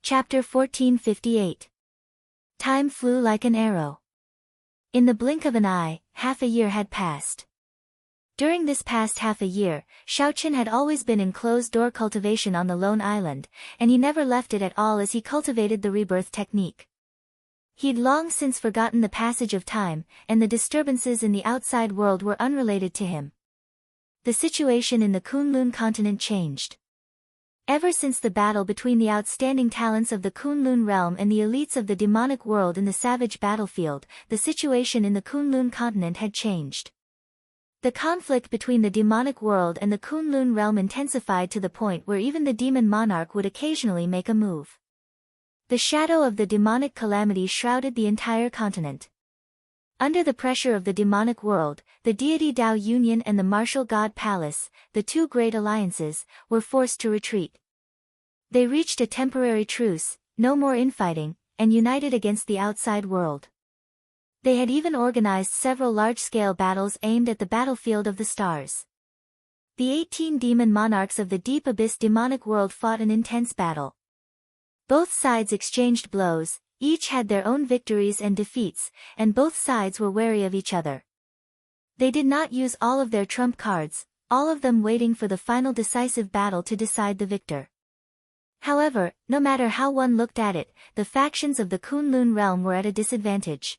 Chapter 1458. Time flew like an arrow. In the blink of an eye, half a year had passed. During this past half a year, Xiaoqin had always been in closed-door cultivation on the lone island, and he never left it at all as he cultivated the rebirth technique. He'd long since forgotten the passage of time, and the disturbances in the outside world were unrelated to him. The situation in the Kunlun continent changed. Ever since the battle between the outstanding talents of the Kunlun realm and the elites of the demonic world in the savage battlefield, the situation in the Kunlun continent had changed. The conflict between the demonic world and the Kunlun realm intensified to the point where even the demon monarch would occasionally make a move. The shadow of the demonic calamity shrouded the entire continent. Under the pressure of the demonic world, the deity Dao Union and the martial god Palace, the two great alliances, were forced to retreat. They reached a temporary truce, no more infighting, and united against the outside world. They had even organized several large-scale battles aimed at the battlefield of the stars. The 18 demon monarchs of the deep abyss demonic world fought an intense battle. Both sides exchanged blows, each had their own victories and defeats, and both sides were wary of each other. They did not use all of their trump cards, all of them waiting for the final decisive battle to decide the victor. However, no matter how one looked at it, the factions of the Kunlun realm were at a disadvantage.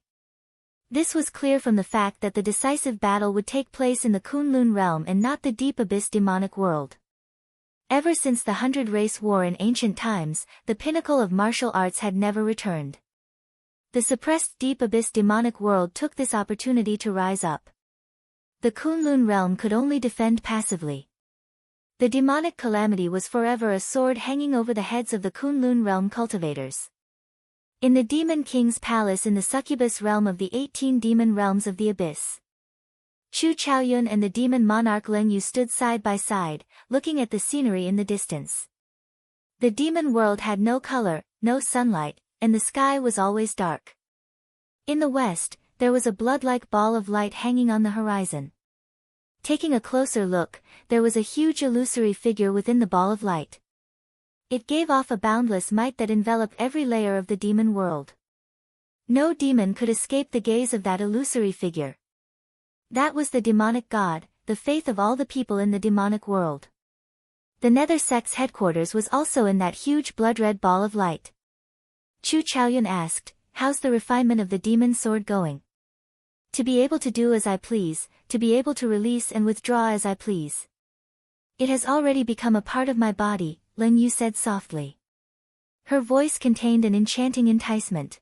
This was clear from the fact that the decisive battle would take place in the Kunlun realm and not the deep abyss demonic world. Ever since the 100-Race War in ancient times, the pinnacle of martial arts had never returned. The suppressed deep abyss demonic world took this opportunity to rise up. The Kunlun realm could only defend passively. The demonic calamity was forever a sword hanging over the heads of the Kunlun realm cultivators. In the Demon King's palace in the succubus realm of the 18 demon realms of the abyss, Chu Chaoyun and the demon monarch Leng Yu stood side by side, looking at the scenery in the distance. The demon world had no color, no sunlight, and the sky was always dark. In the west, there was a blood-like ball of light hanging on the horizon. Taking a closer look, there was a huge illusory figure within the ball of light. It gave off a boundless might that enveloped every layer of the demon world. No demon could escape the gaze of that illusory figure. That was the demonic god, the faith of all the people in the demonic world. The Nether Sect's headquarters was also in that huge blood-red ball of light. Chu Chaoyun asked, "How's the refinement of the demon sword going?" "To be able to do as I please, to be able to release and withdraw as I please. It has already become a part of my body," Leng Yu said softly. Her voice contained an enchanting enticement.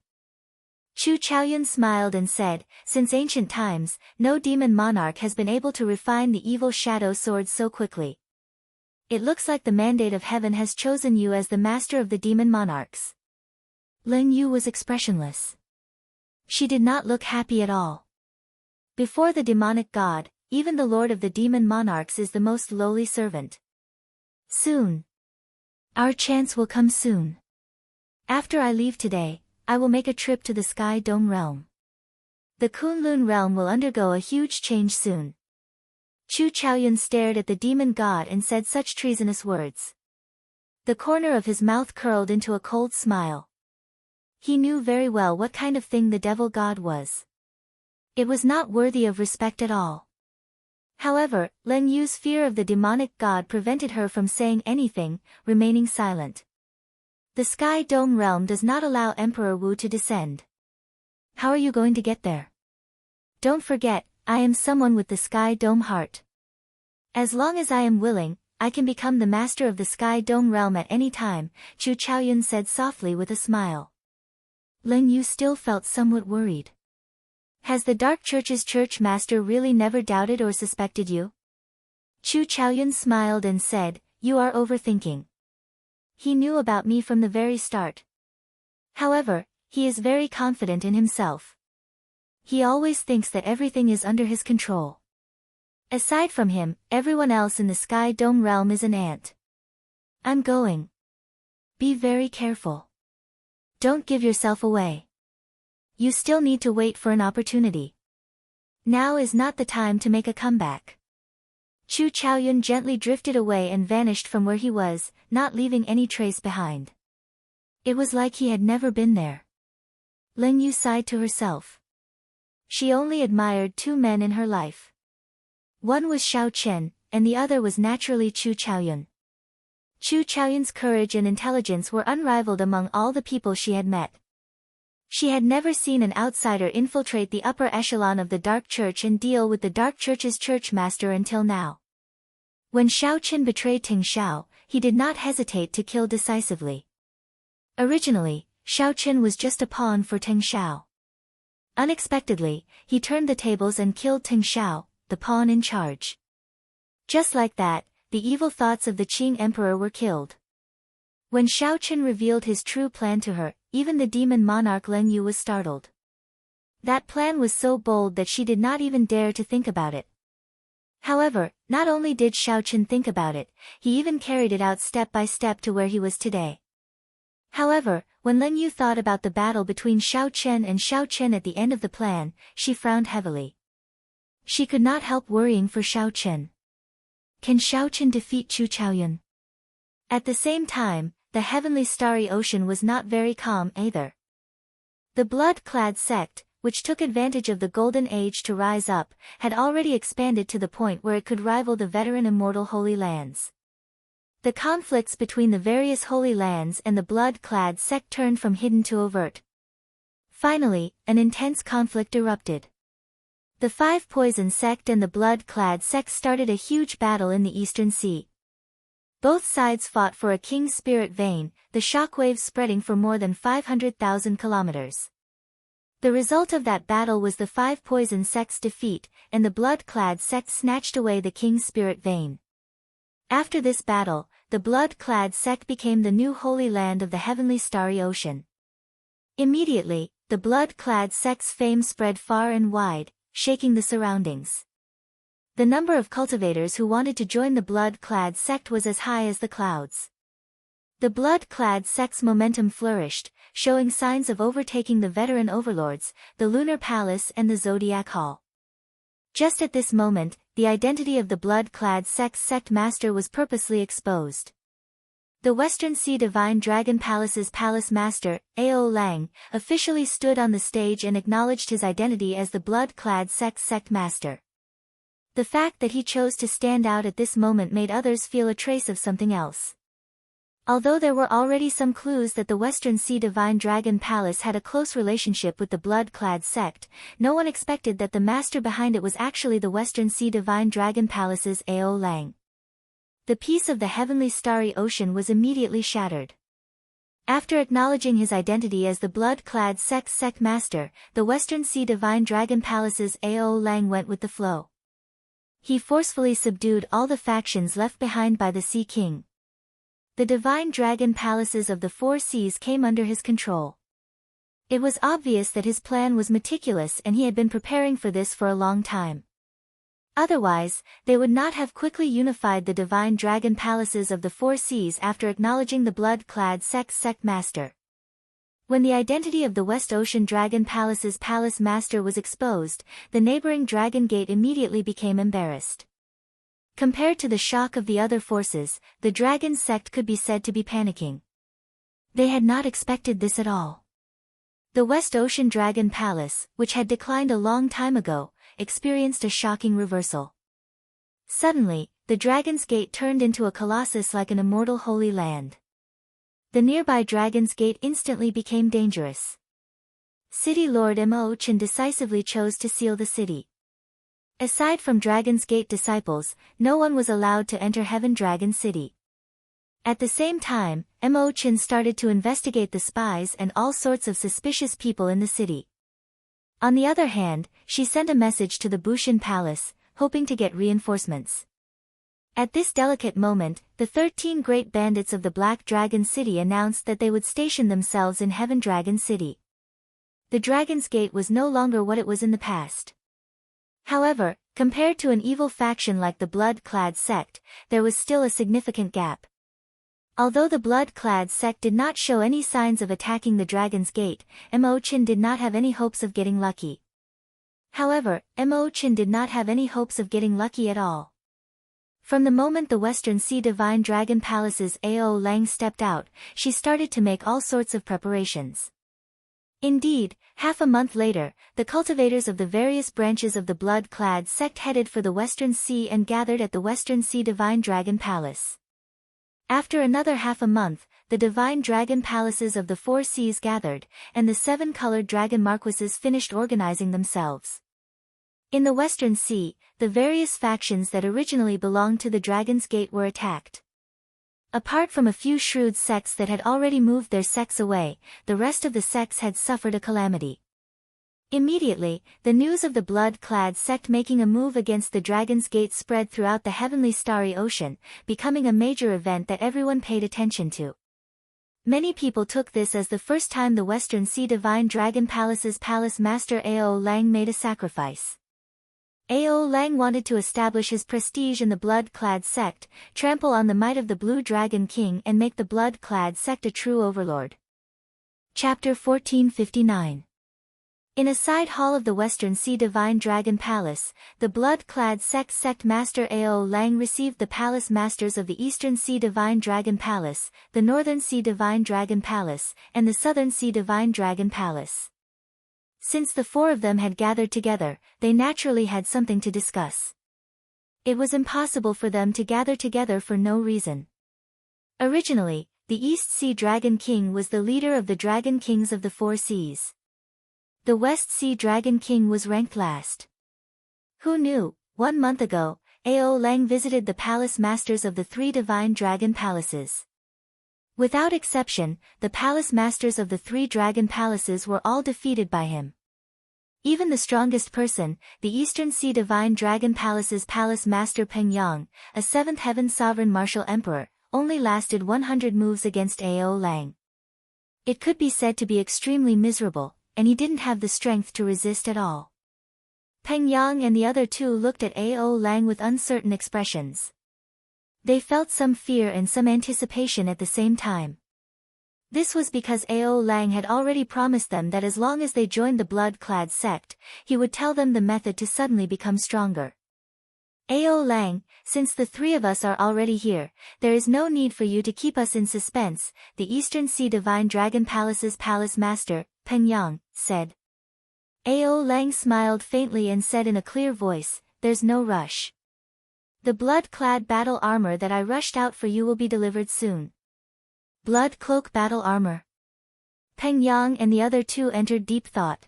Chu Chaoyun smiled and said, "Since ancient times, no demon monarch has been able to refine the evil shadow sword so quickly. It looks like the mandate of heaven has chosen you as the master of the demon monarchs." Leng Yu was expressionless. She did not look happy at all. Before the demonic god, even the lord of the demon monarchs is the most lowly servant. "Soon. Our chance will come soon. After I leave today, I will make a trip to the Sky Dome realm. The Kunlun realm will undergo a huge change soon." Chu Chaoyun stared at the demon god and said such treasonous words. The corner of his mouth curled into a cold smile. He knew very well what kind of thing the devil god was. It was not worthy of respect at all. However, Leng Yu's fear of the demonic god prevented her from saying anything, remaining silent. "The Sky Dome realm does not allow Emperor Wu to descend. How are you going to get there?" "Don't forget, I am someone with the Sky Dome heart. As long as I am willing, I can become the master of the Sky Dome realm at any time," Chu Chaoyun said softly with a smile. Leng Yu still felt somewhat worried. "Has the Dark Church's church master really never doubted or suspected you?" Chu Chaoyun smiled and said, "You are overthinking. He knew about me from the very start. However, he is very confident in himself. He always thinks that everything is under his control. Aside from him, everyone else in the Sky Dome realm is an ant. I'm going. Be very careful. Don't give yourself away. You still need to wait for an opportunity. Now is not the time to make a comeback." Chu Chaoyun gently drifted away and vanished from where he was, not leaving any trace behind. It was like he had never been there. Ling Yu sighed to herself. She only admired two men in her life. One was Xiao Chen, and the other was naturally Chu Chaoyun. Chu Chaoyun's courage and intelligence were unrivaled among all the people she had met. She had never seen an outsider infiltrate the upper echelon of the Dark Church and deal with the Dark Church's church master until now. When Xiao Chen betrayed Ting Xiao, he did not hesitate to kill decisively. Originally, Xiao Chen was just a pawn for Ting Xiao. Unexpectedly, he turned the tables and killed Ting Xiao, the pawn in charge. Just like that, the evil thoughts of the Qing emperor were killed. When Xiao Chen revealed his true plan to her, even the demon monarch Ling Yu was startled. That plan was so bold that she did not even dare to think about it. However, not only did Xiao Chen think about it, he even carried it out step by step to where he was today. However, when Ling Yu thought about the battle between Xiao Chen and Xiao Chen at the end of the plan, she frowned heavily. She could not help worrying for Xiao Chen. Can Xiao Chen defeat Chu Chaoyun? At the same time, the heavenly starry ocean was not very calm either. The blood-clad sect, which took advantage of the Golden Age to rise up, had already expanded to the point where it could rival the veteran immortal Holy Lands. The conflicts between the various Holy Lands and the blood-clad sect turned from hidden to overt. Finally, an intense conflict erupted. The Five Poison sect and the blood-clad sect started a huge battle in the Eastern Sea. Both sides fought for a king's spirit vein, the shockwaves spreading for more than 500,000 kilometers. The result of that battle was the Five Poison sect's defeat, and the blood-clad sect snatched away the king's spirit vein. After this battle, the blood-clad sect became the new holy land of the heavenly starry ocean. Immediately, the blood-clad sect's fame spread far and wide, shaking the surroundings. The number of cultivators who wanted to join the blood-clad sect was as high as the clouds. The blood-clad sect's momentum flourished, showing signs of overtaking the veteran overlords, the Lunar Palace and the Zodiac Hall. Just at this moment, the identity of the blood-clad sect's sect master was purposely exposed. The Western Sea Divine Dragon Palace's palace master, Ao Lang, officially stood on the stage and acknowledged his identity as the blood-clad sect's sect master. The fact that he chose to stand out at this moment made others feel a trace of something else. Although there were already some clues that the Western Sea Divine Dragon Palace had a close relationship with the blood-clad sect, no one expected that the master behind it was actually the Western Sea Divine Dragon Palace's Ao Lang. The peace of the heavenly starry ocean was immediately shattered. After acknowledging his identity as the blood-clad sect's sect master, the Western Sea Divine Dragon Palace's Ao Lang went with the flow. He forcefully subdued all the factions left behind by the Sea King. The Divine Dragon Palaces of the Four Seas came under his control. It was obvious that his plan was meticulous and he had been preparing for this for a long time. Otherwise, they would not have quickly unified the Divine Dragon Palaces of the Four Seas after acknowledging the blood-clad sect's sect master. When the identity of the West Ocean Dragon Palace's palace master was exposed, the neighboring Dragon Gate immediately became embarrassed. Compared to the shock of the other forces, the Dragon sect could be said to be panicking. They had not expected this at all. The West Ocean Dragon Palace, which had declined a long time ago, experienced a shocking reversal. Suddenly, the Dragon's Gate turned into a colossus like an immortal holy land. The nearby Dragon's Gate instantly became dangerous. City Lord Mo Chen decisively chose to seal the city. Aside from Dragon's Gate disciples, no one was allowed to enter Heaven Dragon City. At the same time, Mo Chen started to investigate the spies and all sorts of suspicious people in the city. On the other hand, she sent a message to the Bushin Palace, hoping to get reinforcements. At this delicate moment, the 13 great bandits of the Black Dragon City announced that they would station themselves in Heaven Dragon City. The Dragon's Gate was no longer what it was in the past. However, compared to an evil faction like the blood-clad sect, there was still a significant gap. Although the blood-clad sect did not show any signs of attacking the Dragon's Gate, Mo Chen did not have any hopes of getting lucky. However, Mo Chen did not have any hopes of getting lucky at all. From the moment the Western Sea Divine Dragon Palace's Ao Lang stepped out, she started to make all sorts of preparations. Indeed, half a month later, the cultivators of the various branches of the blood-clad sect headed for the Western Sea and gathered at the Western Sea Divine Dragon Palace. After another half a month, the Divine Dragon Palaces of the four seas gathered, and the seven-colored dragon marquises finished organizing themselves. In the Western Sea, the various factions that originally belonged to the Dragon's Gate were attacked. Apart from a few shrewd sects that had already moved their sects away, the rest of the sects had suffered a calamity. Immediately, the news of the blood-clad sect making a move against the Dragon's Gate spread throughout the heavenly starry ocean, becoming a major event that everyone paid attention to. Many people took this as the first time the Western Sea Divine Dragon Palace's palace master Ao Lang made a sacrifice. Ao Lang wanted to establish his prestige in the blood-clad sect, trample on the might of the Blue Dragon King and make the blood-clad sect a true overlord. Chapter 1459. In a side hall of the Western Sea Divine Dragon Palace, the blood-clad sect master Ao Lang received the palace masters of the Eastern Sea Divine Dragon Palace, the Northern Sea Divine Dragon Palace, and the Southern Sea Divine Dragon Palace. Since the four of them had gathered together, they naturally had something to discuss. It was impossible for them to gather together for no reason. Originally, the East Sea Dragon King was the leader of the Dragon Kings of the Four Seas. The West Sea Dragon King was ranked last. Who knew, 1 month ago, Ao Lang visited the palace masters of the three Divine Dragon Palaces. Without exception, the palace masters of the three dragon palaces were all defeated by him. Even the strongest person, the Eastern Sea Divine Dragon Palace's palace master Peng Yang, a seventh heaven sovereign martial emperor, only lasted 100 moves against Ao Lang. It could be said to be extremely miserable, and he didn't have the strength to resist at all. Peng Yang and the other two looked at Ao Lang with uncertain expressions. They felt some fear and some anticipation at the same time. This was because Ao Lang had already promised them that as long as they joined the blood-clad sect, he would tell them the method to suddenly become stronger. Ao Lang, since the three of us are already here, there is no need for you to keep us in suspense, the Eastern Sea Divine Dragon Palace's palace master, Peng Yang, said. Ao Lang smiled faintly and said in a clear voice, "There's no rush. The blood-clad battle armor that I rushed out for you will be delivered soon." Blood cloak battle armor. Peng Yang and the other two entered deep thought.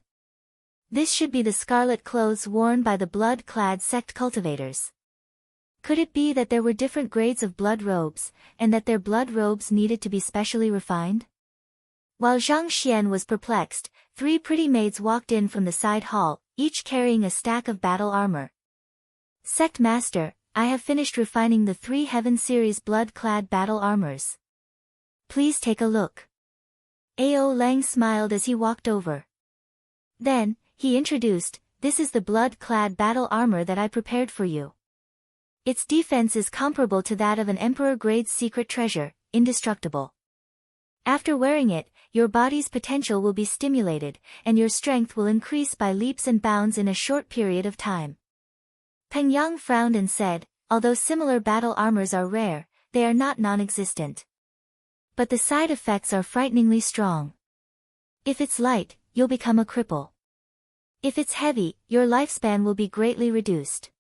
This should be the scarlet clothes worn by the blood-clad sect cultivators. Could it be that there were different grades of blood robes, and that their blood robes needed to be specially refined? While Zhang Xian was perplexed, 3 pretty maids walked in from the side hall, each carrying a stack of battle armor. "Sect Master, I have finished refining the 3 Heaven Series blood-clad battle armors. Please take a look." Ao Lang smiled as he walked over. Then, he introduced, "This is the blood-clad battle armor that I prepared for you. Its defense is comparable to that of an Emperor-grade secret treasure, indestructible. After wearing it, your body's potential will be stimulated, and your strength will increase by leaps and bounds in a short period of time." Peng Yang frowned and said, "Although similar battle armors are rare, they are not non-existent. But the side effects are frighteningly strong. If it's light, you'll become a cripple. If it's heavy, your lifespan will be greatly reduced."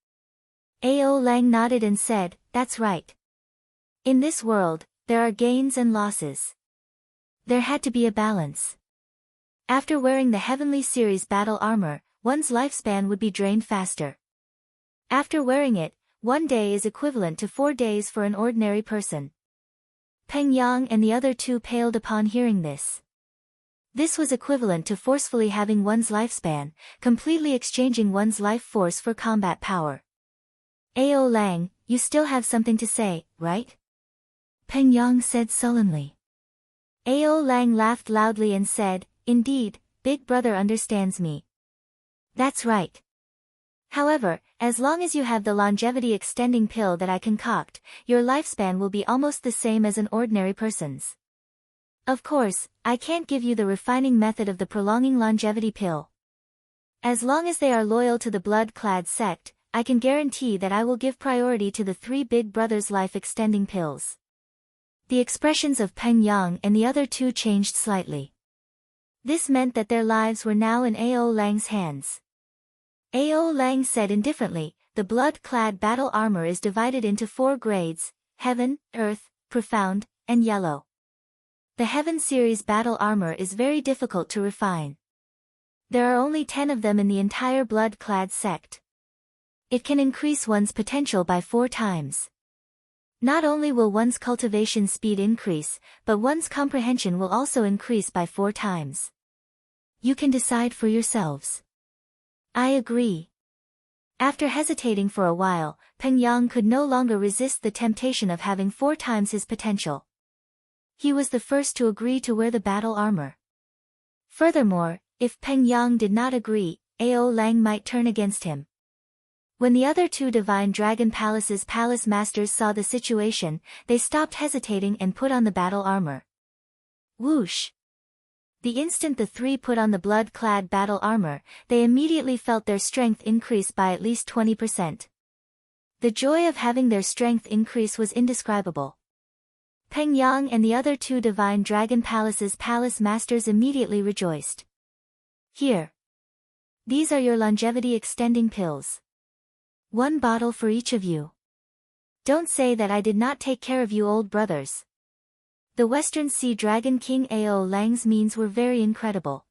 Ao Lang nodded and said, "That's right. In this world, there are gains and losses. There had to be a balance. After wearing the Heavenly Series battle armor, one's lifespan would be drained faster. After wearing it, 1 day is equivalent to 4 days for an ordinary person." Peng Yang and the other two paled upon hearing this. This was equivalent to forcefully having one's lifespan, completely exchanging one's life force for combat power. "Ao Lang, you still have something to say, right?" Peng Yang said sullenly. Ao Lang laughed loudly and said, "Indeed, Big Brother understands me. That's right. However, as long as you have the longevity-extending pill that I concoct, your lifespan will be almost the same as an ordinary person's. Of course, I can't give you the refining method of the prolonging longevity pill. As long as they are loyal to the blood-clad sect, I can guarantee that I will give priority to the 3 big brothers' life-extending pills. The expressions of Peng Yang and the other 2 changed slightly. This meant that their lives were now in Ao Lang's hands. Ao Lang said indifferently, the blood-clad battle armor is divided into 4 grades: Heaven, Earth, Profound, and Yellow. The Heaven series battle armor is very difficult to refine. There are only 10 of them in the entire blood-clad sect. It can increase one's potential by 4 times. Not only will one's cultivation speed increase, but one's comprehension will also increase by 4 times. You can decide for yourselves. I agree. After hesitating for a while, Peng Yang could no longer resist the temptation of having 4 times his potential. He was the first to agree to wear the battle armor. Furthermore, if Peng Yang did not agree, Ao Lang might turn against him. When the other 2 Divine Dragon Palace's palace masters saw the situation, they stopped hesitating and put on the battle armor. Whoosh! The instant the 3 put on the blood-clad battle armor, they immediately felt their strength increase by at least 20%. The joy of having their strength increase was indescribable. Peng Yang and the other 2 Divine Dragon Palace's palace masters immediately rejoiced. Here. These are your longevity-extending pills. 1 bottle for each of you. Don't say that I did not take care of you old brothers. The Western Sea Dragon King Ao Lang's means were very incredible.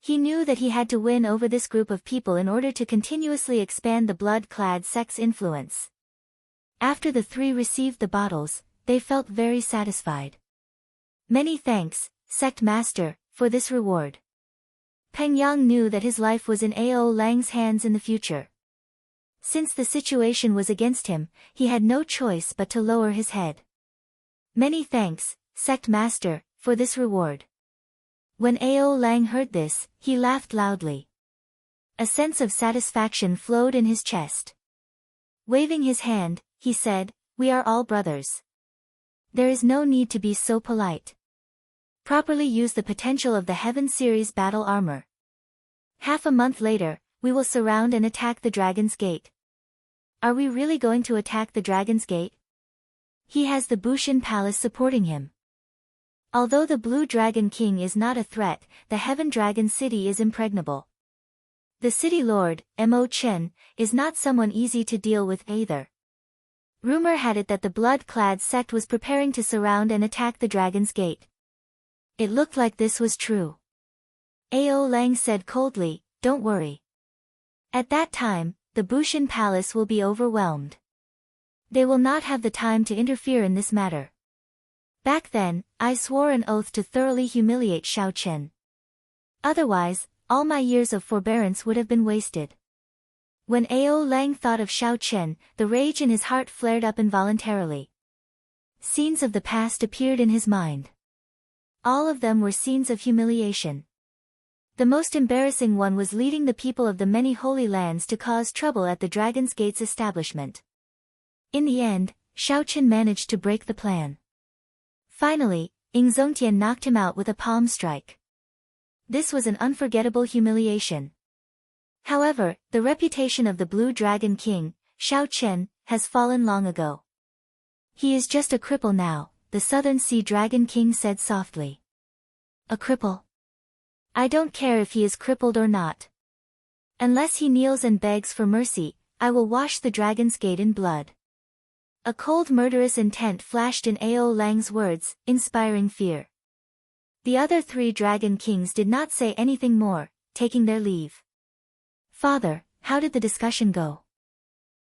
He knew that he had to win over this group of people in order to continuously expand the blood-clad sect's influence. After the 3 received the bottles, they felt very satisfied. Many thanks, Sect Master, for this reward. Peng Yang knew that his life was in Ao Lang's hands in the future. Since the situation was against him, he had no choice but to lower his head. Many thanks, Sect Master, for this reward. When Ao Lang heard this, he laughed loudly. A sense of satisfaction flowed in his chest. Waving his hand, he said, "We are all brothers. There is no need to be so polite. Properly use the potential of the Heaven series battle armor. Half a month later, we will surround and attack the Dragon's Gate." Are we really going to attack the Dragon's Gate? He has the Bushin Palace supporting him. Although the Blue Dragon King is not a threat, the Heaven Dragon City is impregnable. The city lord, Mo Chen, is not someone easy to deal with either. Rumor had it that the blood-clad sect was preparing to surround and attack the Dragon's Gate. It looked like this was true. Ao Lang said coldly, "Don't worry. At that time, the Bushin Palace will be overwhelmed. They will not have the time to interfere in this matter. Back then, I swore an oath to thoroughly humiliate Xiao Chen. Otherwise, all my years of forbearance would have been wasted." When Ao Lang thought of Xiao Chen, the rage in his heart flared up involuntarily. Scenes of the past appeared in his mind. All of them were scenes of humiliation. The most embarrassing one was leading the people of the many holy lands to cause trouble at the Dragon's Gate's establishment. In the end, Xiao Chen managed to break the plan. Finally, Ying Zongtian knocked him out with a palm strike. This was an unforgettable humiliation. However, the reputation of the Blue Dragon King, Xiao Chen, has fallen long ago. He is just a cripple now, the Southern Sea Dragon King said softly. A cripple? I don't care if he is crippled or not. Unless he kneels and begs for mercy, I will wash the Dragon's Gate in blood. A cold murderous intent flashed in Ao Lang's words, inspiring fear. The other 3 Dragon Kings did not say anything more, taking their leave. "Father, how did the discussion go?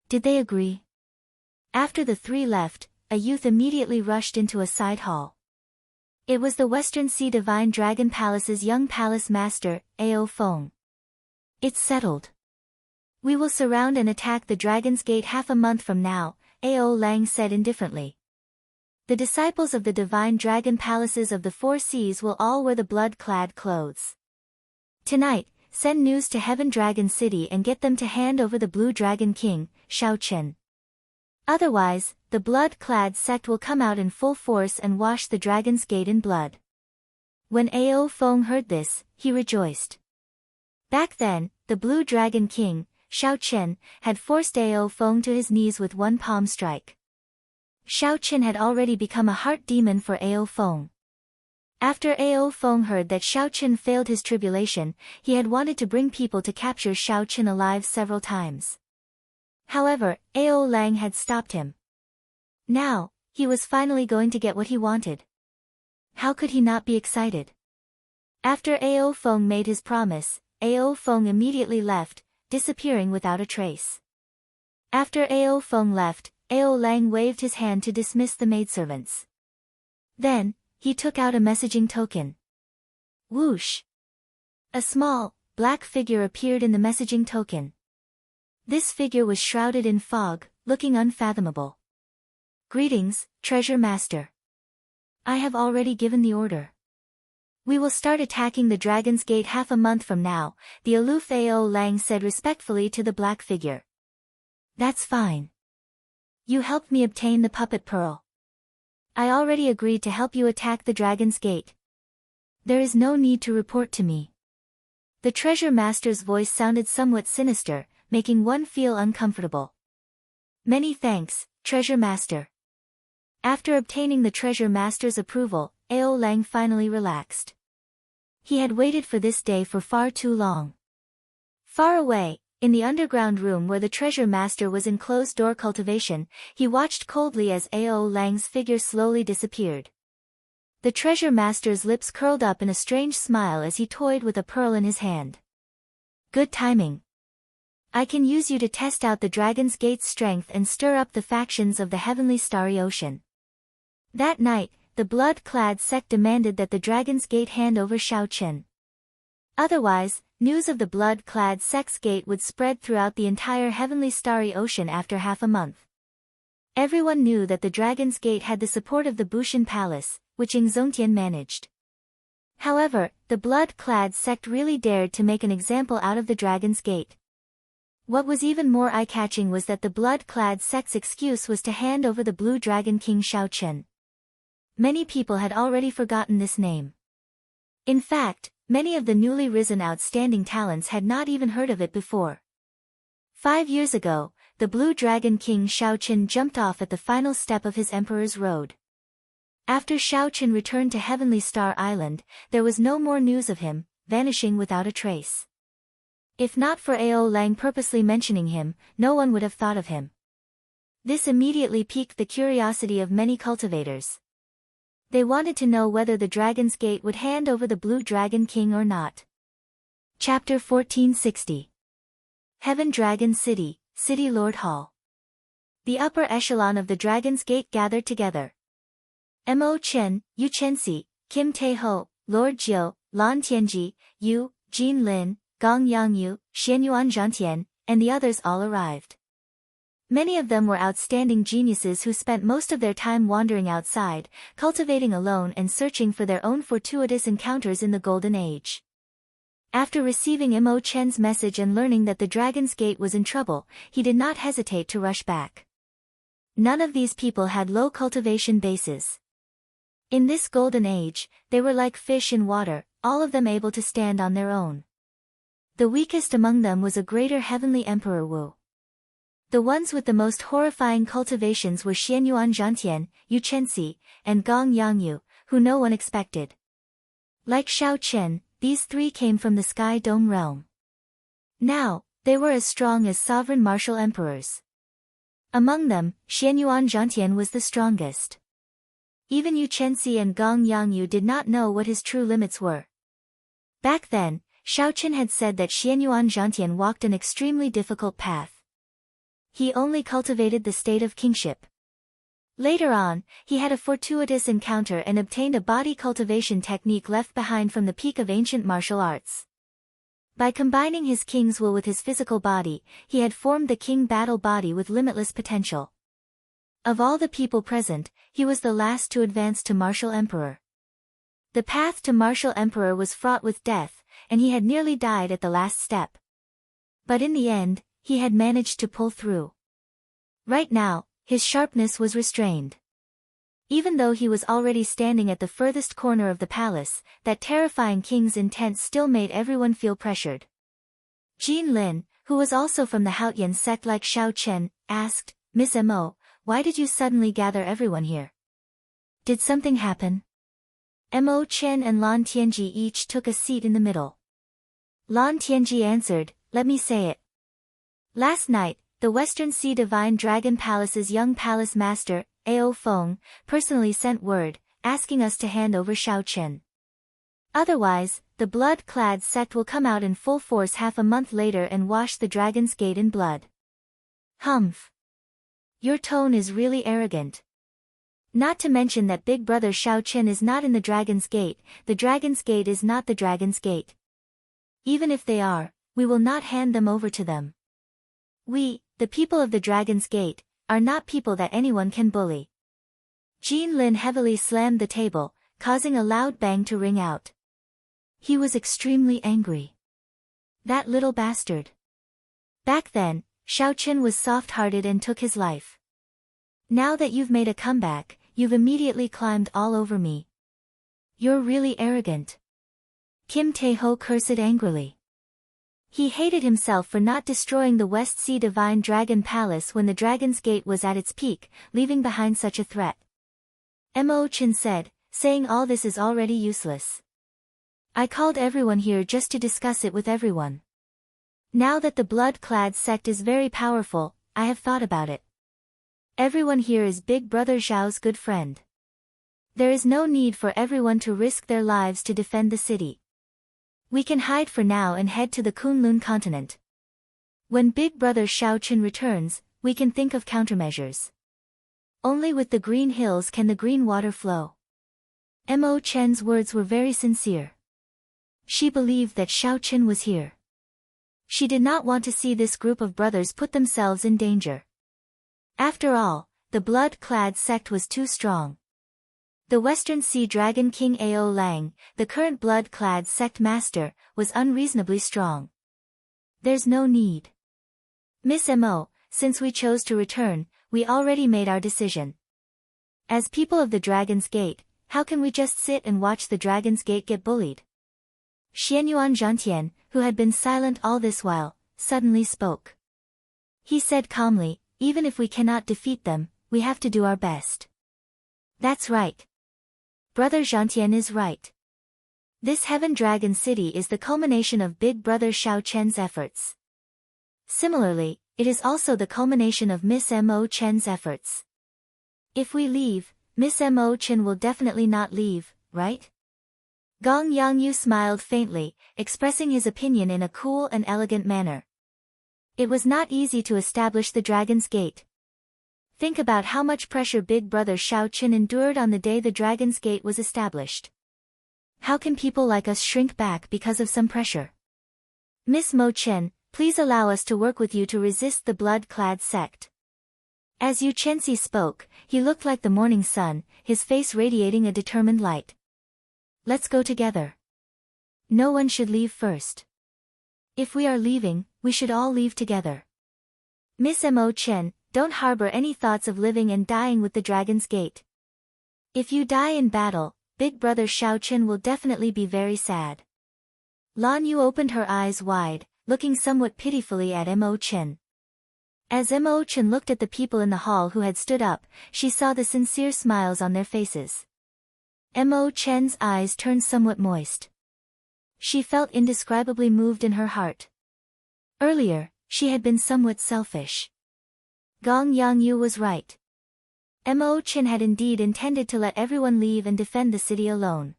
Did they agree?" After the 3 left, a youth immediately rushed into a side hall. It was the Western Sea Divine Dragon Palace's young palace master, Ao Feng. "It's settled. We will surround and attack the Dragon's Gate half a month from now," Ao Lang said indifferently. "The disciples of the Divine Dragon Palaces of the 4 seas will all wear the blood-clad clothes. Tonight, send news to Heaven Dragon City and get them to hand over the Blue Dragon King, Xiao Chen. Otherwise, the blood-clad sect will come out in full force and wash the Dragon's Gate in blood." When Ao Feng heard this, he rejoiced. Back then, the Blue Dragon King, Shao Chen, had forced Ao Feng to his knees with one palm strike. Shao Chen had already become a heart demon for Ao Feng. After Ao Feng heard that Shao Chen failed his tribulation, he had wanted to bring people to capture Shao Chen alive several times. However, Ao Lang had stopped him. Now, he was finally going to get what he wanted. How could he not be excited? After Ao Feng made his promise, Ao Feng immediately left, disappearing without a trace. After Ao Feng left, Ao Lang waved his hand to dismiss the maidservants. Then, he took out a messaging token. Whoosh! A small, black figure appeared in the messaging token. This figure was shrouded in fog, looking unfathomable. Greetings, Treasure Master. I have already given the order. We will start attacking the Dragon's Gate half a month from now, the aloof Ao Lang said respectfully to the black figure. That's fine. You helped me obtain the puppet pearl. I already agreed to help you attack the Dragon's Gate. There is no need to report to me. The Treasure Master's voice sounded somewhat sinister, making one feel uncomfortable. Many thanks, Treasure Master. After obtaining the Treasure Master's approval, Ao Lang finally relaxed. He had waited for this day for far too long. Far away, in the underground room where the Treasure Master was in closed-door cultivation, he watched coldly as Ao Lang's figure slowly disappeared. The Treasure Master's lips curled up in a strange smile as he toyed with a pearl in his hand. Good timing. I can use you to test out the Dragon's Gate's strength and stir up the factions of the heavenly starry ocean. That night, the blood-clad sect demanded that the Dragon's Gate hand over Shao Chen. Otherwise, news of the blood-clad sect's gate would spread throughout the entire heavenly starry ocean after half a month. Everyone knew that the Dragon's Gate had the support of the Bushan Palace, which Ying Zongtian managed. However, the blood-clad sect really dared to make an example out of the Dragon's Gate. What was even more eye-catching was that the blood-clad sect's excuse was to hand over the Blue Dragon King Shao Chen. Many people had already forgotten this name. In fact, many of the newly risen outstanding talents had not even heard of it before. 5 years ago, the Blue Dragon King Shao Chen jumped off at the final step of his Emperor's Road. After Shao Chen returned to Heavenly Star Island, there was no more news of him, vanishing without a trace. If not for Ao Lang purposely mentioning him, no one would have thought of him. This immediately piqued the curiosity of many cultivators. They wanted to know whether the Dragon's Gate would hand over the Blue Dragon King or not. Chapter 1460. Heaven Dragon City, City Lord Hall. The upper echelon of the Dragon's Gate gathered together. Mo Chen, Yu Chenxi, Kim Tae-ho, Lord Jiu, Lan Tianji, Yu, Jin Lin, Gong Yangyu, Xianyuan Zhantian, and the others all arrived. Many of them were outstanding geniuses who spent most of their time wandering outside, cultivating alone and searching for their own fortuitous encounters in the Golden Age. After receiving Mo Chen's message and learning that the Dragon's Gate was in trouble, he did not hesitate to rush back. None of these people had low cultivation bases. In this Golden Age, they were like fish in water, all of them able to stand on their own. The weakest among them was a greater heavenly Emperor Wu. The ones with the most horrifying cultivations were Xianyuan Zhantian, Yu Chenxi, and Gong Yangyu, who no one expected. Like Shao Chen, these three came from the Sky Dome realm. Now, they were as strong as sovereign martial emperors. Among them, Xianyuan Zhantian was the strongest. Even Yu Chenxi and Gong Yangyu did not know what his true limits were. Back then, Shao Chen had said that Xianyuan Zhantian walked an extremely difficult path. He only cultivated the state of kingship. Later on, he had a fortuitous encounter and obtained a body cultivation technique left behind from the peak of ancient martial arts. By combining his king's will with his physical body, he had formed the king battle body with limitless potential. Of all the people present, he was the last to advance to martial emperor. The path to martial emperor was fraught with death, and he had nearly died at the last step. But in the end, he had managed to pull through. Right now, his sharpness was restrained. Even though he was already standing at the furthest corner of the palace, that terrifying king's intent still made everyone feel pressured. Jin Lin, who was also from the Haotian sect like Xiao Chen, asked, Miss Mo, why did you suddenly gather everyone here? Did something happen? Mo Chen and Lan Tianji each took a seat in the middle. Lan Tianji answered, let me say it. Last night, the Western Sea Divine Dragon Palace's young palace master, Ao Feng, personally sent word, asking us to hand over Xiao Chen. Otherwise, the blood-clad sect will come out in full force half a month later and wash the Dragon's Gate in blood. Humph. Your tone is really arrogant. Not to mention that Big Brother Xiao Chen is not in the Dragon's Gate, the Dragon's Gate is not the Dragon's Gate. Even if they are, we will not hand them over to them. We, the people of the Dragon's Gate, are not people that anyone can bully. Jean Lin heavily slammed the table, causing a loud bang to ring out. He was extremely angry. That little bastard. Back then, Xiao Chen was soft-hearted and took his life. Now that you've made a comeback, you've immediately climbed all over me. You're really arrogant. Kim Tae-ho cursed angrily. He hated himself for not destroying the West Sea Divine Dragon Palace when the Dragon's Gate was at its peak, leaving behind such a threat. Mo Chen said, saying all this is already useless. I called everyone here just to discuss it with everyone. Now that the blood-clad sect is very powerful, I have thought about it. Everyone here is Big Brother Zhao's good friend. There is no need for everyone to risk their lives to defend the city. We can hide for now and head to the Kunlun continent. When Big Brother Xiao Chen returns, we can think of countermeasures. Only with the green hills can the green water flow. Mo Chen's words were very sincere. She believed that Xiao Chen was here. She did not want to see this group of brothers put themselves in danger. After all, the blood-clad sect was too strong. The Western Sea Dragon King Ao Lang, the current blood-clad sect master, was unreasonably strong. There's no need. Miss Mo, since we chose to return, we already made our decision. As people of the Dragon's Gate, how can we just sit and watch the Dragon's Gate get bullied? Xianyuan Zhantian, who had been silent all this while, suddenly spoke. He said calmly, even if we cannot defeat them, we have to do our best. That's right. Brother Zhantian is right. This Heaven Dragon City is the culmination of Big Brother Xiao Chen's efforts. Similarly, it is also the culmination of Miss Mo Chen's efforts. If we leave, Miss Mo Chen will definitely not leave, right? Gong Yangyu smiled faintly, expressing his opinion in a cool and elegant manner. It was not easy to establish the Dragon's Gate. Think about how much pressure Big Brother Xiao Chen endured on the day the Dragon's Gate was established. How can people like us shrink back because of some pressure? Miss Mo Chen, please allow us to work with you to resist the blood-clad sect. As Yu Chenxi spoke, he looked like the morning sun, his face radiating a determined light. Let's go together. No one should leave first. If we are leaving, we should all leave together. Miss Mo Chen, don't harbor any thoughts of living and dying with the Dragon's Gate. If you die in battle, Big Brother Xiao Chen will definitely be very sad. Lan Yu opened her eyes wide, looking somewhat pitifully at Mo Chen. As Mo Chen looked at the people in the hall who had stood up, she saw the sincere smiles on their faces. Mo Chen's eyes turned somewhat moist. She felt indescribably moved in her heart. Earlier, she had been somewhat selfish. Gong Yangyu was right. Mo Chen had indeed intended to let everyone leave and defend the city alone.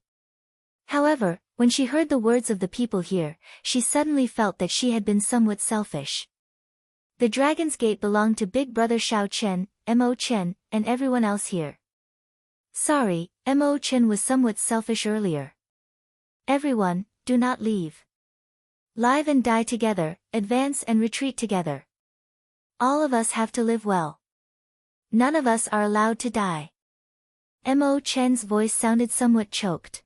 However, when she heard the words of the people here, she suddenly felt that she had been somewhat selfish. The Dragon's Gate belonged to Big Brother Xiao Chen, Mo Chen, and everyone else here. Sorry, Mo Chen was somewhat selfish earlier. Everyone, do not leave. Live and die together, advance and retreat together. All of us have to live well. None of us are allowed to die. Mo Chen's voice sounded somewhat choked.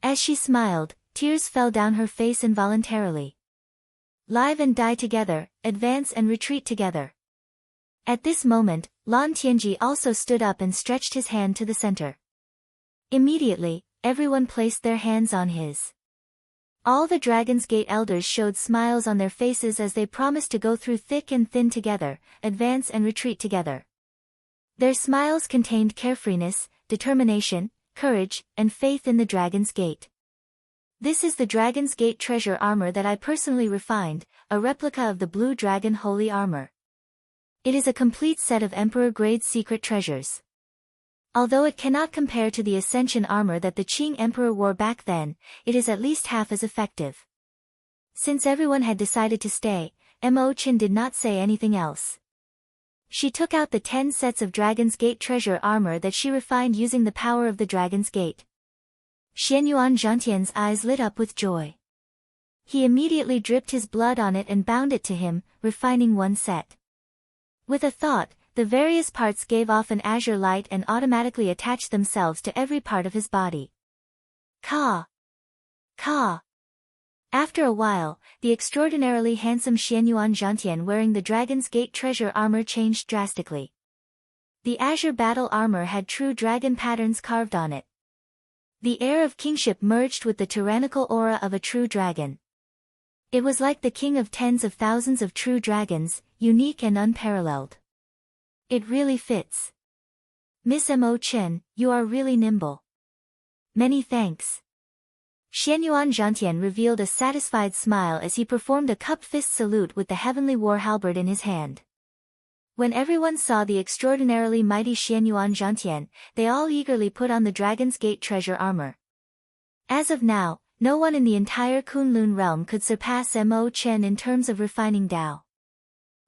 As she smiled, tears fell down her face involuntarily. Live and die together, advance and retreat together. At this moment, Lan Tianji also stood up and stretched his hand to the center. Immediately, everyone placed their hands on his. All the Dragon's Gate elders showed smiles on their faces as they promised to go through thick and thin together, advance and retreat together. Their smiles contained carefreeness, determination, courage, and faith in the Dragon's Gate. This is the Dragon's Gate treasure armor that I personally refined, a replica of the Blue Dragon Holy Armor. It is a complete set of Emperor-grade secret treasures. Although it cannot compare to the Ascension armor that the Qing Emperor wore back then, it is at least half as effective. Since everyone had decided to stay, Mo Qin did not say anything else. She took out the 10 sets of Dragon's Gate treasure armor that she refined using the power of the Dragon's Gate. Xianyuan Zhantian's eyes lit up with joy. He immediately dripped his blood on it and bound it to him, refining one set. With a thought, the various parts gave off an azure light and automatically attached themselves to every part of his body. Ka! Ka! After a while, the extraordinarily handsome Xianyuan Zhantian wearing the Dragon's Gate treasure armor changed drastically. The azure battle armor had true dragon patterns carved on it. The air of kingship merged with the tyrannical aura of a true dragon. It was like the king of tens of thousands of true dragons, unique and unparalleled. It really fits. Miss Mo Qin, you are really nimble. Many thanks. Xianyuan Zhantian revealed a satisfied smile as he performed a cup fist salute with the heavenly war halberd in his hand. When everyone saw the extraordinarily mighty Xianyuan Zhantian, they all eagerly put on the Dragon's Gate treasure armor. As of now, no one in the entire Kunlun realm could surpass Mo Qin in terms of refining Dao.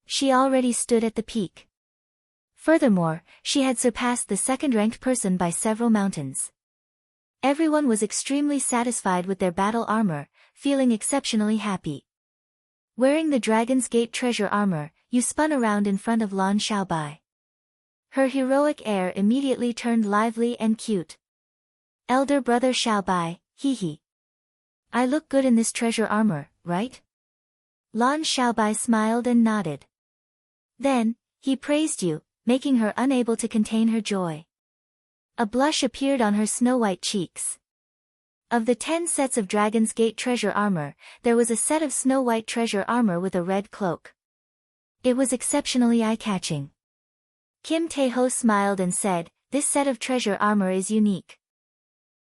She already stood at the peak. Furthermore, she had surpassed the second-ranked person by several mountains. Everyone was extremely satisfied with their battle armor, feeling exceptionally happy. Wearing the Dragon's Gate treasure armor, you spun around in front of Lan Xiaobai. Her heroic air immediately turned lively and cute. Elder brother Xiaobai, hee. I look good in this treasure armor, right? Lan Xiaobai smiled and nodded. Then, he praised you, making her unable to contain her joy. A blush appeared on her snow-white cheeks. Of the 10 sets of Dragon's Gate treasure armor, there was a set of snow-white treasure armor with a red cloak. It was exceptionally eye-catching. Kim Taeho smiled and said, "This set of treasure armor is unique.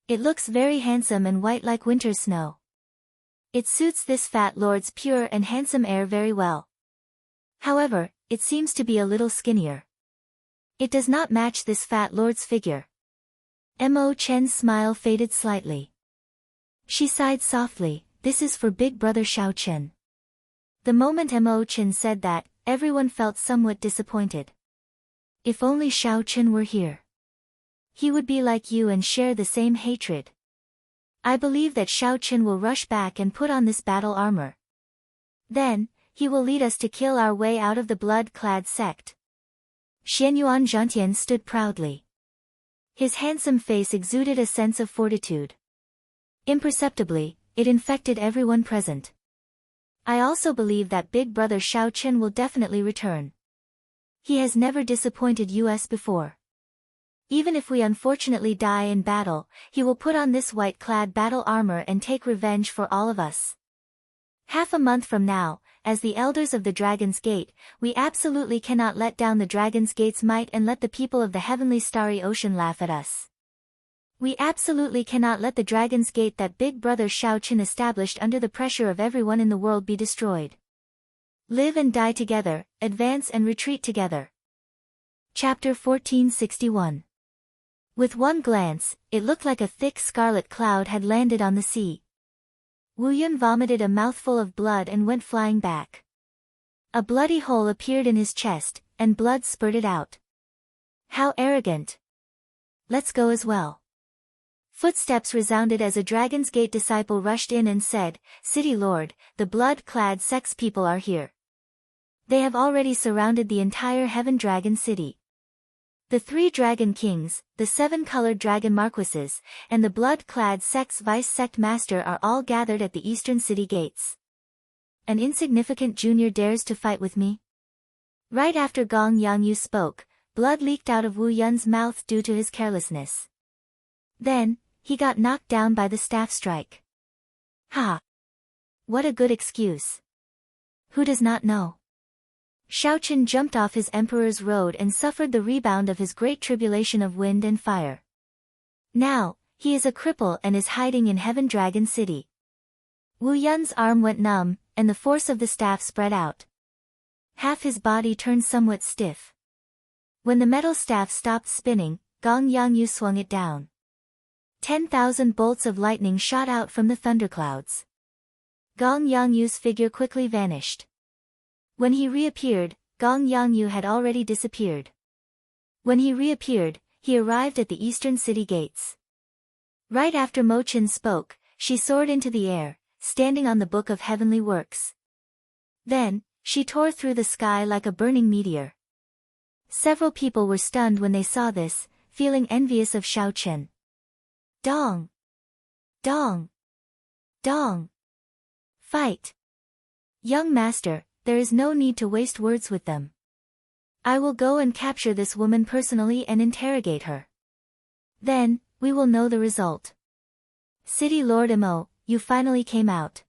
It looks very handsome and white like winter snow. It suits this fat lord's pure and handsome air very well. However, it seems to be a little skinnier. It does not match this fat lord's figure." Mo Qin's smile faded slightly. She sighed softly, "This is for big brother Xiaochen." The moment Mo Qin said that, everyone felt somewhat disappointed. If only Xiaochen were here. He would be like you and share the same hatred. I believe that Xiaochen will rush back and put on this battle armor. Then, he will lead us to kill our way out of the blood-clad sect. Xianyuan Zhantian stood proudly. His handsome face exuded a sense of fortitude. Imperceptibly, it infected everyone present. I also believe that big brother Xiaochen will definitely return. He has never disappointed us before. Even if we unfortunately die in battle, he will put on this white-clad battle armor and take revenge for all of us. Half a month from now, as the elders of the Dragon's Gate, we absolutely cannot let down the Dragon's Gate's might and let the people of the heavenly starry ocean laugh at us. We absolutely cannot let the Dragon's Gate that big brother Xiaochen established under the pressure of everyone in the world be destroyed. Live and die together, advance and retreat together. Chapter 1461. With one glance, it looked like a thick scarlet cloud had landed on the sea. Wu Yun vomited a mouthful of blood and went flying back. A bloody hole appeared in his chest, and blood spurted out. How arrogant! Let's go as well. Footsteps resounded as a Dragon's Gate disciple rushed in and said, "City Lord, the blood-clad sex people are here. They have already surrounded the entire Heaven Dragon City. The 3 Dragon Kings, the 7-colored Dragon Marquises, and the blood-clad sect's vice-sect master are all gathered at the eastern city gates. An insignificant junior dares to fight with me?" Right after Gong Yangyu spoke, blood leaked out of Wu Yun's mouth due to his carelessness. Then, he got knocked down by the staff strike. Ha! What a good excuse. Who does not know? Shaochen jumped off his emperor's road and suffered the rebound of his great tribulation of wind and fire. Now, he is a cripple and is hiding in Heaven Dragon City. Wu Yun's arm went numb, and the force of the staff spread out. Half his body turned somewhat stiff. When the metal staff stopped spinning, Gong Yangyu swung it down. 10,000 bolts of lightning shot out from the thunderclouds. Gong Yangyu's figure quickly vanished. When he reappeared, Gong Yangyu had already disappeared. When he reappeared, he arrived at the eastern city gates. Right after Mo Chen spoke, she soared into the air, standing on the Book of Heavenly Works. Then, she tore through the sky like a burning meteor. Several people were stunned when they saw this, feeling envious of Shaochen. Dong! Dong! Dong! Fight! Young master, there is no need to waste words with them. I will go and capture this woman personally and interrogate her. Then, we will know the result. City Lord Mo, you finally came out.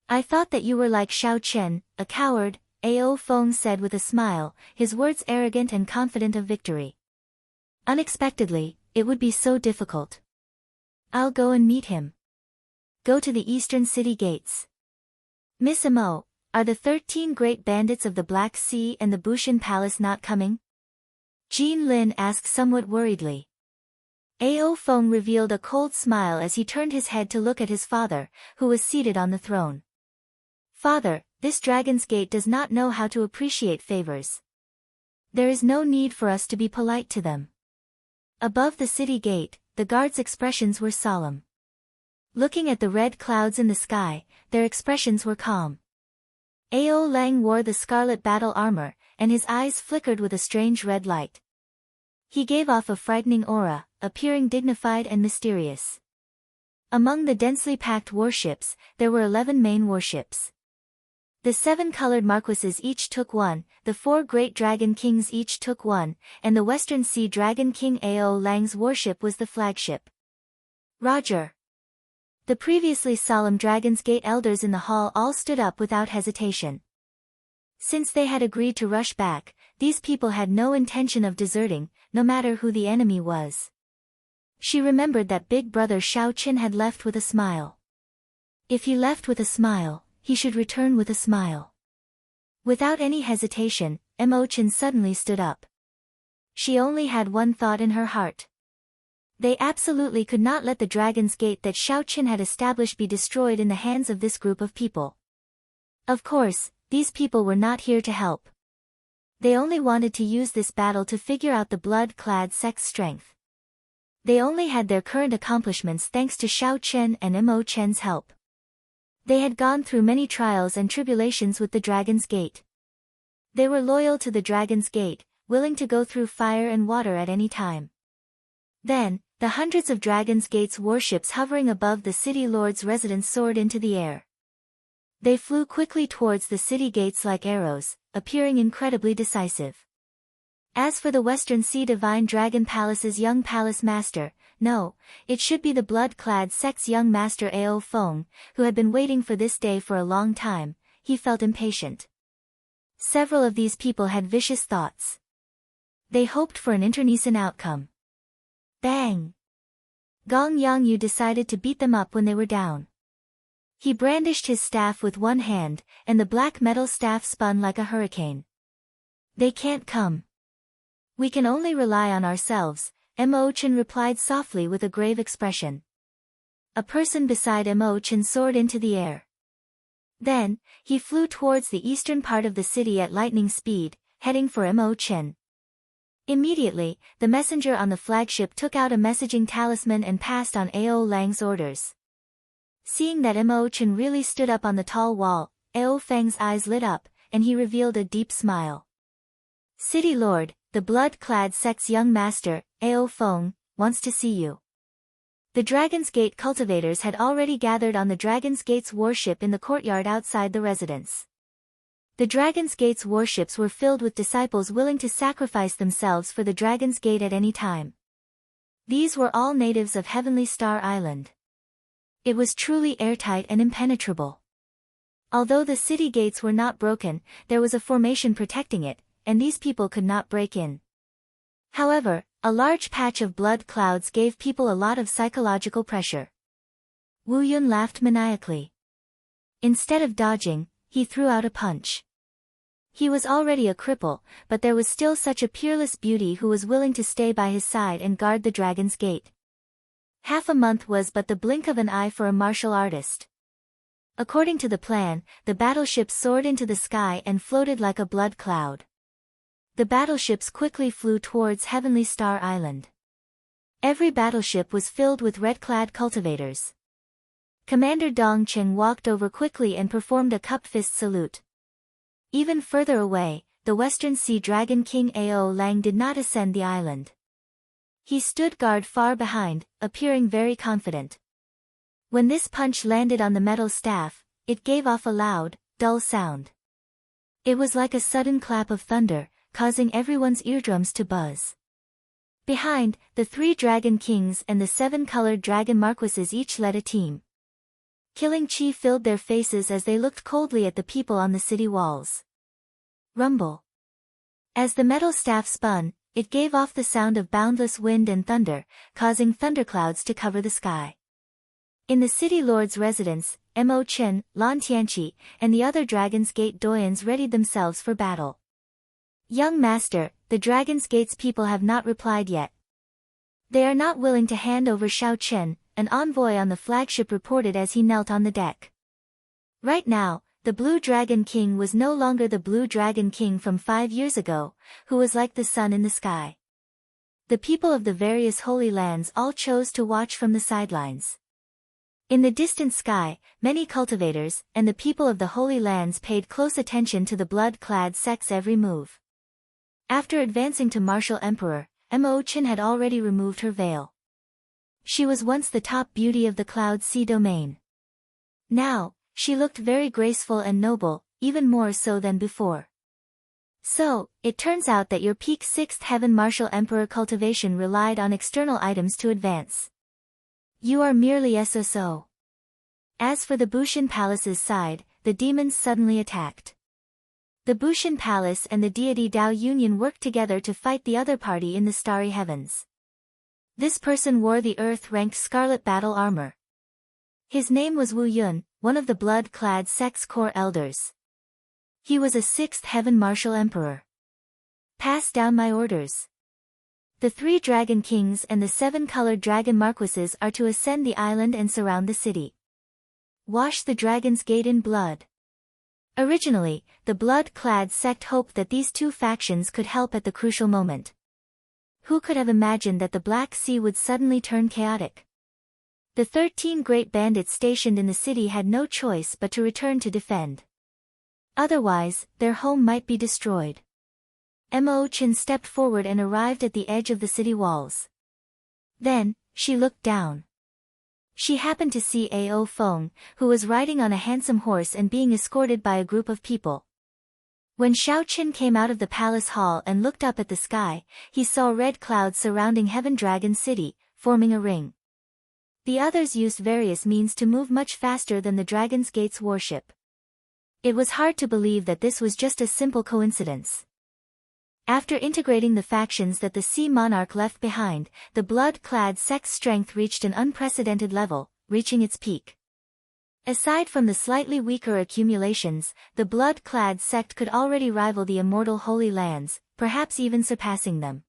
I thought that you were like Shaochen, a coward, Ao Feng said with a smile, his words arrogant and confident of victory. Unexpectedly, it would be so difficult. I'll go and meet him. Go to the eastern city gates. Miss Mo, are the 13 great bandits of the Black Sea and the Bushan Palace not coming? Jean Lin asked somewhat worriedly. Ao Feng revealed a cold smile as he turned his head to look at his father, who was seated on the throne. Father, this Dragon's Gate does not know how to appreciate favors. There is no need for us to be polite to them. Above the city gate, the guards' expressions were solemn. Looking at the red clouds in the sky, their expressions were calm. Ao Lang wore the scarlet battle armor, and his eyes flickered with a strange red light. He gave off a frightening aura, appearing dignified and mysterious. Among the densely packed warships, there were 11 main warships. The 7 colored marquises each took one, the 4 great dragon kings each took one, and the Western Sea Dragon King Ao Lang's warship was the flagship. Roger. The previously solemn Dragon's Gate elders in the hall all stood up without hesitation. Since they had agreed to rush back, these people had no intention of deserting, no matter who the enemy was. She remembered that big brother Shaochen had left with a smile. If he left with a smile, he should return with a smile. Without any hesitation, Mo Chen suddenly stood up. She only had one thought in her heart. They absolutely could not let the Dragon's Gate that Shaochen had established be destroyed in the hands of this group of people. Of course, these people were not here to help. They only wanted to use this battle to figure out the blood-clad sect's strength. They only had their current accomplishments thanks to Shaochen and Mo Chen's help. They had gone through many trials and tribulations with the Dragon's Gate. They were loyal to the Dragon's Gate, willing to go through fire and water at any time. Then, the hundreds of Dragon's Gate's warships hovering above the city lord's residence soared into the air. They flew quickly towards the city gates like arrows, appearing incredibly decisive. As for the Western Sea Divine Dragon Palace's young palace master, no, it should be the blood-clad sect's young master Ao Feng, who had been waiting for this day for a long time. He felt impatient. Several of these people had vicious thoughts. They hoped for an internecine outcome. Bang! Gong Yangyu decided to beat them up when they were down. He brandished his staff with one hand, and the black metal staff spun like a hurricane. They can't come. We can only rely on ourselves, Mo Chen replied softly with a grave expression. A person beside Mo Chen soared into the air. Then, he flew towards the eastern part of the city at lightning speed, heading for Mo Chen. Immediately, the messenger on the flagship took out a messaging talisman and passed on Ao Lang's orders. Seeing that Mo Chen really stood up on the tall wall, Ao Feng's eyes lit up, and he revealed a deep smile. City Lord, the blood-clad sect's young master, Ao Feng, wants to see you. The Dragon's Gate cultivators had already gathered on the Dragon's Gate's warship in the courtyard outside the residence. The Dragon's Gate's warships were filled with disciples willing to sacrifice themselves for the Dragon's Gate at any time. These were all natives of Heavenly Star Island. It was truly airtight and impenetrable. Although the city gates were not broken, there was a formation protecting it, and these people could not break in. However, a large patch of blood clouds gave people a lot of psychological pressure. Wu Yun laughed maniacally. Instead of dodging, he threw out a punch. He was already a cripple, but there was still such a peerless beauty who was willing to stay by his side and guard the dragon's gate. Half a month was but the blink of an eye for a martial artist. According to the plan, the battleship soared into the sky and floated like a blood cloud. The battleships quickly flew towards Heavenly Star Island. Every battleship was filled with red-clad cultivators. Commander Dong Cheng walked over quickly and performed a cup-fist salute. Even further away, the Western Sea Dragon King Ao Lang did not ascend the island. He stood guard far behind, appearing very confident. When this punch landed on the metal staff, it gave off a loud, dull sound. It was like a sudden clap of thunder, causing everyone's eardrums to buzz. Behind, the 3 Dragon Kings and the 7-colored Dragon Marquises each led a team. Killing chi filled their faces as they looked coldly at the people on the city walls. Rumble. As the metal staff spun, it gave off the sound of boundless wind and thunder, causing thunderclouds to cover the sky. In the city lord's residence, Mo Chen, Lan Tianqi, and the other Dragon's Gate doyens readied themselves for battle. Young master, the Dragon's Gate's people have not replied yet. They are not willing to hand over Xiao Chen, an envoy on the flagship reported as he knelt on the deck. Right now, the Blue Dragon King was no longer the Blue Dragon King from 5 years ago, who was like the sun in the sky. The people of the various holy lands all chose to watch from the sidelines. In the distant sky, many cultivators and the people of the Holy Lands paid close attention to the blood-clad sect's every move. After advancing to Martial Emperor, Mo Chen had already removed her veil. She was once the top beauty of the Cloud Sea domain. Now, she looked very graceful and noble, even more so than before. So, it turns out that your peak 6th Heaven Martial Emperor cultivation relied on external items to advance. You are merely SSO. As for the Bushin Palace's side, the demons suddenly attacked. The Bushin Palace and the deity Dao Union worked together to fight the other party in the starry heavens. This person wore the earth-ranked scarlet battle armor. His name was Wu Yun, one of the blood-clad sect's core elders. He was a 6th Heaven Martial Emperor. Pass down my orders. The 3 Dragon Kings and the 7-colored Dragon Marquises are to ascend the island and surround the city. Wash the Dragon's Gate in blood. Originally, the blood-clad sect hoped that these 2 factions could help at the crucial moment. Who could have imagined that the Black Sea would suddenly turn chaotic? The 13 great bandits stationed in the city had no choice but to return to defend. Otherwise, their home might be destroyed. Mo Chen stepped forward and arrived at the edge of the city walls. Then, she looked down. She happened to see Ao Feng, who was riding on a handsome horse and being escorted by a group of people. When Xiao Qin came out of the palace hall and looked up at the sky, he saw red clouds surrounding Heaven Dragon City, forming a ring. The others used various means to move much faster than the Dragon's Gate's warship. It was hard to believe that this was just a simple coincidence. After integrating the factions that the Sea Monarch left behind, the blood-clad sect's strength reached an unprecedented level, reaching its peak. Aside from the slightly weaker accumulations, the blood-clad sect could already rival the immortal Holy Lands, perhaps even surpassing them.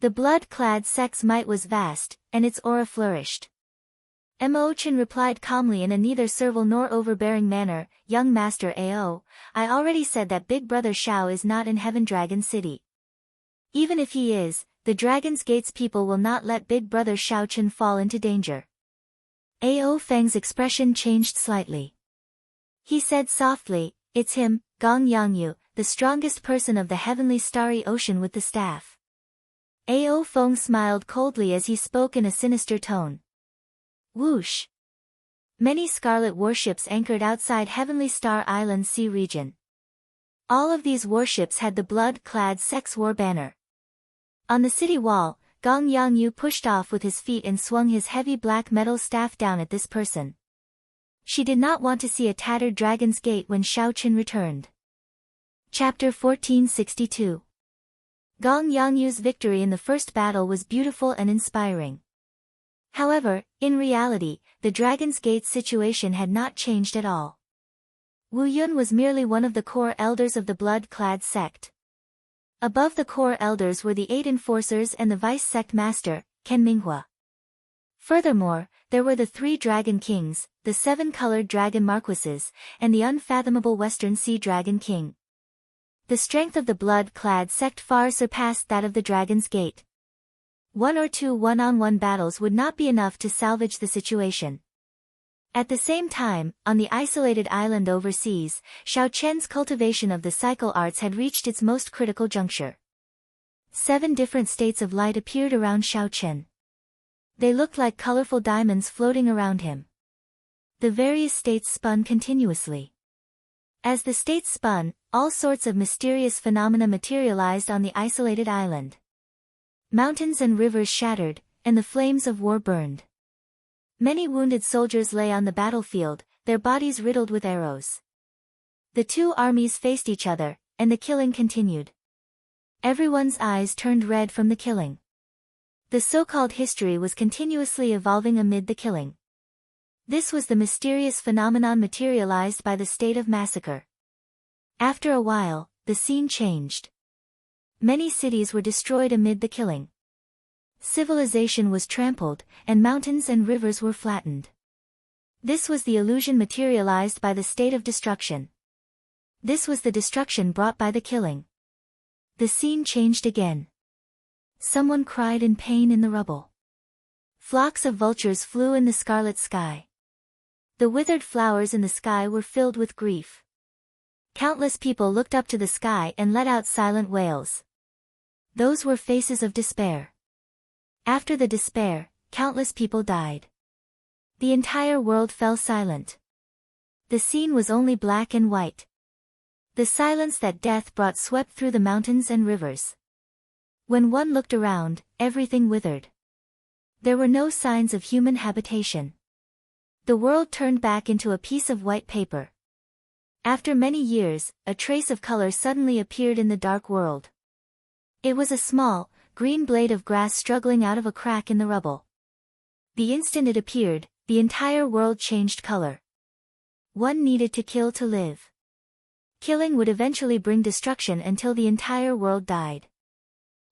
The blood-clad sect's might was vast, and its aura flourished. Mo Chen replied calmly in a neither servile nor overbearing manner, "Young Master Ao, I already said that Big Brother Xiao is not in Heaven Dragon City. Even if he is, the Dragon's Gate's people will not let Big Brother Xiao Chen fall into danger." Ao Feng's expression changed slightly. He said softly, "It's him, Gong Yangyu, the strongest person of the heavenly starry ocean with the staff." Ao Feng smiled coldly as he spoke in a sinister tone. Whoosh! Many scarlet warships anchored outside Heavenly Star Island sea region. All of these warships had the blood-clad sect's war banner. On the city wall, Gong Yangyu pushed off with his feet and swung his heavy black metal staff down at this person. She did not want to see a tattered dragon's gate when Xiaoqin returned. Chapter 1462. Gong Yangyu's victory in the first battle was beautiful and inspiring. However, in reality, the Dragon's Gate situation had not changed at all. Wu Yun was merely one of the core elders of the blood-clad sect. Above the core elders were the 8 enforcers and the vice sect master, Ken Minghua. Furthermore, there were the 3 dragon kings, the 7-colored dragon marquises, and the unfathomable Western Sea Dragon King. The strength of the blood-clad sect far surpassed that of the Dragon's Gate. 1 or 2 one-on-one battles would not be enough to salvage the situation. At the same time, on the isolated island overseas, Xiaoqian's cultivation of the cycle arts had reached its most critical juncture. 7 different states of light appeared around Xiaoqian. They looked like colorful diamonds floating around him. The various states spun continuously. As the states spun, all sorts of mysterious phenomena materialized on the isolated island. Mountains and rivers shattered, and the flames of war burned. Many wounded soldiers lay on the battlefield, their bodies riddled with arrows. The 2 armies faced each other, and the killing continued. Everyone's eyes turned red from the killing. The so-called history was continuously evolving amid the killing. This was the mysterious phenomenon materialized by the state of massacre. After a while, the scene changed. Many cities were destroyed amid the killing. Civilization was trampled, and mountains and rivers were flattened. This was the illusion materialized by the state of destruction. This was the destruction brought by the killing. The scene changed again. Someone cried in pain in the rubble. Flocks of vultures flew in the scarlet sky. The withered flowers in the sky were filled with grief. Countless people looked up to the sky and let out silent wails. Those were faces of despair. After the despair, countless people died. The entire world fell silent. The scene was only black and white. The silence that death brought swept through the mountains and rivers. When one looked around, everything withered. There were no signs of human habitation. The world turned back into a piece of white paper. After many years, a trace of color suddenly appeared in the dark world. It was a small, green blade of grass struggling out of a crack in the rubble. The instant it appeared, the entire world changed color. One needed to kill to live. Killing would eventually bring destruction until the entire world died.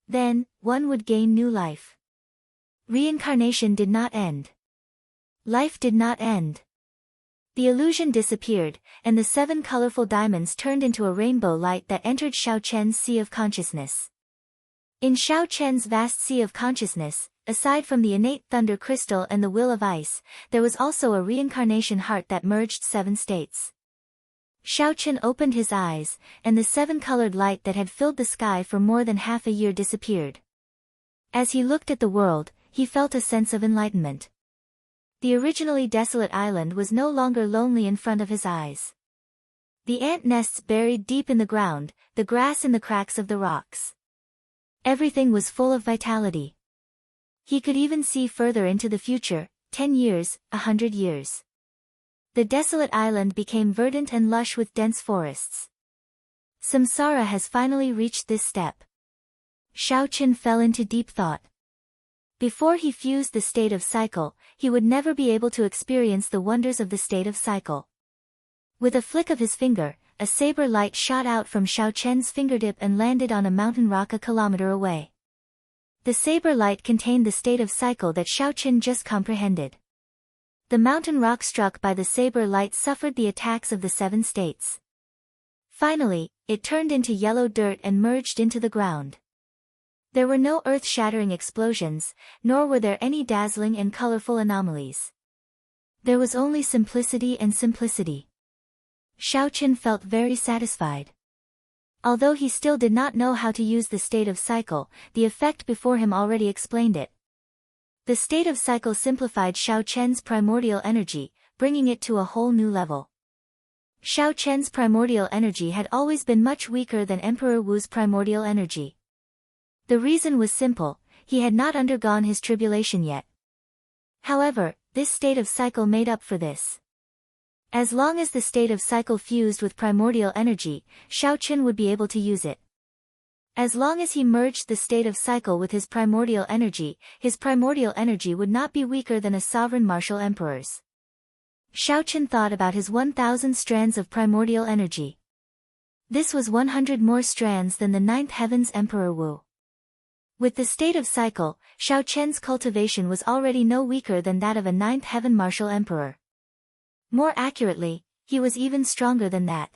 Then, one would gain new life. Reincarnation did not end. Life did not end. The illusion disappeared, and the 7 colorful diamonds turned into a rainbow light that entered Xiaoqian's sea of consciousness. In Xiaoqian's vast sea of consciousness, aside from the innate thunder crystal and the will of ice, there was also a reincarnation heart that merged 7 states. Xiaoqian opened his eyes, and the 7-colored light that had filled the sky for more than half a year disappeared. As he looked at the world, he felt a sense of enlightenment. The originally desolate island was no longer lonely in front of his eyes. The ant nests buried deep in the ground, the grass in the cracks of the rocks. Everything was full of vitality. He could even see further into the future, 10 years, 100 years. The desolate island became verdant and lush with dense forests. Samsara has finally reached this step. Xiaoqian fell into deep thought. Before he fused the state of cycle, he would never be able to experience the wonders of the state of cycle. With a flick of his finger, a saber light shot out from Xiaoqian's fingertip and landed on a mountain rock a kilometer away. The saber light contained the state of cycle that Xiaoqian just comprehended. The mountain rock struck by the saber light suffered the attacks of the 7 states. Finally, it turned into yellow dirt and merged into the ground. There were no earth-shattering explosions, nor were there any dazzling and colorful anomalies. There was only simplicity and simplicity. Xiaoqian felt very satisfied. Although he still did not know how to use the state of cycle, the effect before him already explained it. The state of cycle simplified Xiaoqian's primordial energy, bringing it to a whole new level. Xiaoqian's primordial energy had always been much weaker than Emperor Wu's primordial energy. The reason was simple, he had not undergone his tribulation yet. However, this state of cycle made up for this. As long as the state of cycle fused with primordial energy, Xiaochen would be able to use it. As long as he merged the state of cycle with his primordial energy would not be weaker than a sovereign martial emperor's. Xiaochen thought about his 1,000 strands of primordial energy. This was 100 more strands than the 9th heaven's Emperor Wu. With the state of cycle, Xiaochen's cultivation was already no weaker than that of a 9th heaven martial emperor. More accurately, he was even stronger than that.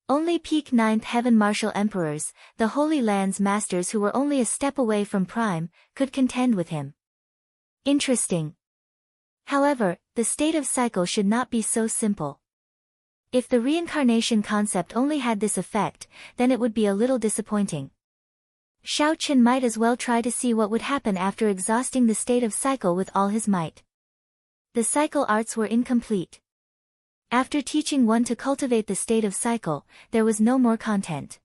Only peak 9th heaven martial emperors, the Holy Land's masters who were only a step away from prime, could contend with him. Interesting. However, the state of cycle should not be so simple. If the reincarnation concept only had this effect, then it would be a little disappointing. Xiaochen might as well try to see what would happen after exhausting the state of cycle with all his might. The cycle arts were incomplete. After teaching one to cultivate the state of cycle, there was no more content.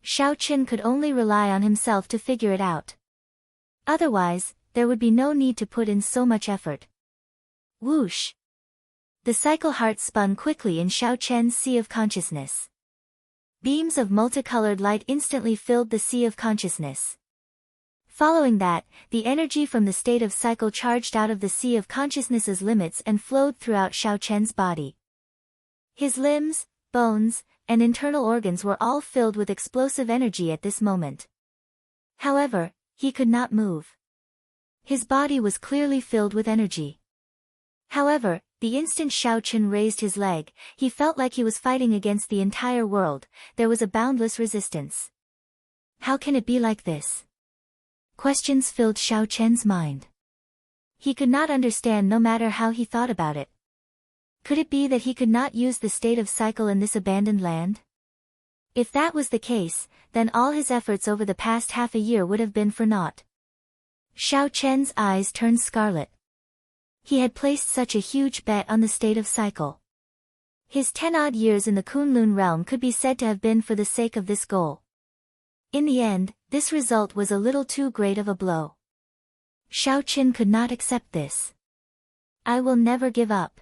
Xiaochen could only rely on himself to figure it out. Otherwise, there would be no need to put in so much effort. Whoosh! The cycle heart spun quickly in Xiaochen's sea of consciousness. Beams of multicolored light instantly filled the sea of consciousness. Following that, the energy from the state of cycle charged out of the sea of consciousness's limits and flowed throughout Xiaochen's body. His limbs, bones, and internal organs were all filled with explosive energy at this moment. However, he could not move. His body was clearly filled with energy. However, the instant Xiaochen raised his leg, he felt like he was fighting against the entire world. There was a boundless resistance. How can it be like this? Questions filled Xiaochen's mind. He could not understand no matter how he thought about it. Could it be that he could not use the state of cycle in this abandoned land? If that was the case, then all his efforts over the past half a year would have been for naught. Xiaochen's eyes turned scarlet. He had placed such a huge bet on the state of cycle. His 10-odd years in the Kunlun realm could be said to have been for the sake of this goal. In the end, this result was a little too great of a blow. Xiaochen could not accept this. I will never give up.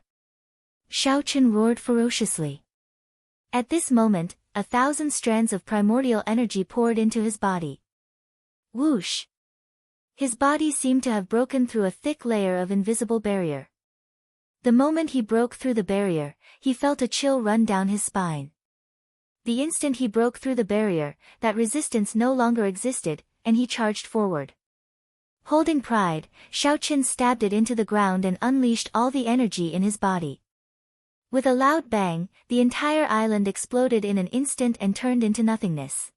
Xiaochen roared ferociously. At this moment, 1,000 strands of primordial energy poured into his body. Whoosh! His body seemed to have broken through a thick layer of invisible barrier. The moment he broke through the barrier, he felt a chill run down his spine. The instant he broke through the barrier, that resistance no longer existed, and he charged forward. Holding pride, Xiaochen stabbed it into the ground and unleashed all the energy in his body. With a loud bang, the entire island exploded in an instant and turned into nothingness.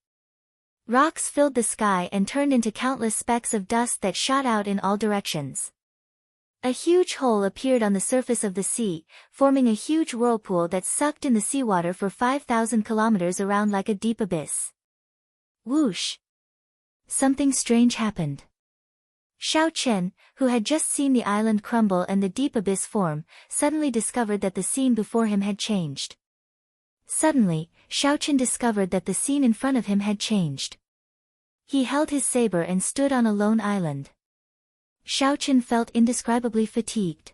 Rocks filled the sky and turned into countless specks of dust that shot out in all directions. A huge hole appeared on the surface of the sea, forming a huge whirlpool that sucked in the seawater for 5,000 kilometers around like a deep abyss. Whoosh! Something strange happened. Xiaochen, who had just seen the island crumble and the deep abyss form, suddenly discovered that the scene before him had changed. Suddenly, Xiaochen discovered that the scene in front of him had changed. He held his saber and stood on a lone island. Xiaochen felt indescribably fatigued.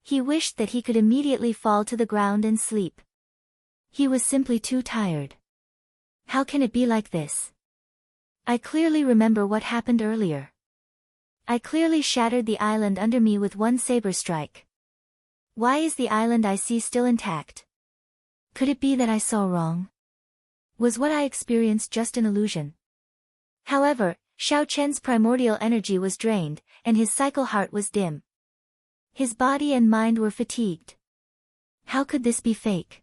He wished that he could immediately fall to the ground and sleep. He was simply too tired. How can it be like this? I clearly remember what happened earlier. I clearly shattered the island under me with one saber strike. Why is the island I see still intact? Could it be that I saw wrong? Was what I experienced just an illusion? However, Xiaochen's primordial energy was drained, and his cycle heart was dim. His body and mind were fatigued. How could this be fake?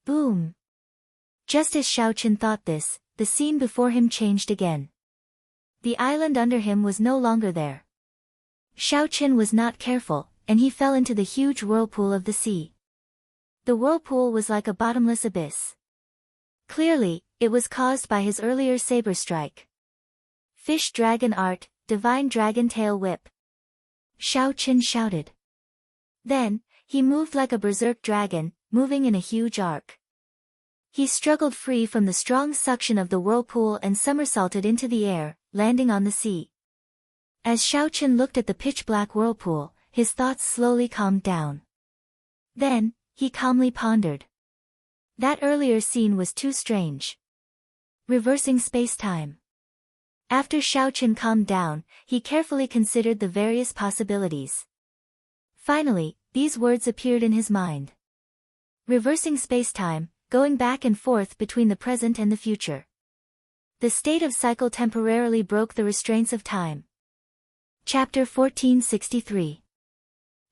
Boom! Just as Xiaochen thought this, the scene before him changed again. The island under him was no longer there. Xiaochen was not careful, and he fell into the huge whirlpool of the sea. The whirlpool was like a bottomless abyss. Clearly, it was caused by his earlier saber strike. Fish dragon art, divine dragon tail whip. Xiaochen shouted. Then, he moved like a berserk dragon, moving in a huge arc. He struggled free from the strong suction of the whirlpool and somersaulted into the air, landing on the sea. As Xiaochen looked at the pitch-black whirlpool, his thoughts slowly calmed down. Then, he calmly pondered. That earlier scene was too strange. Reversing space-time. After Xiaochen calmed down, he carefully considered the various possibilities. Finally, these words appeared in his mind. Reversing space-time, going back and forth between the present and the future. The state of cycle temporarily broke the restraints of time. Chapter 1463.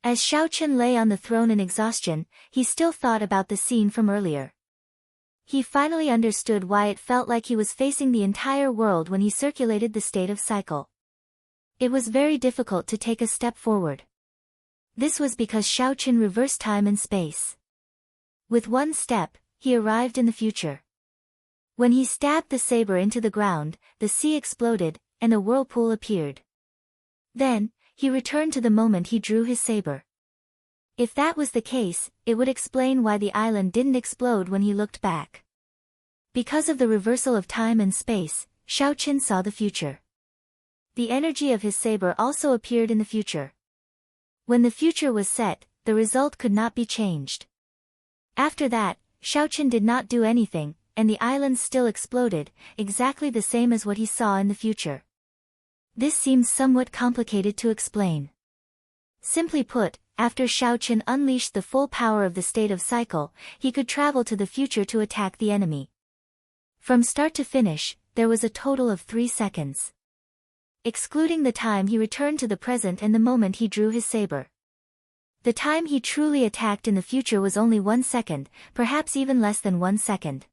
As Xiaochen lay on the throne in exhaustion, he still thought about the scene from earlier. He finally understood why it felt like he was facing the entire world when he circulated the state of cycle. It was very difficult to take a step forward. This was because Xiaochen reversed time and space. With one step, he arrived in the future. When he stabbed the saber into the ground, the sea exploded, and a whirlpool appeared. Then, he returned to the moment he drew his saber. If that was the case, it would explain why the island didn't explode when he looked back. Because of the reversal of time and space, Xiaochen saw the future. The energy of his saber also appeared in the future. When the future was set, the result could not be changed. After that, Xiaochen did not do anything, and the island still exploded, exactly the same as what he saw in the future. This seems somewhat complicated to explain. Simply put, after Xiaochen unleashed the full power of the state of cycle, he could travel to the future to attack the enemy. From start to finish, there was a total of 3 seconds. Excluding the time he returned to the present and the moment he drew his saber. The time he truly attacked in the future was only 1 second, perhaps even less than 1 second.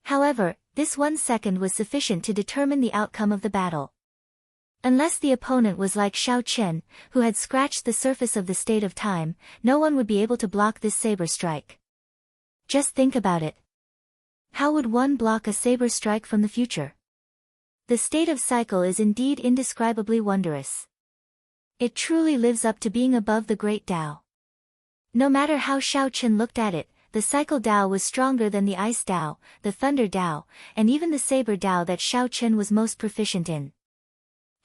However, this 1 second was sufficient to determine the outcome of the battle. Unless the opponent was like Xiaochen, who had scratched the surface of the state of time, no one would be able to block this saber strike. Just think about it. How would one block a saber strike from the future? The state of cycle is indeed indescribably wondrous. It truly lives up to being above the great Tao. No matter how Xiaochen looked at it, the cycle Tao was stronger than the ice Tao, the thunder Tao, and even the saber Tao that Xiaochen was most proficient in.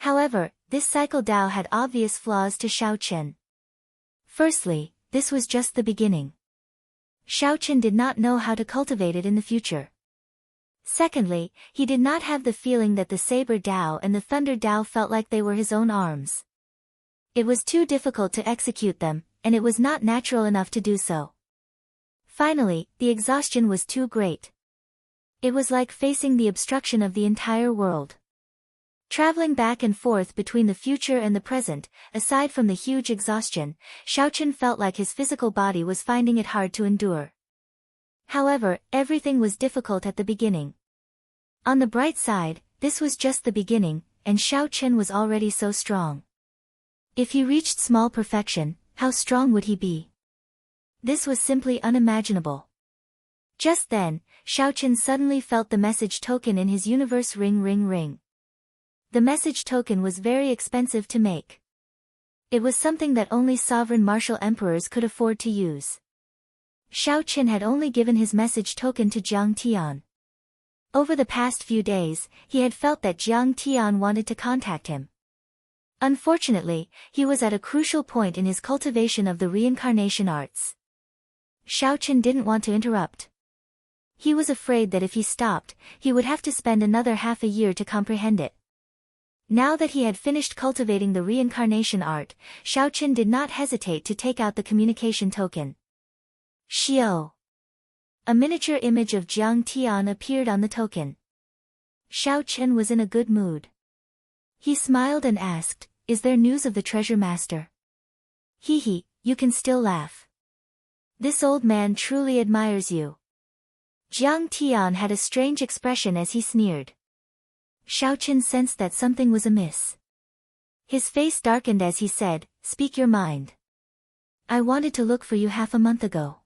However, this cycle Tao had obvious flaws to Xiaochen. Firstly, this was just the beginning. Xiaochen did not know how to cultivate it in the future. Secondly, he did not have the feeling that the saber Tao and the thunder Tao felt like they were his own arms. It was too difficult to execute them, and it was not natural enough to do so. Finally, the exhaustion was too great. It was like facing the obstruction of the entire world. Traveling back and forth between the future and the present, aside from the huge exhaustion, Xiaochen felt like his physical body was finding it hard to endure. However, everything was difficult at the beginning. On the bright side, this was just the beginning, and Xiaochen was already so strong. If he reached small perfection, how strong would he be? This was simply unimaginable. Just then, Xiaochen suddenly felt the message token in his universe ring ring ring. The message token was very expensive to make. It was something that only sovereign martial emperors could afford to use. Xiaochen had only given his message token to Jiang Tian. Over the past few days, he had felt that Jiang Tian wanted to contact him. Unfortunately, he was at a crucial point in his cultivation of the reincarnation arts. Xiaochen didn't want to interrupt. He was afraid that if he stopped, he would have to spend another half a year to comprehend it. Now that he had finished cultivating the reincarnation art, Xiaochen did not hesitate to take out the communication token. Xiao. A miniature image of Jiang Tian appeared on the token. Xiaochen was in a good mood. He smiled and asked, "Is there news of the treasure master?" "Hee, you can still laugh. This old man truly admires you." Jiang Tian had a strange expression as he sneered. Xiaochen sensed that something was amiss. His face darkened as he said, "Speak your mind. I wanted to look for you half a month ago.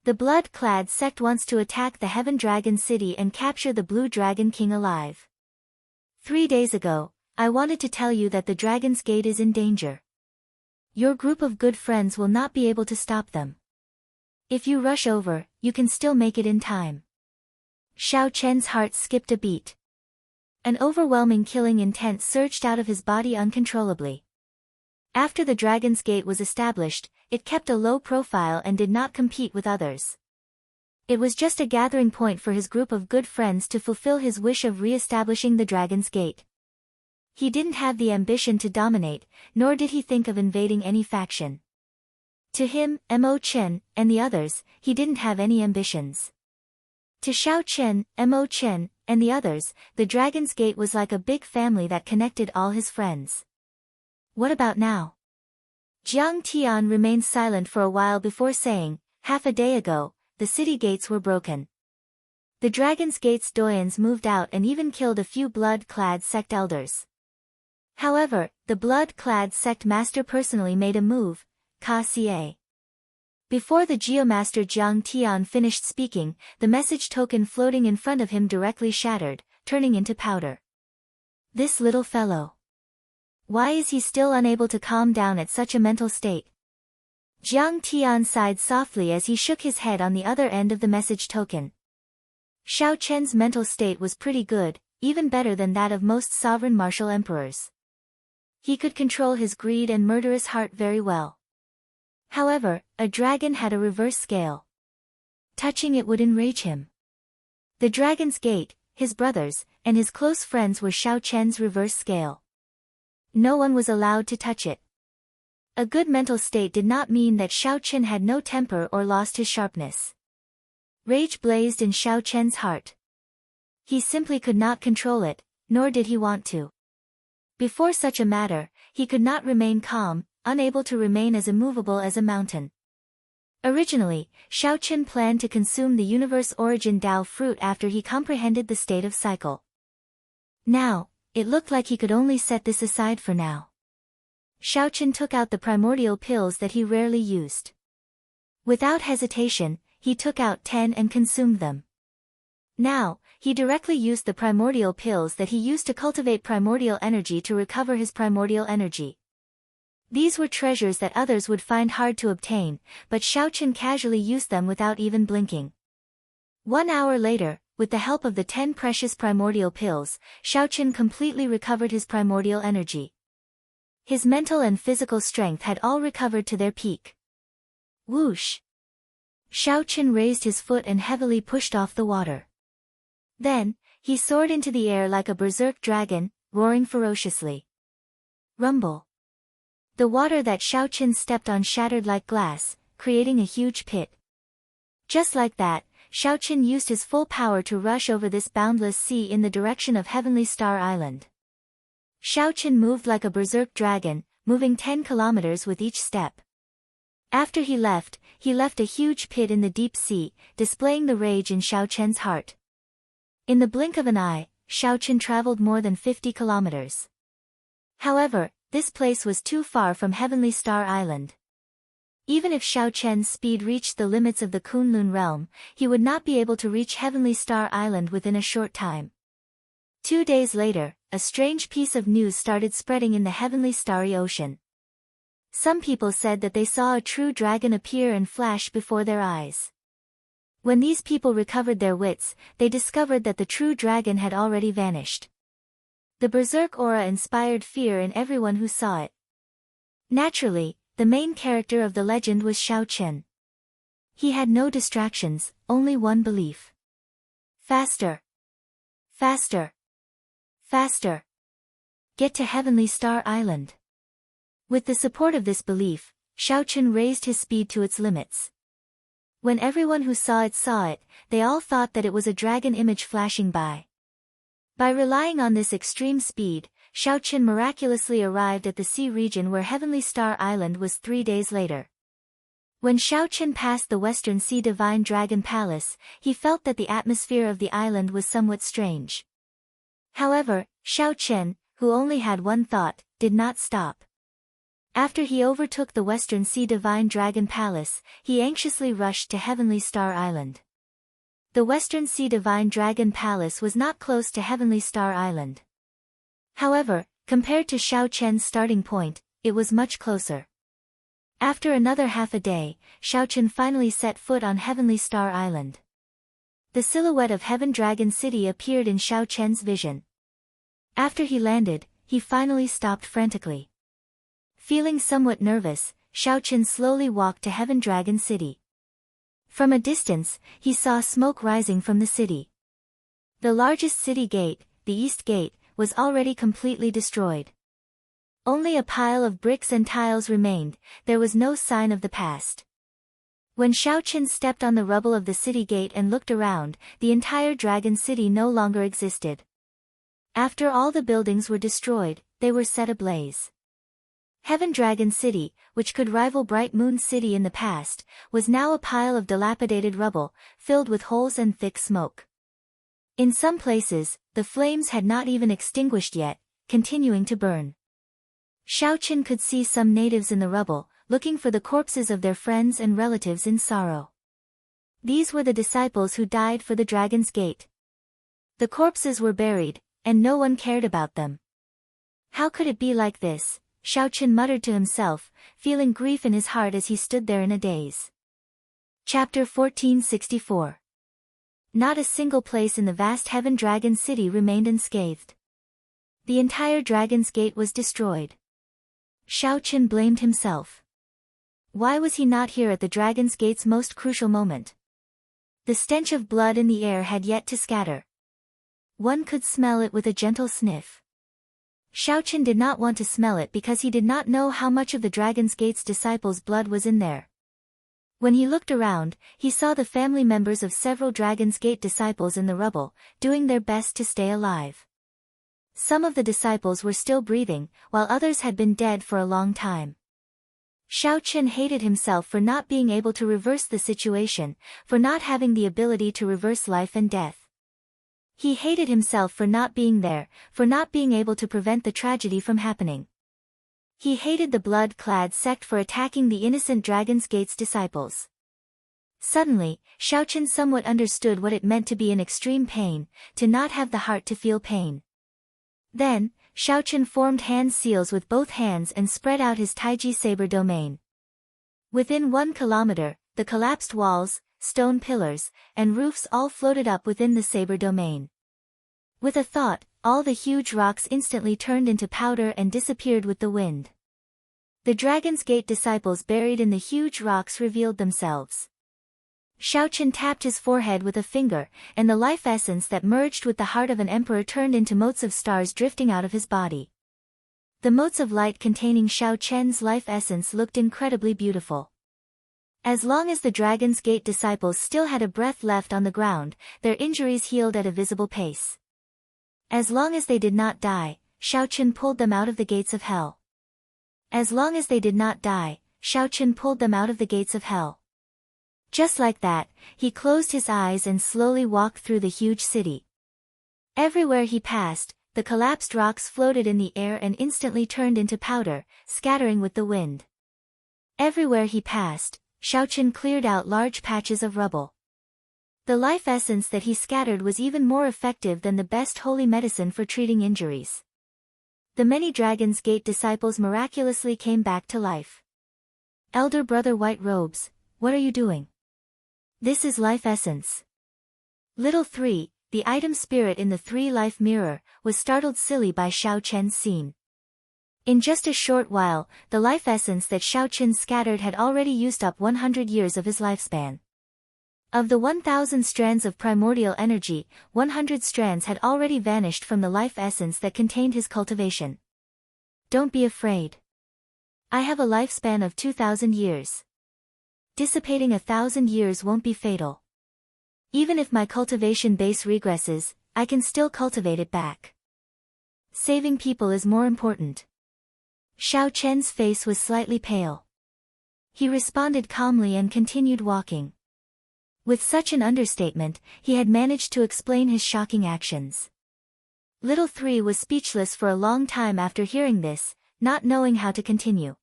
The blood-clad sect wants to attack the Heaven Dragon City and capture the Blue Dragon King alive. 3 days ago, I wanted to tell you that the Dragon's Gate is in danger. Your group of good friends will not be able to stop them. If you rush over, you can still make it in time." Xiaochen's heart skipped a beat. An overwhelming killing intent surged out of his body uncontrollably. After the Dragon's Gate was established, it kept a low profile and did not compete with others. It was just a gathering point for his group of good friends to fulfill his wish of re-establishing the Dragon's Gate. He didn't have the ambition to dominate, nor did he think of invading any faction. To him, Mo Chen, and the others, he didn't have any ambitions. To Xiao Chen, Mo Chen, and the others, the Dragon's Gate was like a big family that connected all his friends. What about now? Jiang Tian remained silent for a while before saying, half a day ago, the city gates were broken. The Dragon's Gate's doyens moved out and even killed a few blood-clad sect elders. However, the blood-clad sect master personally made a move, Ka. Before the Geomaster Jiang Tian finished speaking, the message token floating in front of him directly shattered, turning into powder. This little fellow. Why is he still unable to calm down at such a mental state? Jiang Tian sighed softly as he shook his head on the other end of the message token. Xiao Chen's mental state was pretty good, even better than that of most sovereign martial emperors. He could control his greed and murderous heart very well. However, a dragon had a reverse scale. Touching it would enrage him. The Dragon's Gate, his brothers, and his close friends were Xiao Chen's reverse scale. No one was allowed to touch it. A good mental state did not mean that Xiao Chen had no temper or lost his sharpness. Rage blazed in Xiao Chen's heart. He simply could not control it, nor did he want to. Before such a matter, he could not remain calm, unable to remain as immovable as a mountain. Originally, Xiao Chen planned to consume the universe origin Dao fruit after he comprehended the state of cycle. Now, it looked like he could only set this aside for now. Xiao Chen took out the primordial pills that he rarely used. Without hesitation, he took out 10 and consumed them. Now, he directly used the primordial pills that he used to cultivate primordial energy to recover his primordial energy. These were treasures that others would find hard to obtain, but Xiao Chen casually used them without even blinking. 1 hour later, with the help of the 10 precious primordial pills, Xiao Chen completely recovered his primordial energy. His mental and physical strength had all recovered to their peak. Whoosh! Xiao Chen raised his foot and heavily pushed off the water. Then, he soared into the air like a berserk dragon, roaring ferociously. Rumble! The water that Xiao Chen stepped on shattered like glass, creating a huge pit. Just like that, Xiao Chen used his full power to rush over this boundless sea in the direction of Heavenly Star Island. Xiao Chen moved like a berserk dragon, moving 10 kilometers with each step. After he left a huge pit in the deep sea, displaying the rage in Xiao Chen's heart. In the blink of an eye, Xiao Chen traveled more than 50 kilometers. However, this place was too far from Heavenly Star Island. Even if Xiao Chen's speed reached the limits of the Kunlun realm, he would not be able to reach Heavenly Star Island within a short time. 2 days later, a strange piece of news started spreading in the Heavenly Starry Ocean. Some people said that they saw a true dragon appear and flash before their eyes. When these people recovered their wits, they discovered that the true dragon had already vanished. The berserk aura inspired fear in everyone who saw it. Naturally, the main character of the legend was Xiao Chen. He had no distractions, only one belief. Faster! Faster! Faster! Get to Heavenly Star Island! With the support of this belief, Xiao Chen raised his speed to its limits. When everyone who saw it, they all thought that it was a dragon image flashing by. By relying on this extreme speed, Xiao Chen miraculously arrived at the sea region where Heavenly Star Island was 3 days later. When Xiao Chen passed the Western Sea Divine Dragon Palace, he felt that the atmosphere of the island was somewhat strange. However, Xiao Chen, who only had one thought, did not stop. After he overtook the Western Sea Divine Dragon Palace, he anxiously rushed to Heavenly Star Island. The Western Sea Divine Dragon Palace was not close to Heavenly Star Island. However, compared to Xiao Chen's starting point, it was much closer. After another half a day, Xiao Chen finally set foot on Heavenly Star Island. The silhouette of Heaven Dragon City appeared in Xiao Chen's vision. After he landed, he finally stopped frantically. Feeling somewhat nervous, Xiaochen slowly walked to Heaven Dragon City. From a distance, he saw smoke rising from the city. The largest city gate, the East Gate, was already completely destroyed. Only a pile of bricks and tiles remained, there was no sign of the past. When Xiaochen stepped on the rubble of the city gate and looked around, the entire dragon city no longer existed. After all the buildings were destroyed, they were set ablaze. Heaven Dragon City, which could rival Bright Moon City in the past, was now a pile of dilapidated rubble, filled with holes and thick smoke. In some places, the flames had not even extinguished yet, continuing to burn. Xiaochen could see some natives in the rubble, looking for the corpses of their friends and relatives in sorrow. These were the disciples who died for the Dragon's Gate. The corpses were buried, and no one cared about them. How could it be like this? Xiaochen muttered to himself, feeling grief in his heart as he stood there in a daze. Chapter 1464. Not a single place in the vast Heaven Dragon City remained unscathed. The entire Dragon's Gate was destroyed. Xiaochen blamed himself. Why was he not here at the Dragon's Gate's most crucial moment? The stench of blood in the air had yet to scatter. One could smell it with a gentle sniff. Xiaochen did not want to smell it because he did not know how much of the Dragon's Gate's disciples' blood was in there. When he looked around, he saw the family members of several Dragon's Gate disciples in the rubble, doing their best to stay alive. Some of the disciples were still breathing, while others had been dead for a long time. Xiaochen hated himself for not being able to reverse the situation, for not having the ability to reverse life and death. He hated himself for not being there, for not being able to prevent the tragedy from happening. He hated the blood-clad sect for attacking the innocent Dragon's Gate's disciples. Suddenly, Xiaochen somewhat understood what it meant to be in extreme pain, to not have the heart to feel pain. Then, Xiaochen formed hand seals with both hands and spread out his Taiji saber domain. Within 1 kilometer, the collapsed walls, stone pillars, and roofs all floated up within the saber domain. With a thought, all the huge rocks instantly turned into powder and disappeared with the wind. The Dragon's Gate disciples buried in the huge rocks revealed themselves. Xiaochen tapped his forehead with a finger, and the life essence that merged with the heart of an emperor turned into motes of stars drifting out of his body. The motes of light containing Xiaochen's life essence looked incredibly beautiful. As long as the Dragon's Gate disciples still had a breath left on the ground, their injuries healed at a visible pace. As long as they did not die, Xiaochen pulled them out of the gates of hell. As long as they did not die, Xiaochen pulled them out of the gates of hell. Just like that, he closed his eyes and slowly walked through the huge city. Everywhere he passed, the collapsed rocks floated in the air and instantly turned into powder, scattering with the wind. Everywhere he passed, Xiaochen cleared out large patches of rubble. The life essence that he scattered was even more effective than the best holy medicine for treating injuries. The many Dragon's Gate disciples miraculously came back to life. Elder Brother White Robes, what are you doing? This is life essence. Little 3, the item spirit in the 3-life mirror, was startled silly by Xiaochen's scene. In just a short while, the life essence that Xiaochen scattered had already used up 100 years of his lifespan. Of the 1,000 strands of primordial energy, 100 strands had already vanished from the life essence that contained his cultivation. Don't be afraid. I have a lifespan of 2,000 years. Dissipating 1,000 years won't be fatal. Even if my cultivation base regresses, I can still cultivate it back. Saving people is more important. Xiaochen's face was slightly pale. He responded calmly and continued walking. With such an understatement, he had managed to explain his shocking actions. Little 3 was speechless for a long time after hearing this, not knowing how to continue.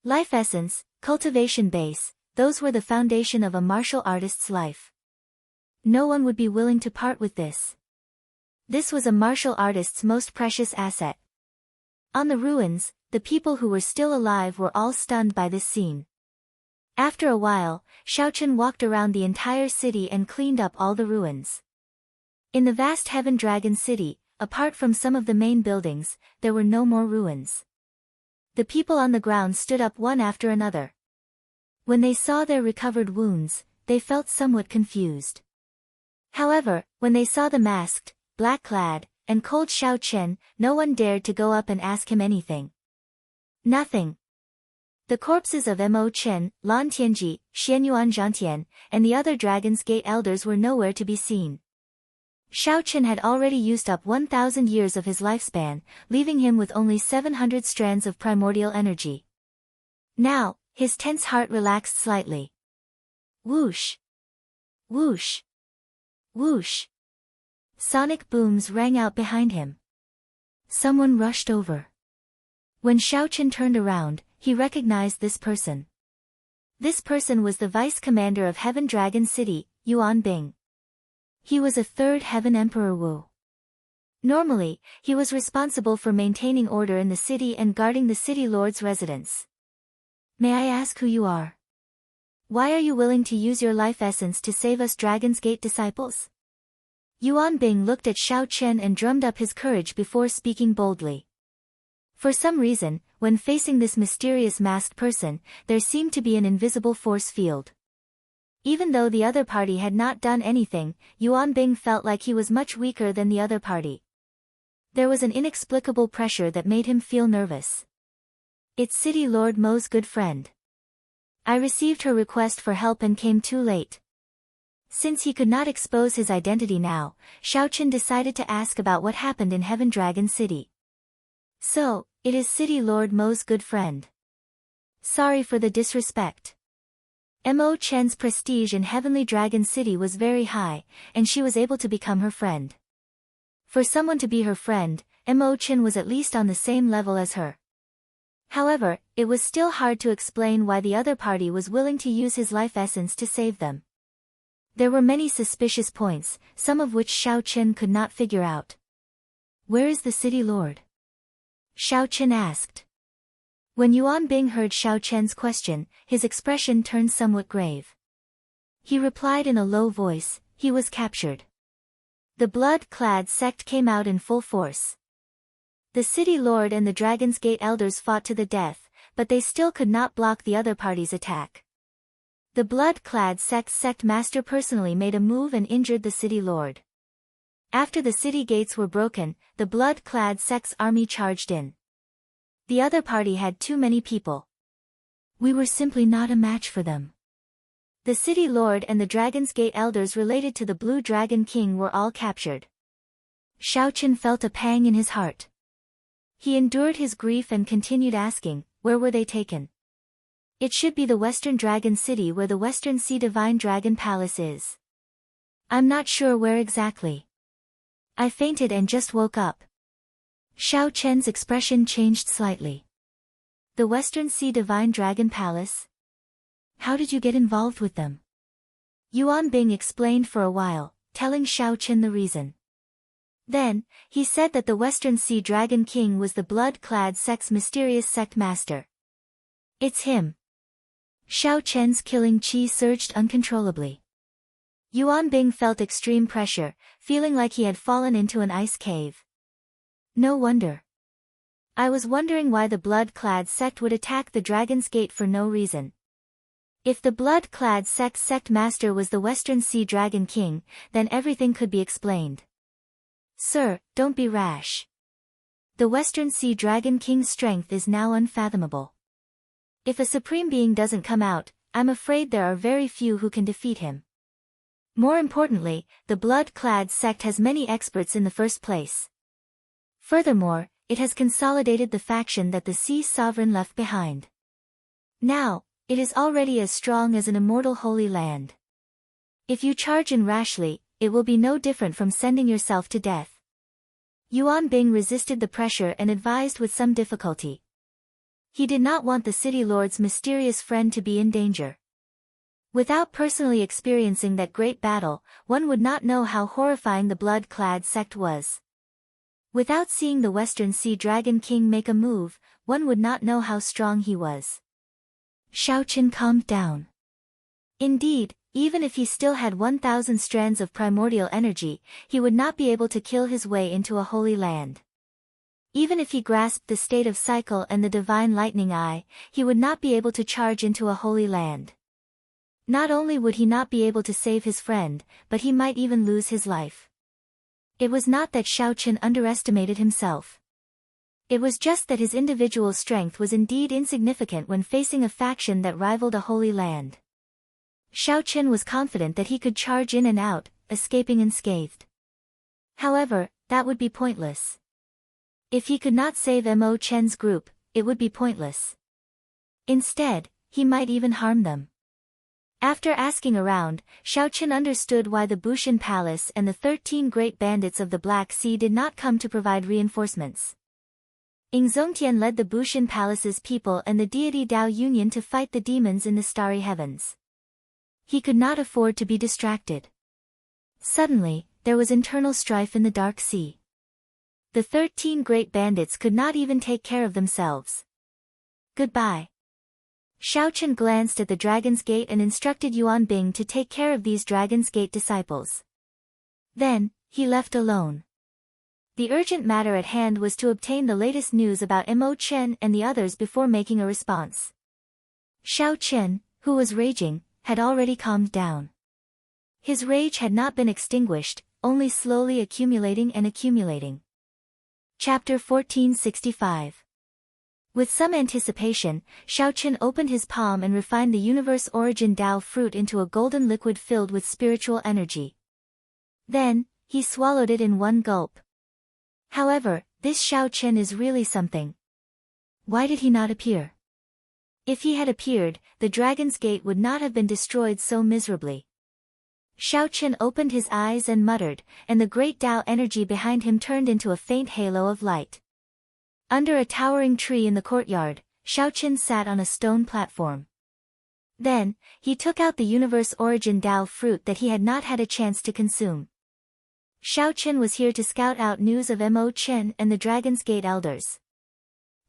Life essence, cultivation base, those were the foundation of a martial artist's life. No one would be willing to part with this. This was a martial artist's most precious asset. On the ruins, the people who were still alive were all stunned by this scene. After a while, Xiaochen walked around the entire city and cleaned up all the ruins. In the vast Heaven Dragon City, apart from some of the main buildings, there were no more ruins. The people on the ground stood up one after another. When they saw their recovered wounds, they felt somewhat confused. However, when they saw the masked, black-clad, and cold Shao Chen, no one dared to go up and ask him anything. Nothing. The corpses of Mo Chen, Lan Tianji, Xianyuan Zhantian, and the other Dragon's Gate elders were nowhere to be seen. Shao Chen had already used up 1,000 years of his lifespan, leaving him with only 700 strands of primordial energy. Now, his tense heart relaxed slightly. Whoosh! Whoosh! Whoosh! Sonic booms rang out behind him. Someone rushed over. When Shao Chen turned around, he recognized this person. This person was the vice commander of Heaven Dragon City, Yuan Bing. He was a third Heaven Emperor Wu. Normally, he was responsible for maintaining order in the city and guarding the city lord's residence. May I ask who you are? Why are you willing to use your life essence to save us Dragon's Gate disciples? Yuan Bing looked at Shao Chen and drummed up his courage before speaking boldly. For some reason, when facing this mysterious masked person, there seemed to be an invisible force field. Even though the other party had not done anything, Yuan Bing felt like he was much weaker than the other party. There was an inexplicable pressure that made him feel nervous. It's City Lord Mo's good friend. I received her request for help and came too late. Since he could not expose his identity now, Shao Chen decided to ask about what happened in Heaven Dragon City. So, it is City Lord Mo's good friend. Sorry for the disrespect. Mo Chen's prestige in Heavenly Dragon City was very high, and she was able to become her friend. For someone to be her friend, Mo Chen was at least on the same level as her. However, it was still hard to explain why the other party was willing to use his life essence to save them. There were many suspicious points, some of which Shao Chen could not figure out. Where is the city lord? Shao Chen asked. When Yuan Bing heard Shao Chen's question, his expression turned somewhat grave. He replied in a low voice, he was captured. The blood-clad sect came out in full force. The city lord and the Dragon's Gate elders fought to the death, but they still could not block the other party's attack. The blood-clad sect's sect master personally made a move and injured the city lord. After the city gates were broken, the blood-clad sect's army charged in. The other party had too many people. We were simply not a match for them. The city lord and the Dragon's Gate elders related to the Blue Dragon King were all captured. Shao Chen felt a pang in his heart. He endured his grief and continued asking, where were they taken? It should be the Western Dragon City where the Western Sea Divine Dragon Palace is. I'm not sure where exactly. I fainted and just woke up. Shao Chen's expression changed slightly. The Western Sea Divine Dragon Palace? How did you get involved with them? Yuan Bing explained for a while, telling Shao Chen the reason. Then, he said that the Western Sea Dragon King was the blood-clad sect's mysterious sect master. It's him. Shao Chen's killing chi surged uncontrollably. Yuan Bing felt extreme pressure, feeling like he had fallen into an ice cave. No wonder. I was wondering why the blood-clad sect would attack the Dragon's Gate for no reason. If the blood-clad sect's sect master was the Western Sea Dragon King, then everything could be explained. Sir, don't be rash. The Western Sea Dragon King's strength is now unfathomable. If a supreme being doesn't come out, I'm afraid there are very few who can defeat him. More importantly, the blood-clad sect has many experts in the first place. Furthermore, it has consolidated the faction that the Sea Sovereign left behind. Now, it is already as strong as an immortal holy land. If you charge in rashly, it will be no different from sending yourself to death. Yuan Bing resisted the pressure and advised with some difficulty. He did not want the city lord's mysterious friend to be in danger. Without personally experiencing that great battle, one would not know how horrifying the blood-clad sect was. Without seeing the Western Sea Dragon King make a move, one would not know how strong he was. Shao Chen calmed down. Indeed, even if he still had 1,000 strands of primordial energy, he would not be able to kill his way into a holy land. Even if he grasped the state of cycle and the divine lightning eye, he would not be able to charge into a holy land. Not only would he not be able to save his friend, but he might even lose his life. It was not that Xiaochen underestimated himself. It was just that his individual strength was indeed insignificant when facing a faction that rivaled a holy land. Xiaochen was confident that he could charge in and out, escaping unscathed. However, that would be pointless. If he could not save Mo Chen's group, it would be pointless. Instead, he might even harm them. After asking around, Xiaochen understood why the Bushan Palace and the 13 great bandits of the Black Sea did not come to provide reinforcements. Zongtian led the Bushan Palace's people and the deity Dao Union to fight the demons in the starry heavens. He could not afford to be distracted. Suddenly, there was internal strife in the Dark Sea. The 13 great bandits could not even take care of themselves. Goodbye. Xiaochen glanced at the Dragon's Gate and instructed Yuan Bing to take care of these Dragon's Gate disciples. Then, he left alone. The urgent matter at hand was to obtain the latest news about Mo Chen and the others before making a response. Xiaochen, who was raging, had already calmed down. His rage had not been extinguished, only slowly accumulating and accumulating. Chapter 1465. With some anticipation, Xiaochen opened his palm and refined the universe origin Dao fruit into a golden liquid filled with spiritual energy. Then, he swallowed it in one gulp. However, this Xiaochen is really something. Why did he not appear? If he had appeared, the Dragon's Gate would not have been destroyed so miserably. Xiaochen opened his eyes and muttered, and the great Dao energy behind him turned into a faint halo of light. Under a towering tree in the courtyard, Xiaochen sat on a stone platform. Then, he took out the universe origin Dao fruit that he had not had a chance to consume. Xiaochen was here to scout out news of Mo Chen and the Dragon's Gate elders.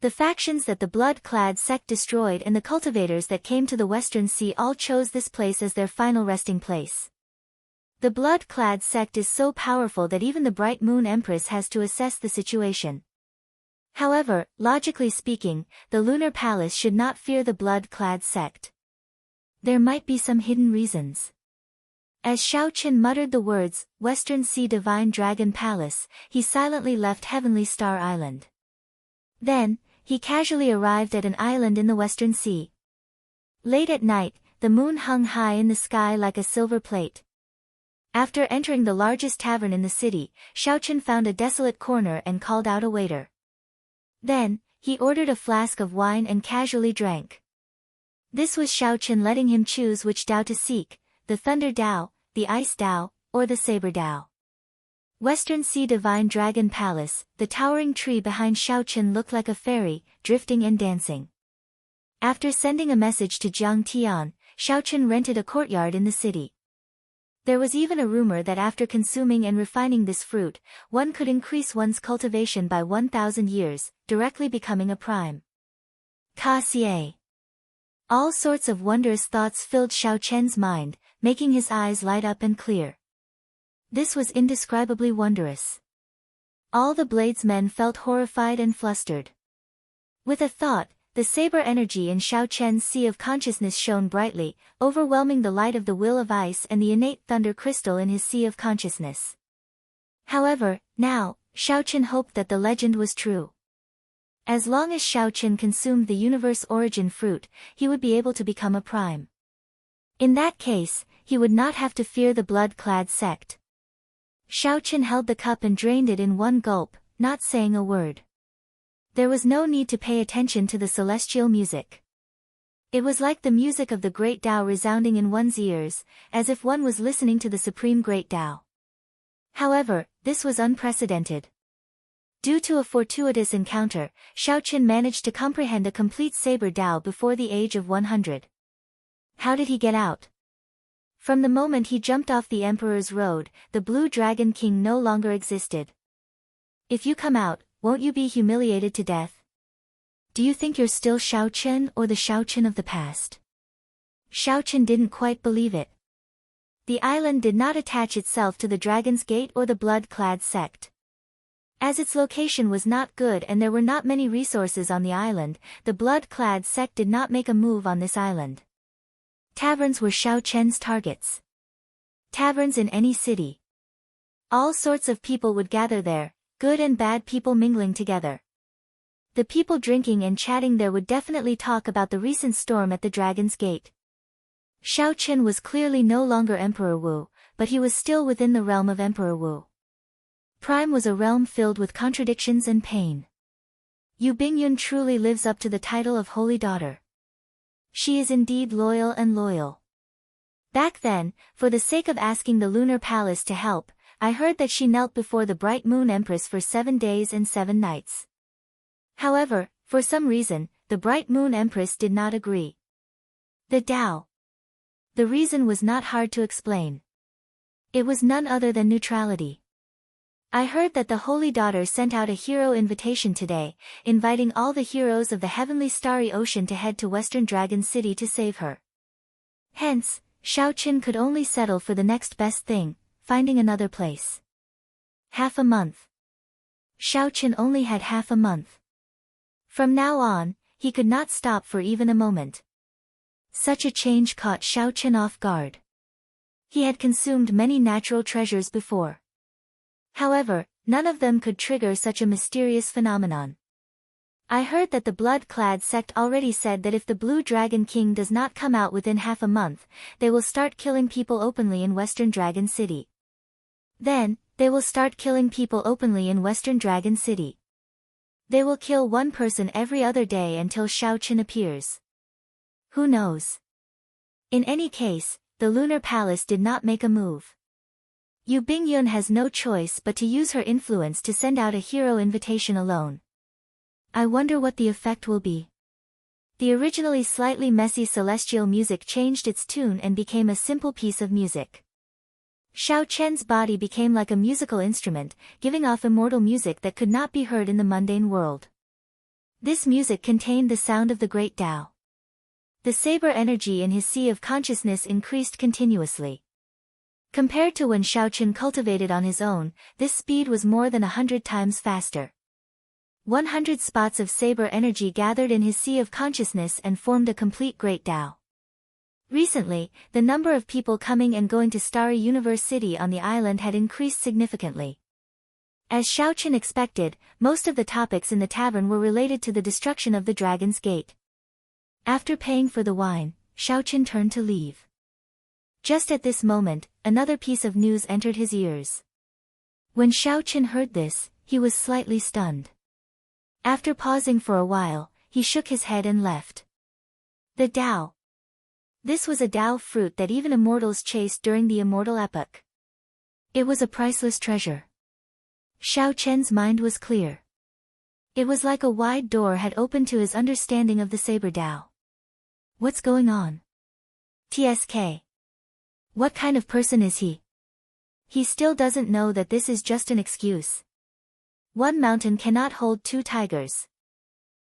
The factions that the blood-clad sect destroyed and the cultivators that came to the Western Sea all chose this place as their final resting place. The blood-clad sect is so powerful that even the Bright Moon Empress has to assess the situation. However, logically speaking, the Lunar Palace should not fear the blood-clad sect. There might be some hidden reasons. As Xiaochen muttered the words, Western Sea Divine Dragon Palace, he silently left Heavenly Star Island. Then, he casually arrived at an island in the Western Sea. Late at night, the moon hung high in the sky like a silver plate. After entering the largest tavern in the city, Xiaochen found a desolate corner and called out a waiter. Then, he ordered a flask of wine and casually drank. This was Xiaochen letting him choose which Dao to seek, the Thunder Dao, the Ice Dao, or the Saber Dao. Western Sea Divine Dragon Palace, the towering tree behind Xiaochen looked like a fairy, drifting and dancing. After sending a message to Jiang Tian, Xiaochen rented a courtyard in the city. There was even a rumor that after consuming and refining this fruit, one could increase one's cultivation by 1,000 years, directly becoming a prime. Ka-Xie. All sorts of wondrous thoughts filled Xiaochen's mind, making his eyes light up and clear. This was indescribably wondrous. All the Blades men felt horrified and flustered. With a thought, the saber energy in Xiaochen's sea of consciousness shone brightly, overwhelming the light of the will of ice and the innate thunder crystal in his sea of consciousness. However, now, Xiaochen hoped that the legend was true. As long as Xiaochen consumed the universe origin fruit, he would be able to become a prime. In that case, he would not have to fear the blood-clad sect. Xiaochen held the cup and drained it in one gulp, not saying a word. There was no need to pay attention to the celestial music. It was like the music of the Great Tao resounding in one's ears, as if one was listening to the Supreme Great Tao. However, this was unprecedented. Due to a fortuitous encounter, Xiaochen managed to comprehend a complete Saber Tao before the age of 100. How did he get out? From the moment he jumped off the Emperor's Road, the Blue Dragon King no longer existed. If you come out, won't you be humiliated to death? Do you think you're still Xiaochen or the Xiaochen of the past? Xiaochen didn't quite believe it. The island did not attach itself to the Dragon's Gate or the blood-clad sect. As its location was not good and there were not many resources on the island, the blood-clad sect did not make a move on this island. Taverns were Xiao Chen's targets. Taverns in any city. All sorts of people would gather there, good and bad people mingling together. The people drinking and chatting there would definitely talk about the recent storm at the Dragon's Gate. Xiao Chen was clearly no longer Emperor Wu, but he was still within the realm of Emperor Wu. Prime was a realm filled with contradictions and pain. Yu Bingyun truly lives up to the title of Holy Daughter. She is indeed loyal and loyal. Back then, for the sake of asking the Lunar Palace to help, I heard that she knelt before the Bright Moon Empress for 7 days and 7 nights. However, for some reason, the Bright Moon Empress did not agree. The Tao. The reason was not hard to explain. It was none other than neutrality. I heard that the Holy Daughter sent out a hero invitation today, inviting all the heroes of the heavenly starry ocean to head to Western Dragon City to save her. Hence, Xiao Chen could only settle for the next best thing, finding another place. Half a month. Xiao Chen only had half a month. From now on, he could not stop for even a moment. Such a change caught Xiao Chen off guard. He had consumed many natural treasures before. However, none of them could trigger such a mysterious phenomenon. I heard that the blood-clad sect already said that if the Blue Dragon King does not come out within half a month, they will start killing people openly in Western Dragon City. Then, they will start killing people openly in Western Dragon City. They will kill one person every other day until Xiao Chen appears. Who knows? In any case, the Lunar Palace did not make a move. Yu Bingyun has no choice but to use her influence to send out a hero invitation alone. I wonder what the effect will be. The originally slightly messy celestial music changed its tune and became a simple piece of music. Xiao Chen's body became like a musical instrument, giving off immortal music that could not be heard in the mundane world. This music contained the sound of the great Tao. The saber energy in his sea of consciousness increased continuously. Compared to when Xiao Chen cultivated on his own, this speed was more than 100 times faster. 100 spots of saber energy gathered in his sea of consciousness and formed a complete great Tao. Recently, the number of people coming and going to Starry Universe City on the island had increased significantly. As Xiao Chen expected, most of the topics in the tavern were related to the destruction of the Dragon's Gate. After paying for the wine, Xiao Chen turned to leave. Just at this moment, another piece of news entered his ears. When Xiao Chen heard this, he was slightly stunned. After pausing for a while, he shook his head and left. The Tao. This was a Tao fruit that even immortals chased during the immortal epoch. It was a priceless treasure. Xiao Chen's mind was clear. It was like a wide door had opened to his understanding of the Saber Tao. What's going on? TSK. What kind of person is he? He still doesn't know that this is just an excuse. One mountain cannot hold 2 tigers.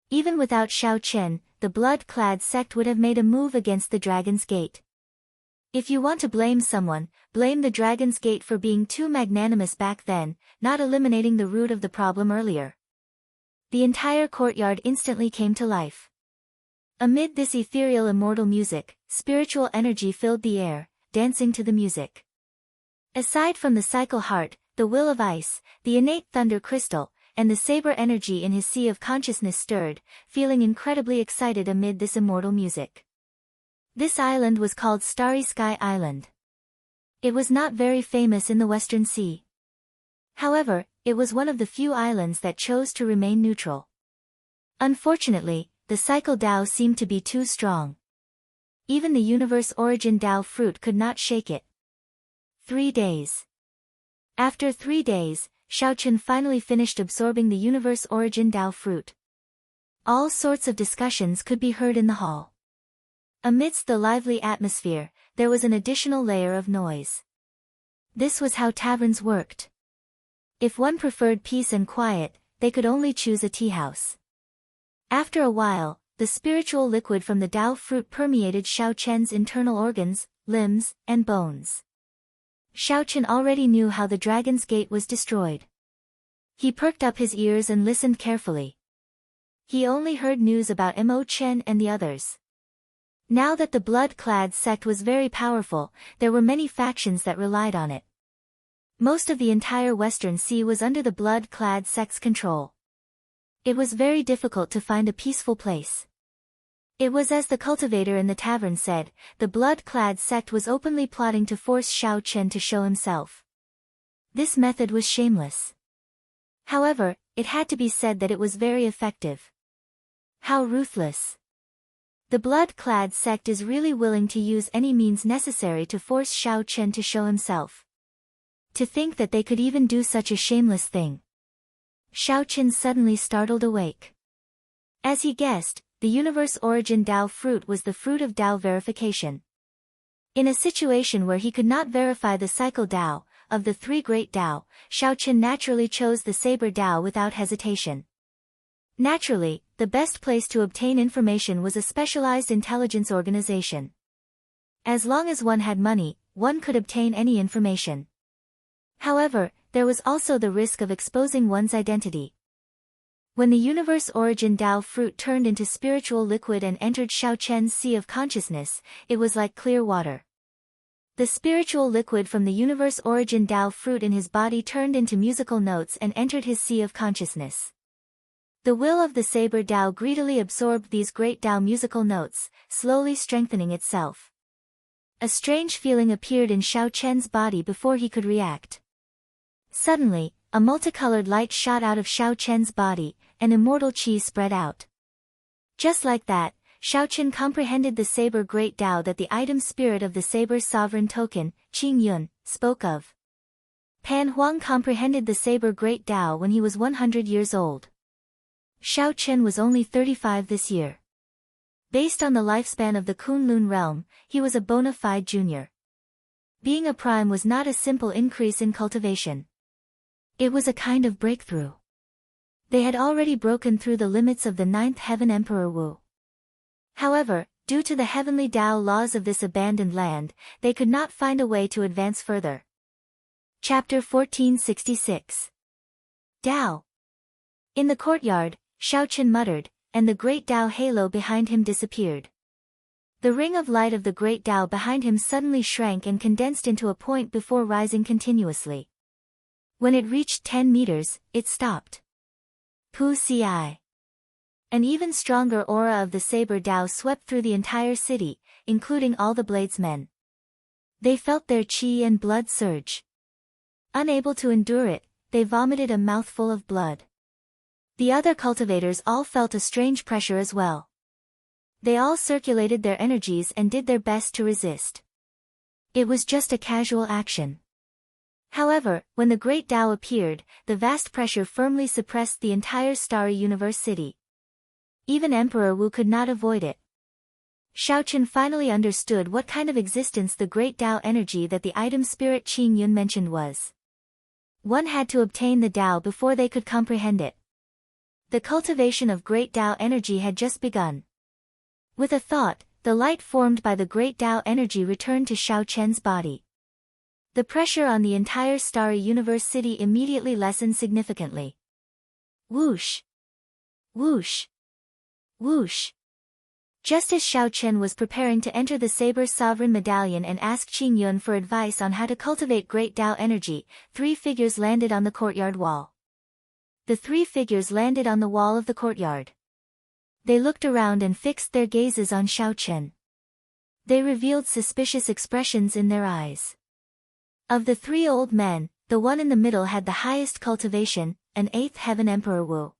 Even without Xiao Chen, the blood-clad sect would have made a move against the Dragon's Gate. If you want to blame someone, blame the Dragon's Gate for being too magnanimous back then, not eliminating the root of the problem earlier. The entire courtyard instantly came to life. Amid this ethereal immortal music, spiritual energy filled the air, dancing to the music. Aside from the cycle heart, the will of ice, the innate thunder crystal, and the saber energy in his sea of consciousness stirred, feeling incredibly excited amid this immortal music. This island was called Starry Sky Island. It was not very famous in the Western Sea. However, it was one of the few islands that chose to remain neutral. Unfortunately, the cycle Tao seemed to be too strong. Even the universe origin Tao fruit could not shake it. 3 days. After 3 days, Xiao Chen finally finished absorbing the universe origin Tao fruit. All sorts of discussions could be heard in the hall. Amidst the lively atmosphere, there was an additional layer of noise. This was how taverns worked. If one preferred peace and quiet, they could only choose a tea house. After a while, the spiritual liquid from the Tao fruit permeated Xiao Chen's internal organs, limbs, and bones. Xiao Chen already knew how the Dragon's Gate was destroyed. He perked up his ears and listened carefully. He only heard news about Mo Chen and the others. Now that the blood-clad sect was very powerful, there were many factions that relied on it. Most of the entire Western Sea was under the blood-clad sect's control. It was very difficult to find a peaceful place. It was as the cultivator in the tavern said, the blood-clad sect was openly plotting to force Xiao Chen to show himself. This method was shameless. However, it had to be said that it was very effective. How ruthless. The blood-clad sect is really willing to use any means necessary to force Xiao Chen to show himself. To think that they could even do such a shameless thing. Xiao Chen suddenly startled awake. As he guessed, the universe origin Tao fruit was the fruit of Tao verification. In a situation where he could not verify the cycle Tao, of the three great Tao, Xiao Chen naturally chose the saber Tao without hesitation. Naturally, the best place to obtain information was a specialized intelligence organization. As long as one had money, one could obtain any information. However, there was also the risk of exposing one's identity. When the universe origin Tao fruit turned into spiritual liquid and entered Xiao Chen's sea of consciousness, it was like clear water. The spiritual liquid from the universe origin Tao fruit in his body turned into musical notes and entered his sea of consciousness. The will of the saber Tao greedily absorbed these great Tao musical notes, slowly strengthening itself. A strange feeling appeared in Xiao Chen's body before he could react. Suddenly, a multicolored light shot out of Xiao Chen's body, and immortal qi spread out. Just like that, Xiao Chen comprehended the saber great Tao that the item spirit of the saber's sovereign token, Qing Yun, spoke of. Pan Huang comprehended the saber great Tao when he was 100 years old. Xiao Chen was only 35 this year. Based on the lifespan of the Kunlun realm, he was a bona fide junior. Being a prime was not a simple increase in cultivation. It was a kind of breakthrough. They had already broken through the limits of the ninth heaven Emperor Wu. However, due to the heavenly Tao laws of this abandoned land, they could not find a way to advance further. Chapter 1466. Tao. In the courtyard, Xiao Chen muttered, and the great Tao halo behind him disappeared. The ring of light of the great Tao behind him suddenly shrank and condensed into a point before rising continuously. When it reached 10 meters, it stopped. Pu Ci. An even stronger aura of the saber Tao swept through the entire city, including all the bladesmen. They felt their qi and blood surge. Unable to endure it, they vomited a mouthful of blood. The other cultivators all felt a strange pressure as well. They all circulated their energies and did their best to resist. It was just a casual action. However, when the great Tao appeared, the vast pressure firmly suppressed the entire starry universe city. Even Emperor Wu could not avoid it. Xiao Chen finally understood what kind of existence the great Tao energy that the item spirit Qing Yun mentioned was. One had to obtain the Tao before they could comprehend it. The cultivation of great Tao energy had just begun. With a thought, the light formed by the great Tao energy returned to Xiao Chen's body. The pressure on the entire starry universe city immediately lessened significantly. Whoosh! Whoosh! Whoosh! Just as Xiao Chen was preparing to enter the Saber Sovereign Medallion and ask Qing Yun for advice on how to cultivate great Tao energy, 3 figures landed on the courtyard wall. The 3 figures landed on the wall of the courtyard. They looked around and fixed their gazes on Xiao Chen. They revealed suspicious expressions in their eyes. Of the 3 old men, the one in the middle had the highest cultivation, an 8th heaven Emperor Wu.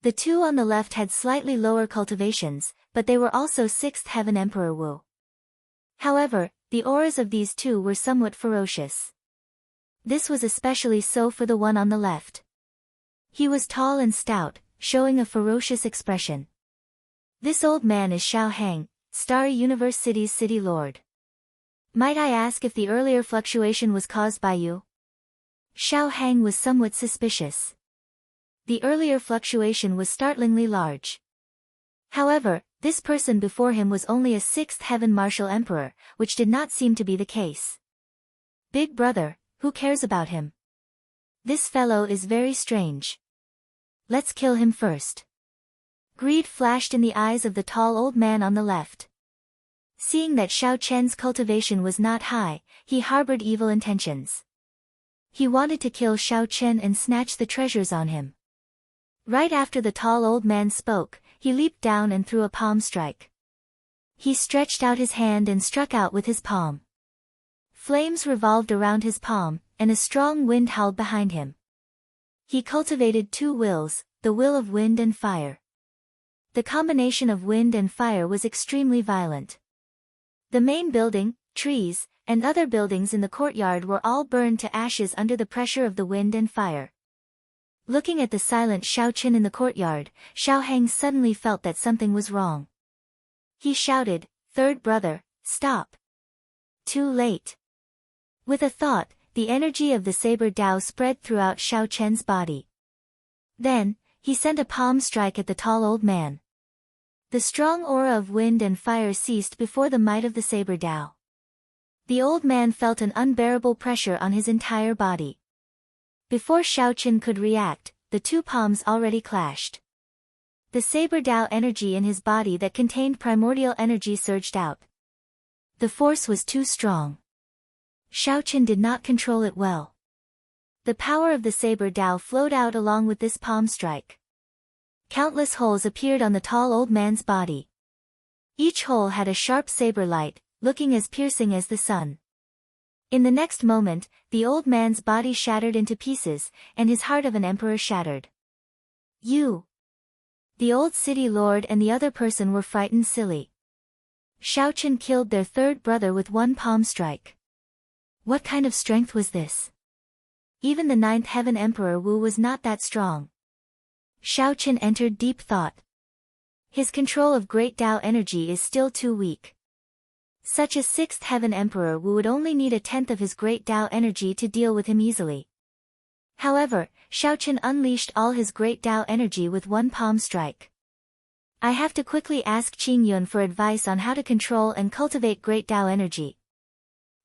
The 2 on the left had slightly lower cultivations, but they were also 6th heaven Emperor Wu. However, the auras of these 2 were somewhat ferocious. This was especially so for the one on the left. He was tall and stout, showing a ferocious expression. This old man is Xiao Hang, Starry Universe City's city lord. Might I ask if the earlier fluctuation was caused by you? Xiao Hang was somewhat suspicious. The earlier fluctuation was startlingly large. However, this person before him was only a 6th heaven martial emperor, which did not seem to be the case. Big brother, who cares about him? This fellow is very strange. Let's kill him first. Greed flashed in the eyes of the tall old man on the left. Seeing that Xiao Chen's cultivation was not high, he harbored evil intentions. He wanted to kill Xiao Chen and snatch the treasures on him. Right after the tall old man spoke, he leaped down and threw a palm strike. He stretched out his hand and struck out with his palm. Flames revolved around his palm, and a strong wind howled behind him. He cultivated two wills, the will of wind and fire. The combination of wind and fire was extremely violent. The main building, trees, and other buildings in the courtyard were all burned to ashes under the pressure of the wind and fire. Looking at the silent Xiao Chen in the courtyard, Xiao Heng suddenly felt that something was wrong. He shouted, "Third brother, stop!" Too late. With a thought, the energy of the saber Dao spread throughout Xiao Chen's body. Then, he sent a palm strike at the tall old man. The strong aura of wind and fire ceased before the might of the saber Dao. The old man felt an unbearable pressure on his entire body. Before Xiao Chen could react, the two palms already clashed. The saber Dao energy in his body that contained primordial energy surged out. The force was too strong. Xiao Chen did not control it well. The power of the saber Dao flowed out along with this palm strike. Countless holes appeared on the tall old man's body. Each hole had a sharp saber light, looking as piercing as the sun. In the next moment, the old man's body shattered into pieces, and his heart of an emperor shattered. "You!" The old city lord and the other person were frightened silly. Xiao Chen killed their third brother with one palm strike. What kind of strength was this? Even the ninth heaven emperor Wu was not that strong. Xiao Chen entered deep thought. His control of great Dao energy is still too weak. Such a sixth heaven emperor Wu would only need a tenth of his great Dao energy to deal with him easily. However, Xiao Chen unleashed all his great Dao energy with one palm strike. I have to quickly ask Qing Yun for advice on how to control and cultivate great Dao energy.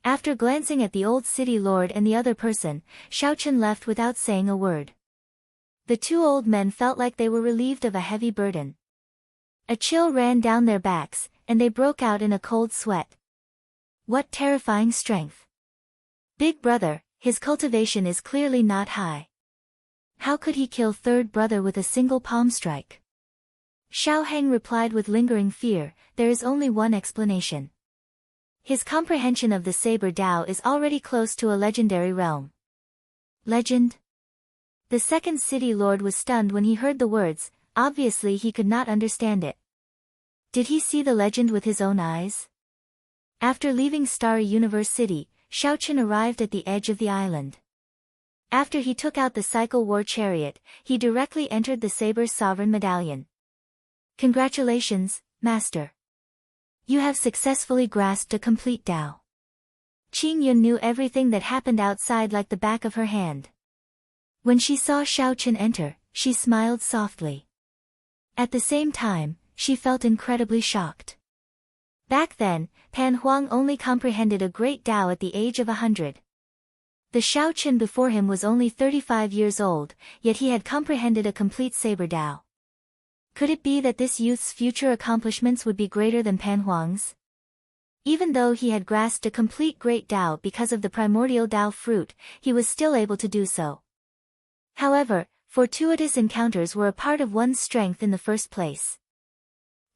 After glancing at the old city lord and the other person, Xiao Chen left without saying a word. The two old men felt like they were relieved of a heavy burden. A chill ran down their backs, and they broke out in a cold sweat. What terrifying strength! Big brother, his cultivation is clearly not high. How could he kill third brother with a single palm strike? Xiao Heng replied with lingering fear, there is only one explanation. His comprehension of the saber Dao is already close to a legendary realm. Legend? The second city lord was stunned when he heard the words, obviously he could not understand it. Did he see the legend with his own eyes? After leaving Starry Universe City, Xiao Chen arrived at the edge of the island. After he took out the cycle war chariot, he directly entered the Saber's sovereign medallion. Congratulations, Master. You have successfully grasped a complete Dao. Qing Yun knew everything that happened outside like the back of her hand. When she saw Xiao Chen enter, she smiled softly. At the same time, she felt incredibly shocked. Back then, Pan Huang only comprehended a great Dao at the age of 100. The Xiao Chen before him was only 35 years old, yet he had comprehended a complete saber Dao. Could it be that this youth's future accomplishments would be greater than Pan Huang's? Even though he had grasped a complete great Dao because of the primordial Dao fruit, he was still able to do so. However, fortuitous encounters were a part of one's strength in the first place.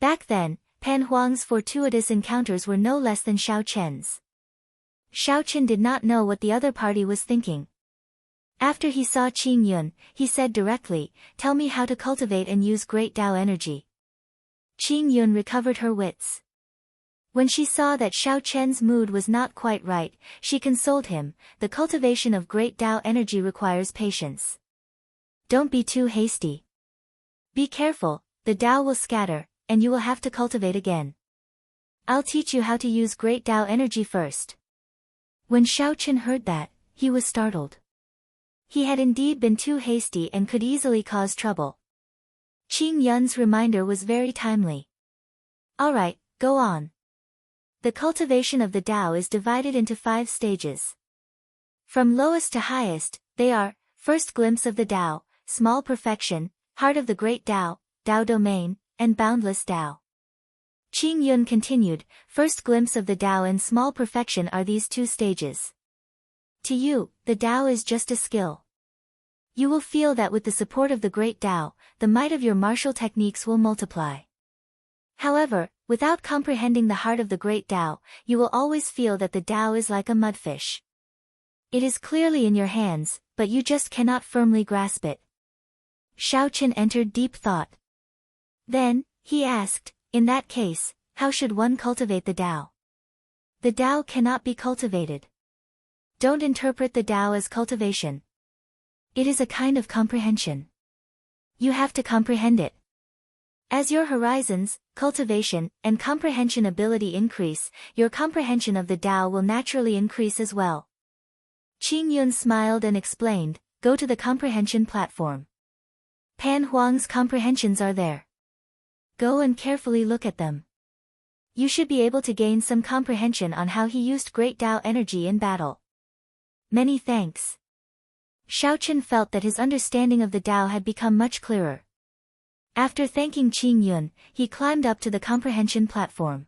Back then, Pan Huang's fortuitous encounters were no less than Xiao Chen's. Xiao Chen did not know what the other party was thinking. After he saw Qing Yun, he said directly, tell me how to cultivate and use great Dao energy. Qing Yun recovered her wits. When she saw that Xiao Chen's mood was not quite right, she consoled him, the cultivation of great Dao energy requires patience. Don't be too hasty. Be careful, the Dao will scatter, and you will have to cultivate again. I'll teach you how to use great Dao energy first. When Xiao Chen heard that, he was startled. He had indeed been too hasty and could easily cause trouble. Qing Yun's reminder was very timely. Alright, go on. The cultivation of the Dao is divided into 5 stages. From lowest to highest, they are, first glimpse of the Tao, small perfection, heart of the great Tao, Tao domain, and boundless Tao. Qing Yun continued, first glimpse of the Tao and small perfection are these two stages. To you, the Tao is just a skill. You will feel that with the support of the great Tao, the might of your martial techniques will multiply. However, without comprehending the heart of the great Tao, you will always feel that the Tao is like a mudfish. It is clearly in your hands, but you just cannot firmly grasp it. Xiaoqin entered deep thought. Then, he asked, in that case, how should one cultivate the Tao? The Tao cannot be cultivated. Don't interpret the Tao as cultivation. It is a kind of comprehension. You have to comprehend it. As your horizons, cultivation, and comprehension ability increase, your comprehension of the Tao will naturally increase as well. Qing Yun smiled and explained, go to the comprehension platform. Pan Huang's comprehensions are there. Go and carefully look at them. You should be able to gain some comprehension on how he used great Tao energy in battle. Many thanks. Xiaoqin felt that his understanding of the Tao had become much clearer. After thanking Qing Yun, he climbed up to the comprehension platform.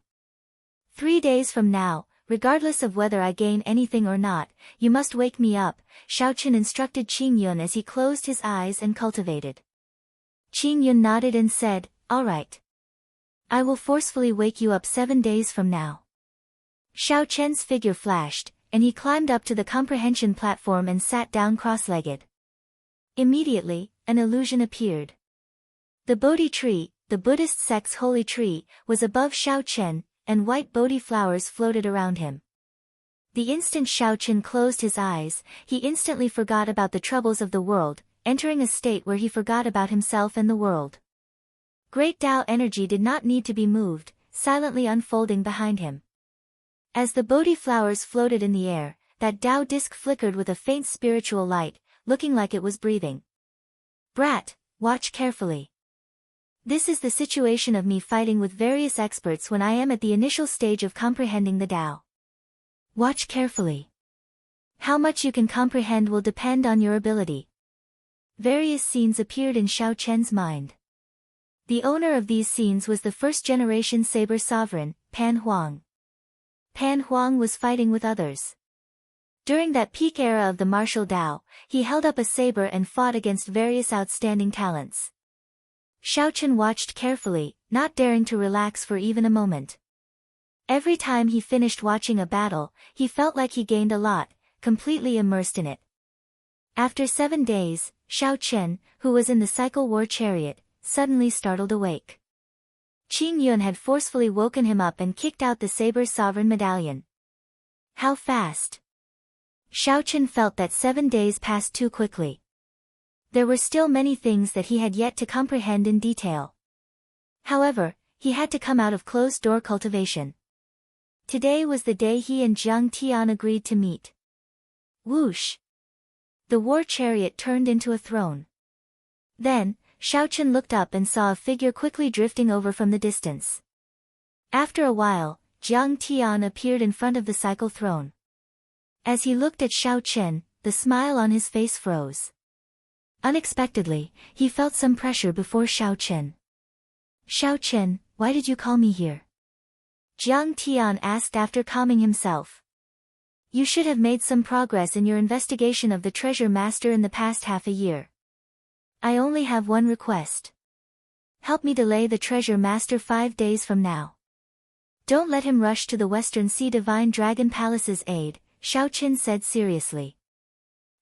3 days from now, regardless of whether I gain anything or not, you must wake me up, Xiaoqin instructed Qing Yun as he closed his eyes and cultivated. Qing Yun nodded and said, all right. I will forcefully wake you up 7 days from now. Xiaoqian's figure flashed, and he climbed up to the comprehension platform and sat down cross-legged. Immediately, an illusion appeared. The Bodhi tree, the Buddhist sect's holy tree, was above Xiaoqian, and white Bodhi flowers floated around him. The instant Xiaoqian closed his eyes, he instantly forgot about the troubles of the world, entering a state where he forgot about himself and the world. Great Tao energy did not need to be moved, silently unfolding behind him. As the Bodhi flowers floated in the air, that Tao disc flickered with a faint spiritual light, looking like it was breathing. Brat, watch carefully. This is the situation of me fighting with various experts when I am at the initial stage of comprehending the Tao. Watch carefully. How much you can comprehend will depend on your ability. Various scenes appeared in Xiaoqian's mind. The owner of these scenes was the first-generation saber sovereign, Pan Huang. Pan Huang was fighting with others. During that peak era of the martial Tao, he held up a saber and fought against various outstanding talents. Xiaoqian watched carefully, not daring to relax for even a moment. Every time he finished watching a battle, he felt like he gained a lot, completely immersed in it. After 7 days, Xiaoqian, who was in the cycle war chariot, suddenly startled awake. Qing Yun had forcefully woken him up and kicked out the saber's sovereign medallion. How fast! Xiaoqian felt that 7 days passed too quickly. There were still many things that he had yet to comprehend in detail. However, he had to come out of closed-door cultivation. Today was the day he and Jiang Tian agreed to meet. Whoosh! The war chariot turned into a throne. Then, Xiaoqian looked up and saw a figure quickly drifting over from the distance. After a while, Jiang Tian appeared in front of the cycle throne. As he looked at Xiaoqian, the smile on his face froze. Unexpectedly, he felt some pressure before Xiaoqian. Xiaoqian, why did you call me here? Jiang Tian asked after calming himself. You should have made some progress in your investigation of the treasure master in the past half a year. I only have one request. Help me delay the treasure master 5 days from now. Don't let him rush to the Western Sea Divine Dragon Palace's aid, Xiaoqian said seriously.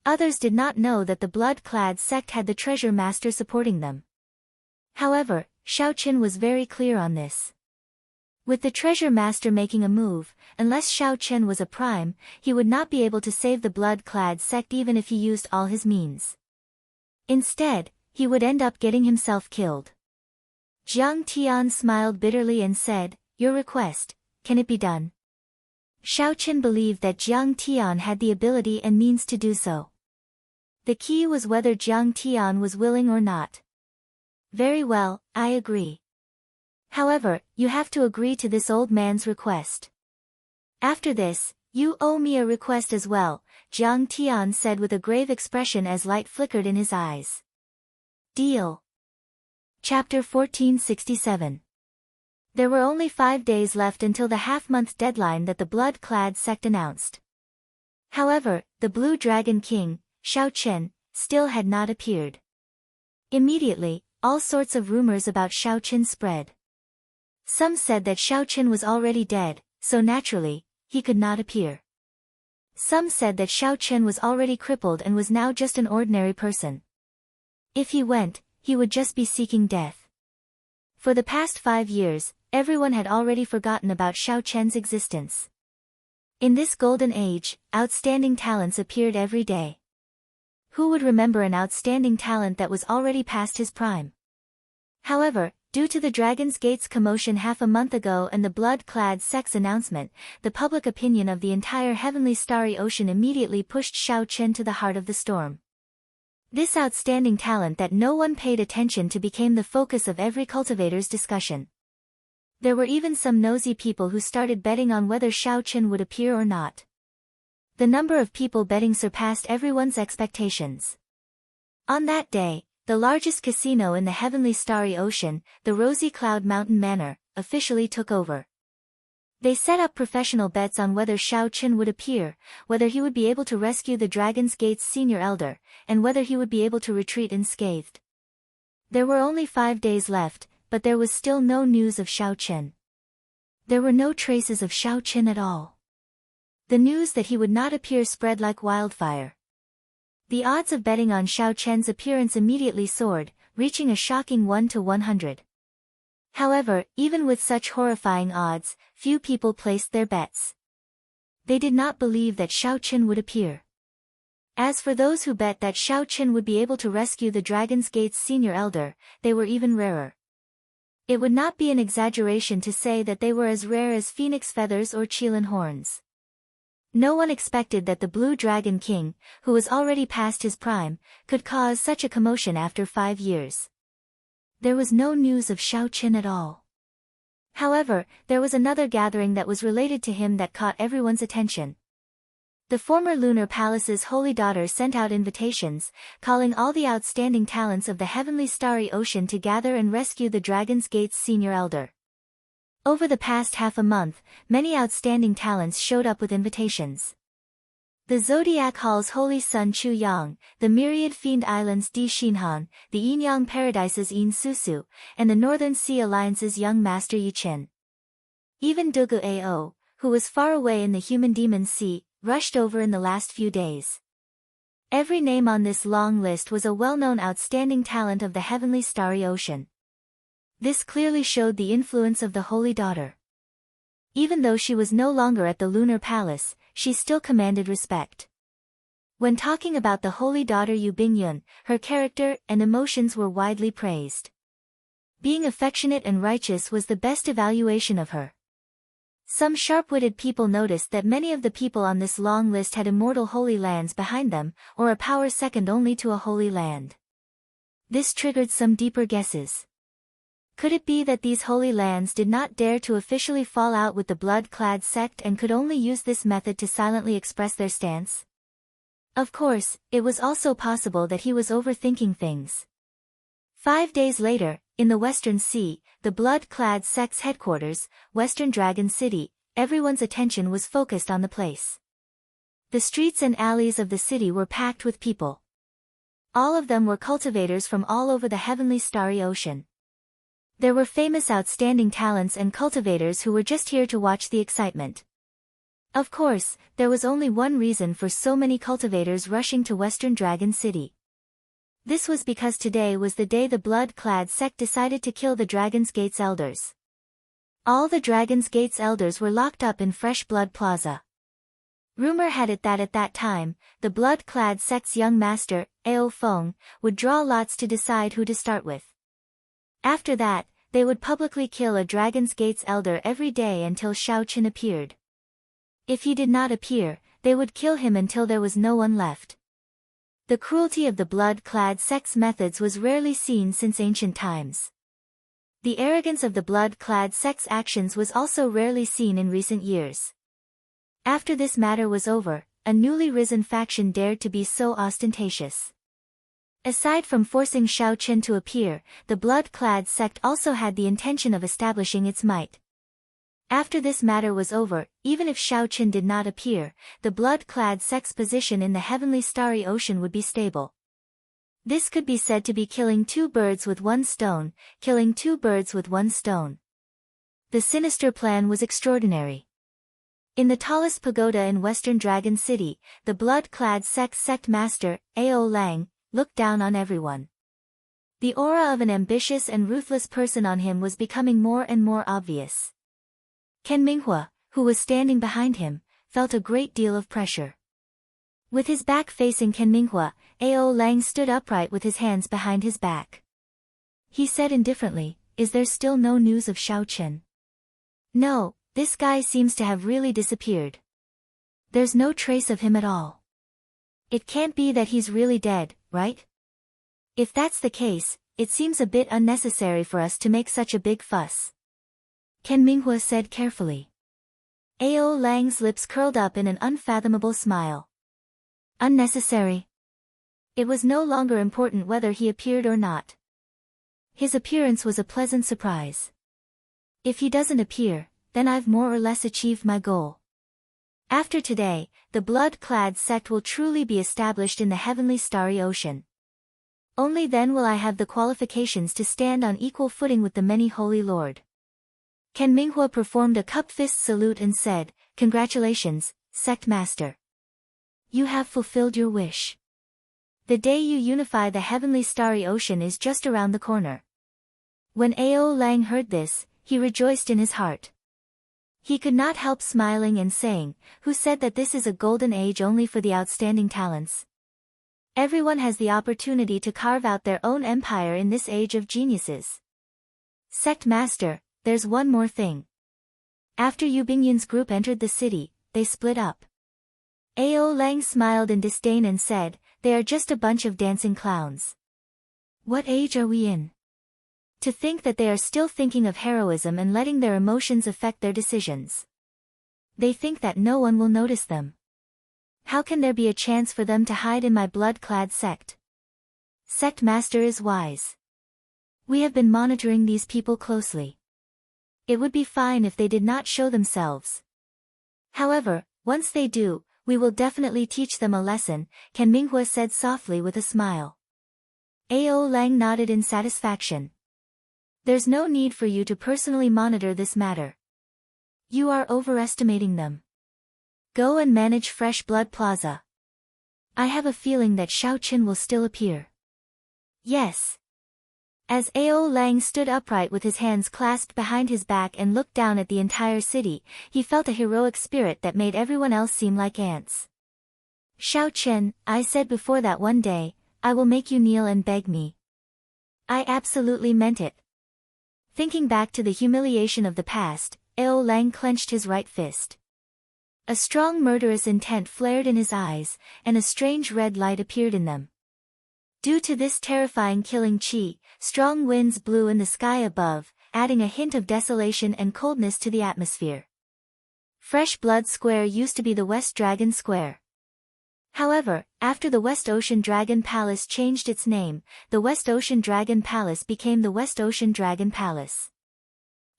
Others did not know that the blood-clad sect had the treasure master supporting them. However, Xiaoqian was very clear on this. With the treasure master making a move, unless Xiaoqian was a prime, he would not be able to save the blood-clad sect even if he used all his means. Instead, he would end up getting himself killed. Jiang Tian smiled bitterly and said, your request, can it be done? Xiaoqian believed that Jiang Tian had the ability and means to do so. The key was whether Jiang Tian was willing or not. Very well, I agree. However, you have to agree to this old man's request. After this, You owe me a request as well, Jiang Tian said with a grave expression as light flickered in his eyes. Deal. Chapter 1467. There were only 5 days left until the half-month deadline that the blood-clad sect announced. However, the Blue Dragon King, Shao Chen, still had not appeared. Immediately, all sorts of rumors about Shao Chen spread. Some said that Shao Chen was already dead, so naturally, he could not appear. Some said that Shao Chen was already crippled and was now just an ordinary person. If he went, he would just be seeking death. For the past 5 years, everyone had already forgotten about Shao Chen's existence. In this golden age, outstanding talents appeared every day. Who would remember an outstanding talent that was already past his prime? However, due to the Dragon's Gate's commotion half a month ago and the blood-clad sect's announcement, the public opinion of the entire heavenly starry ocean immediately pushed Shao Chen to the heart of the storm. This outstanding talent that no one paid attention to became the focus of every cultivator's discussion. There were even some nosy people who started betting on whether Shao Chen would appear or not. The number of people betting surpassed everyone's expectations. On that day, the largest casino in the heavenly starry ocean, the Rosy Cloud Mountain Manor, officially took over. They set up professional bets on whether Shao Chen would appear, whether he would be able to rescue the Dragon's Gate's senior elder, and whether he would be able to retreat unscathed. There were only 5 days left, but there was still no news of Shao Chen. There were no traces of Shao Chen at all. The news that he would not appear spread like wildfire. The odds of betting on Shao Chen's appearance immediately soared, reaching a shocking 1 to 100. However, even with such horrifying odds, few people placed their bets. They did not believe that Shao Chen would appear. As for those who bet that Shao Chen would be able to rescue the Dragon's Gate's senior elder, they were even rarer. It would not be an exaggeration to say that they were as rare as phoenix feathers or qilin horns. No one expected that the Blue Dragon King, who was already past his prime, could cause such a commotion after 5 years. There was no news of Shao Chen at all. However, there was another gathering that was related to him that caught everyone's attention. The former Lunar Palace's holy daughter sent out invitations, calling all the outstanding talents of the heavenly starry ocean to gather and rescue the Dragon's Gate's senior elder. Over the past half a month, many outstanding talents showed up with invitations. The Zodiac Hall's Holy Sun Chu Yang, the Myriad Fiend Islands Di Xinhan, the Yin-Yang Paradise's Yin Susu, and the Northern Sea Alliance's young master Yi Qin. Even Dugu Ao, who was far away in the Human Demon Sea, rushed over in the last few days. Every name on this long list was a well-known outstanding talent of the heavenly starry ocean. This clearly showed the influence of the Holy Daughter. Even though she was no longer at the Lunar Palace, she still commanded respect. When talking about the Holy Daughter Yu Bingyun, her character and emotions were widely praised. Being affectionate and righteous was the best evaluation of her. Some sharp-witted people noticed that many of the people on this long list had immortal holy lands behind them, or a power second only to a holy land. This triggered some deeper guesses. Could it be that these holy lands did not dare to officially fall out with the blood-clad sect and could only use this method to silently express their stance? Of course, it was also possible that he was overthinking things. 5 days later, in the Western Sea, the blood-clad sect's headquarters, Western Dragon City, everyone's attention was focused on the place. The streets and alleys of the city were packed with people. All of them were cultivators from all over the heavenly starry ocean. There were famous outstanding talents and cultivators who were just here to watch the excitement. Of course, there was only one reason for so many cultivators rushing to Western Dragon City. This was because today was the day the blood-clad sect decided to kill the Dragon's Gate's elders. All the Dragon's Gate's elders were locked up in Fresh Blood Plaza. Rumor had it that at that time, the blood-clad sect's young master, Ao Feng, would draw lots to decide who to start with. After that, they would publicly kill a Dragon's Gate's elder every day until Shao Chen appeared. If he did not appear, they would kill him until there was no one left. The cruelty of the blood-clad sect's methods was rarely seen since ancient times. The arrogance of the blood-clad sect's actions was also rarely seen in recent years. After this matter was over, a newly risen faction dared to be so ostentatious. Aside from forcing Shao Chen to appear, the blood-clad sect also had the intention of establishing its might. After this matter was over, even if Shao Chen did not appear, the blood-clad sect's position in the heavenly starry ocean would be stable. This could be said to be killing two birds with one stone, killing two birds with one stone. The sinister plan was extraordinary. In the tallest pagoda in Western Dragon City, the blood-clad sect master, Ao Lang, looked down on everyone. The aura of an ambitious and ruthless person on him was becoming more and more obvious. Ken Minghua, who was standing behind him, felt a great deal of pressure. With his back facing Ken Minghua, Ao Lang stood upright with his hands behind his back. He said indifferently, "Is there still no news of Shao Chen?" "No, this guy seems to have really disappeared. There's no trace of him at all. It can't be that he's really dead, right? If that's the case, it seems a bit unnecessary for us to make such a big fuss," Ken Minghua said carefully. Ao Lang's lips curled up in an unfathomable smile. Unnecessary? It was no longer important whether he appeared or not. His appearance was a pleasant surprise. If he doesn't appear, then I've more or less achieved my goal. After today, the blood-clad sect will truly be established in the heavenly starry ocean. Only then will I have the qualifications to stand on equal footing with the many holy lord. Ken Minghua performed a cup-fist salute and said, "Congratulations, sect master. You have fulfilled your wish. The day you unify the heavenly starry ocean is just around the corner." When Ao Lang heard this, he rejoiced in his heart. He could not help smiling and saying, "Who said that this is a golden age only for the outstanding talents? Everyone has the opportunity to carve out their own empire in this age of geniuses. Sect master, there's one more thing. After Yu Bingyun's group entered the city, they split up." Ao Lang smiled in disdain and said, "They are just a bunch of dancing clowns. What age are we in? To think that they are still thinking of heroism and letting their emotions affect their decisions. They think that no one will notice them. How can there be a chance for them to hide in my blood-clad sect? Sect master is wise. We have been monitoring these people closely. It would be fine if they did not show themselves. However, once they do, we will definitely teach them a lesson," Ken Minghua said softly with a smile. Ao Lang nodded in satisfaction. "There's no need for you to personally monitor this matter. You are overestimating them. Go and manage Fresh Blood Plaza. I have a feeling that Shao Chen will still appear." "Yes." As Ao Lang stood upright with his hands clasped behind his back and looked down at the entire city, he felt a heroic spirit that made everyone else seem like ants. "Shao Chen, I said before that one day, I will make you kneel and beg me. I absolutely meant it." Thinking back to the humiliation of the past, Ao Lang clenched his right fist. A strong murderous intent flared in his eyes, and a strange red light appeared in them. Due to this terrifying killing chi, strong winds blew in the sky above, adding a hint of desolation and coldness to the atmosphere. Fresh Blood Square used to be the West Dragon Square. However, after the West Ocean Dragon Palace changed its name, the West Ocean Dragon Palace became the West Ocean Dragon Palace.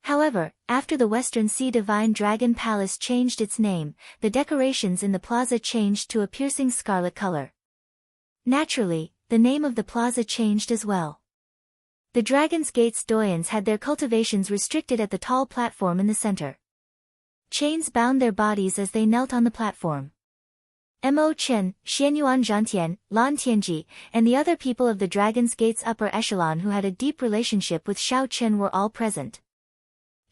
However, after the Western Sea Divine Dragon Palace changed its name, the decorations in the plaza changed to a piercing scarlet color. Naturally, the name of the plaza changed as well. The Dragon's Gate's doyens had their cultivations restricted at the tall platform in the center. Chains bound their bodies as they knelt on the platform. Mo Chen, Xianyuan Zhantian, Lan Tianji, and the other people of the Dragon's Gate's upper echelon who had a deep relationship with Shao Chen were all present.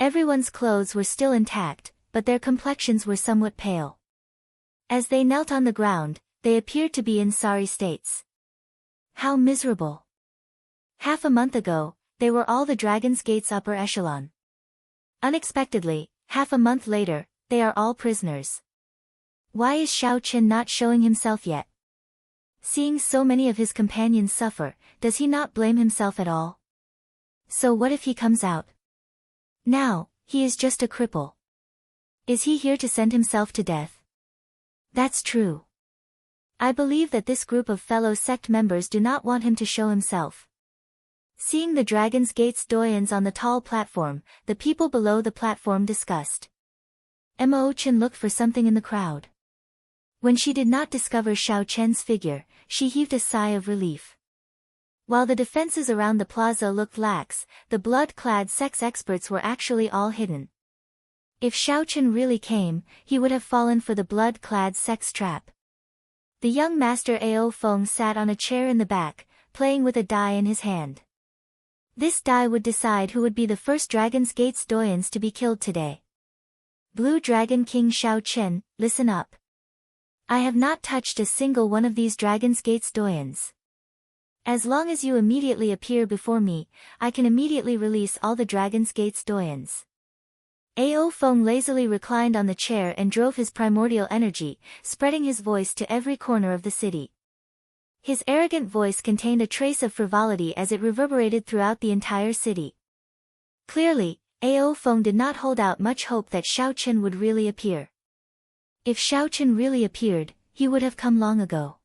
Everyone's clothes were still intact, but their complexions were somewhat pale. As they knelt on the ground, they appeared to be in sorry states. How miserable! Half a month ago, they were all the Dragon's Gate's upper echelon. Unexpectedly, half a month later, they are all prisoners. Why is Shao Chen not showing himself yet? Seeing so many of his companions suffer, does he not blame himself at all? So what if he comes out? Now, he is just a cripple. Is he here to send himself to death? That's true. I believe that this group of fellow sect members do not want him to show himself. Seeing the Dragon's Gate's doyens on the tall platform, the people below the platform discussed. Mo Chen looked for something in the crowd. When she did not discover Xiao Chen's figure, she heaved a sigh of relief. While the defenses around the plaza looked lax, the blood-clad sex experts were actually all hidden. If Xiao Chen really came, he would have fallen for the blood-clad sex trap. The young master Ao Feng sat on a chair in the back, playing with a die in his hand. This die would decide who would be the first Dragon's Gate's doyens to be killed today. Blue Dragon King Xiao Chen, listen up. I have not touched a single one of these Dragon's Gate's doyens. As long as you immediately appear before me, I can immediately release all the Dragon's Gate's doyens. Ao Feng lazily reclined on the chair and drove his primordial energy, spreading his voice to every corner of the city. His arrogant voice contained a trace of frivolity as it reverberated throughout the entire city. Clearly, Ao Feng did not hold out much hope that Xiao Chen would really appear. If Xiao Chen really appeared, he would have come long ago.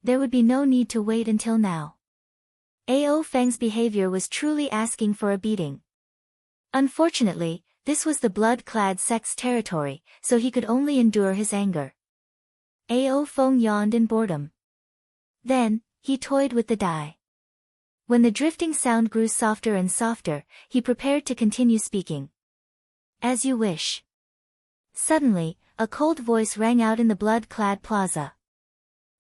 There would be no need to wait until now. Ao Feng's behavior was truly asking for a beating. Unfortunately, this was the blood-clad sect's territory, so he could only endure his anger. Ao Feng yawned in boredom. Then, he toyed with the die. When the drifting sound grew softer and softer, he prepared to continue speaking. As you wish. Suddenly, a cold voice rang out in the blood-clad plaza.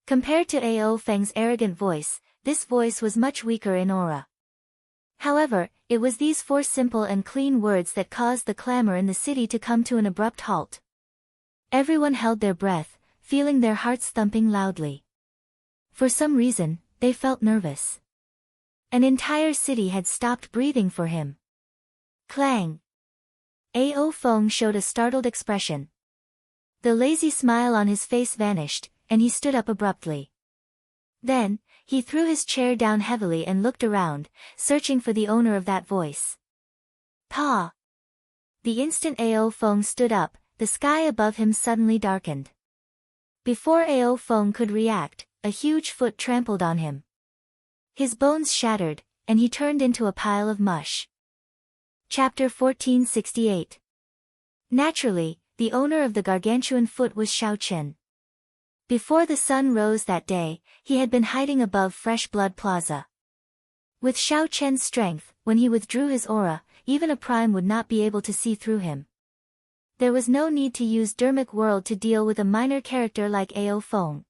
Compared to Ao Feng's arrogant voice, this voice was much weaker in aura. However, it was these 4 simple and clean words that caused the clamor in the city to come to an abrupt halt. Everyone held their breath, feeling their hearts thumping loudly. For some reason, they felt nervous. An entire city had stopped breathing for him. Clang! Ao Feng showed a startled expression. The lazy smile on his face vanished, and he stood up abruptly. Then, he threw his chair down heavily and looked around, searching for the owner of that voice. Pa! The instant Ao Feng stood up, the sky above him suddenly darkened. Before Ao Feng could react, a huge foot trampled on him. His bones shattered, and he turned into a pile of mush. Chapter 1468. Naturally, the owner of the gargantuan foot was Xiao Chen. Before the sun rose that day, he had been hiding above Fresh Blood Plaza. With Xiao Chen's strength, when he withdrew his aura, even a prime would not be able to see through him. There was no need to use Dermic World to deal with a minor character like Ao Feng.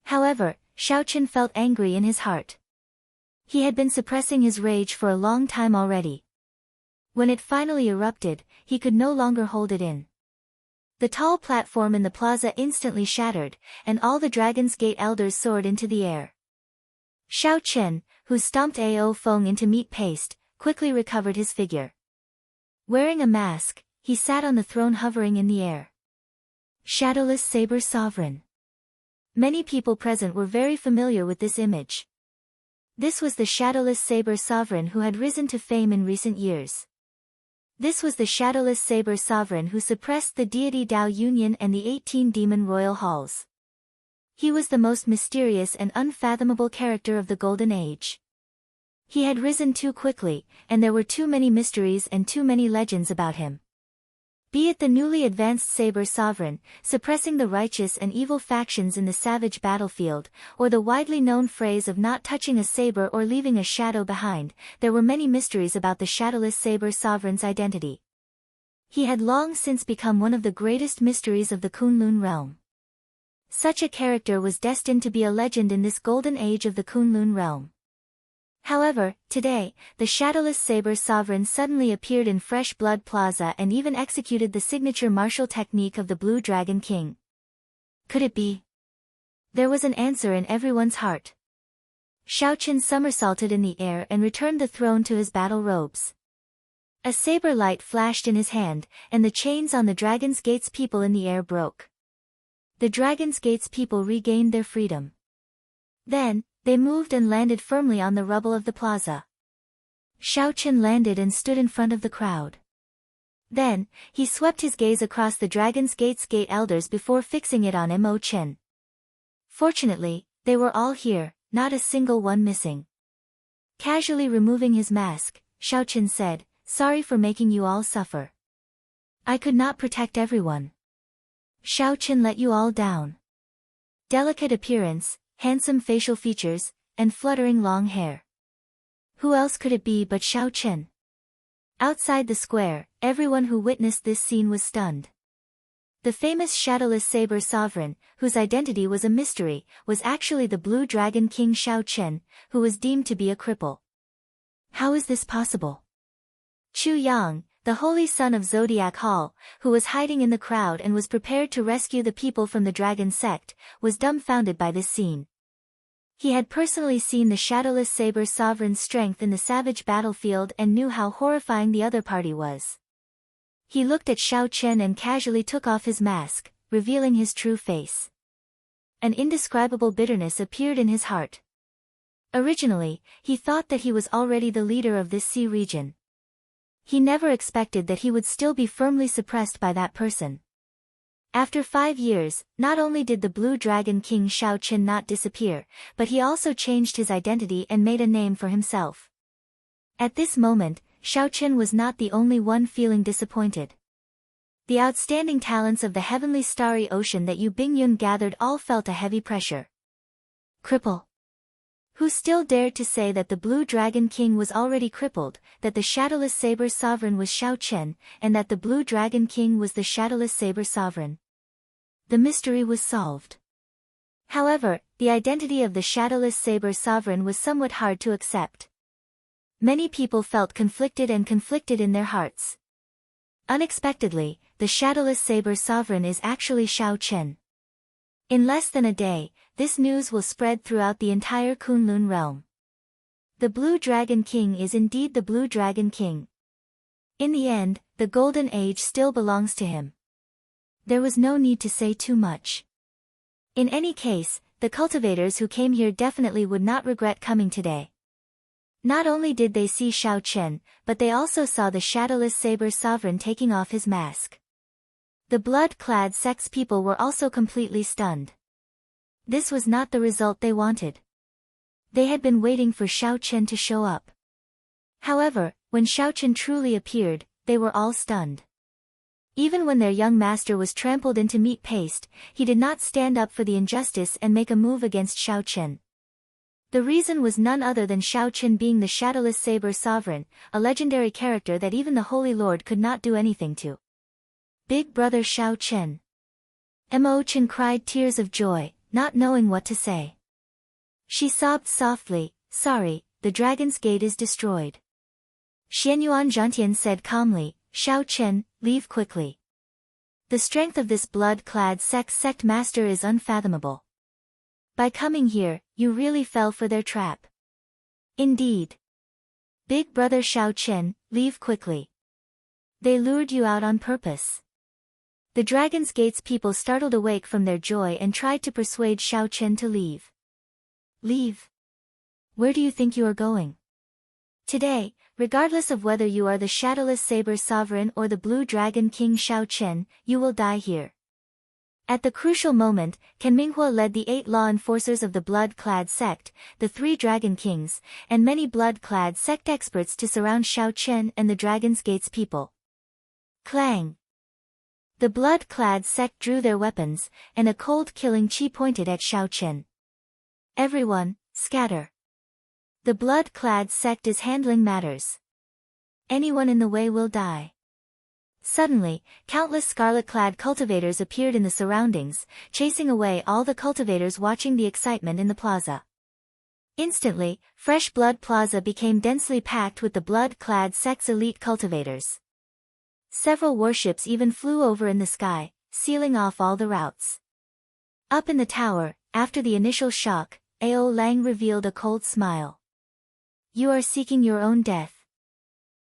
However, Xiao Chen felt angry in his heart. He had been suppressing his rage for a long time already. When it finally erupted, he could no longer hold it in. The tall platform in the plaza instantly shattered, and all the Dragon's Gate elders soared into the air. Xiao Chen, who stomped Ao Feng into meat paste, quickly recovered his figure. Wearing a mask, he sat on the throne hovering in the air. Shadowless Saber Sovereign. Many people present were very familiar with this image. This was the Shadowless Saber Sovereign who had risen to fame in recent years. This was the Shadowless Saber Sovereign who suppressed the deity Dao Union and the 18 demon royal halls. He was the most mysterious and unfathomable character of the Golden Age. He had risen too quickly, and there were too many mysteries and too many legends about him. Be it the newly advanced Saber Sovereign, suppressing the righteous and evil factions in the savage battlefield, or the widely known phrase of not touching a saber or leaving a shadow behind, there were many mysteries about the Shadowless Saber Sovereign's identity. He had long since become one of the greatest mysteries of the Kunlun realm. Such a character was destined to be a legend in this golden age of the Kunlun realm. However, today, the Shadowless Saber Sovereign suddenly appeared in Fresh Blood Plaza and even executed the signature martial technique of the Blue Dragon King. Could it be? There was an answer in everyone's heart. Xiao Chen somersaulted in the air and returned the throne to his battle robes. A saber light flashed in his hand, and the chains on the Dragon's Gate's people in the air broke. The Dragon's Gate's people regained their freedom. Then, they moved and landed firmly on the rubble of the plaza. Xiao Chen landed and stood in front of the crowd. Then, he swept his gaze across the Dragon's Gate's gate elders before fixing it on Mo Chen. Fortunately, they were all here, not a single one missing. Casually removing his mask, Xiao Chen said, "Sorry for making you all suffer. I could not protect everyone. Xiao Chen let you all down." Delicate appearance, handsome facial features, and fluttering long hair. Who else could it be but Xiao Chen? Outside the square, everyone who witnessed this scene was stunned. The famous shadowless saber sovereign, whose identity was a mystery, was actually the Blue Dragon King Xiao Chen, who was deemed to be a cripple. How is this possible? Chu Yang, the holy son of Zodiac Hall, who was hiding in the crowd and was prepared to rescue the people from the dragon sect, was dumbfounded by this scene. He had personally seen the shadowless saber sovereign's strength in the savage battlefield and knew how horrifying the other party was. He looked at Xiao Chen and casually took off his mask, revealing his true face. An indescribable bitterness appeared in his heart. Originally, he thought that he was already the leader of this sea region. He never expected that he would still be firmly suppressed by that person. After 5 years, not only did the Blue Dragon King Xiao Chen not disappear, but he also changed his identity and made a name for himself. At this moment, Xiao Chen was not the only one feeling disappointed. The outstanding talents of the heavenly starry ocean that Yu Bingyun gathered all felt a heavy pressure. Cripple. Who still dared to say that the Blue Dragon King was already crippled, that the Shadowless Saber Sovereign was Xiao Chen, and that the Blue Dragon King was the Shadowless Saber Sovereign? The mystery was solved. However, the identity of the Shadowless Saber Sovereign was somewhat hard to accept. Many people felt conflicted in their hearts. Unexpectedly, the Shadowless Saber Sovereign is actually Xiao Chen. In less than a day, this news will spread throughout the entire Kunlun realm. The Blue Dragon King is indeed the Blue Dragon King. In the end, the Golden Age still belongs to him. There was no need to say too much. In any case, the cultivators who came here definitely would not regret coming today. Not only did they see Xiao Chen, but they also saw the Shadowless Saber Sovereign taking off his mask. The blood-clad sex people were also completely stunned. This was not the result they wanted. They had been waiting for Xiao Chen to show up. However, when Xiao Chen truly appeared, they were all stunned. Even when their young master was trampled into meat paste, he did not stand up for the injustice and make a move against Xiao Chen. The reason was none other than Xiao Chen being the Shadowless Saber Sovereign, a legendary character that even the Holy Lord could not do anything to. Big brother Xiao Chen. Mo Chen cried tears of joy, not knowing what to say. She sobbed softly, "Sorry, the Dragon's Gate is destroyed." Xianyuan Zhantian said calmly, "Xiao Chen, leave quickly. The strength of this blood-clad sect master is unfathomable. By coming here, you really fell for their trap." "Indeed. Big brother Xiao Chen, leave quickly. They lured you out on purpose." The Dragon's Gate's people startled awake from their joy and tried to persuade Xiao Chen to leave. "Leave? Where do you think you are going? Today, regardless of whether you are the Shadowless Saber Sovereign or the Blue Dragon King Xiao Chen, you will die here." At the crucial moment, Ken Minghua led the 8 law enforcers of the blood-clad sect, the 3 Dragon Kings, and many blood-clad sect experts to surround Xiao Chen and the Dragon's Gate's people. Clang! The blood-clad sect drew their weapons, and a cold killing chi pointed at Xiao Chen. "Everyone, scatter. The blood-clad sect is handling matters. Anyone in the way will die." Suddenly, countless scarlet-clad cultivators appeared in the surroundings, chasing away all the cultivators watching the excitement in the plaza. Instantly, Fresh Blood Plaza became densely packed with the blood-clad sect's elite cultivators. Several warships even flew over in the sky, sealing off all the routes. Up in the tower, after the initial shock, Ao Lang revealed a cold smile. "You are seeking your own death.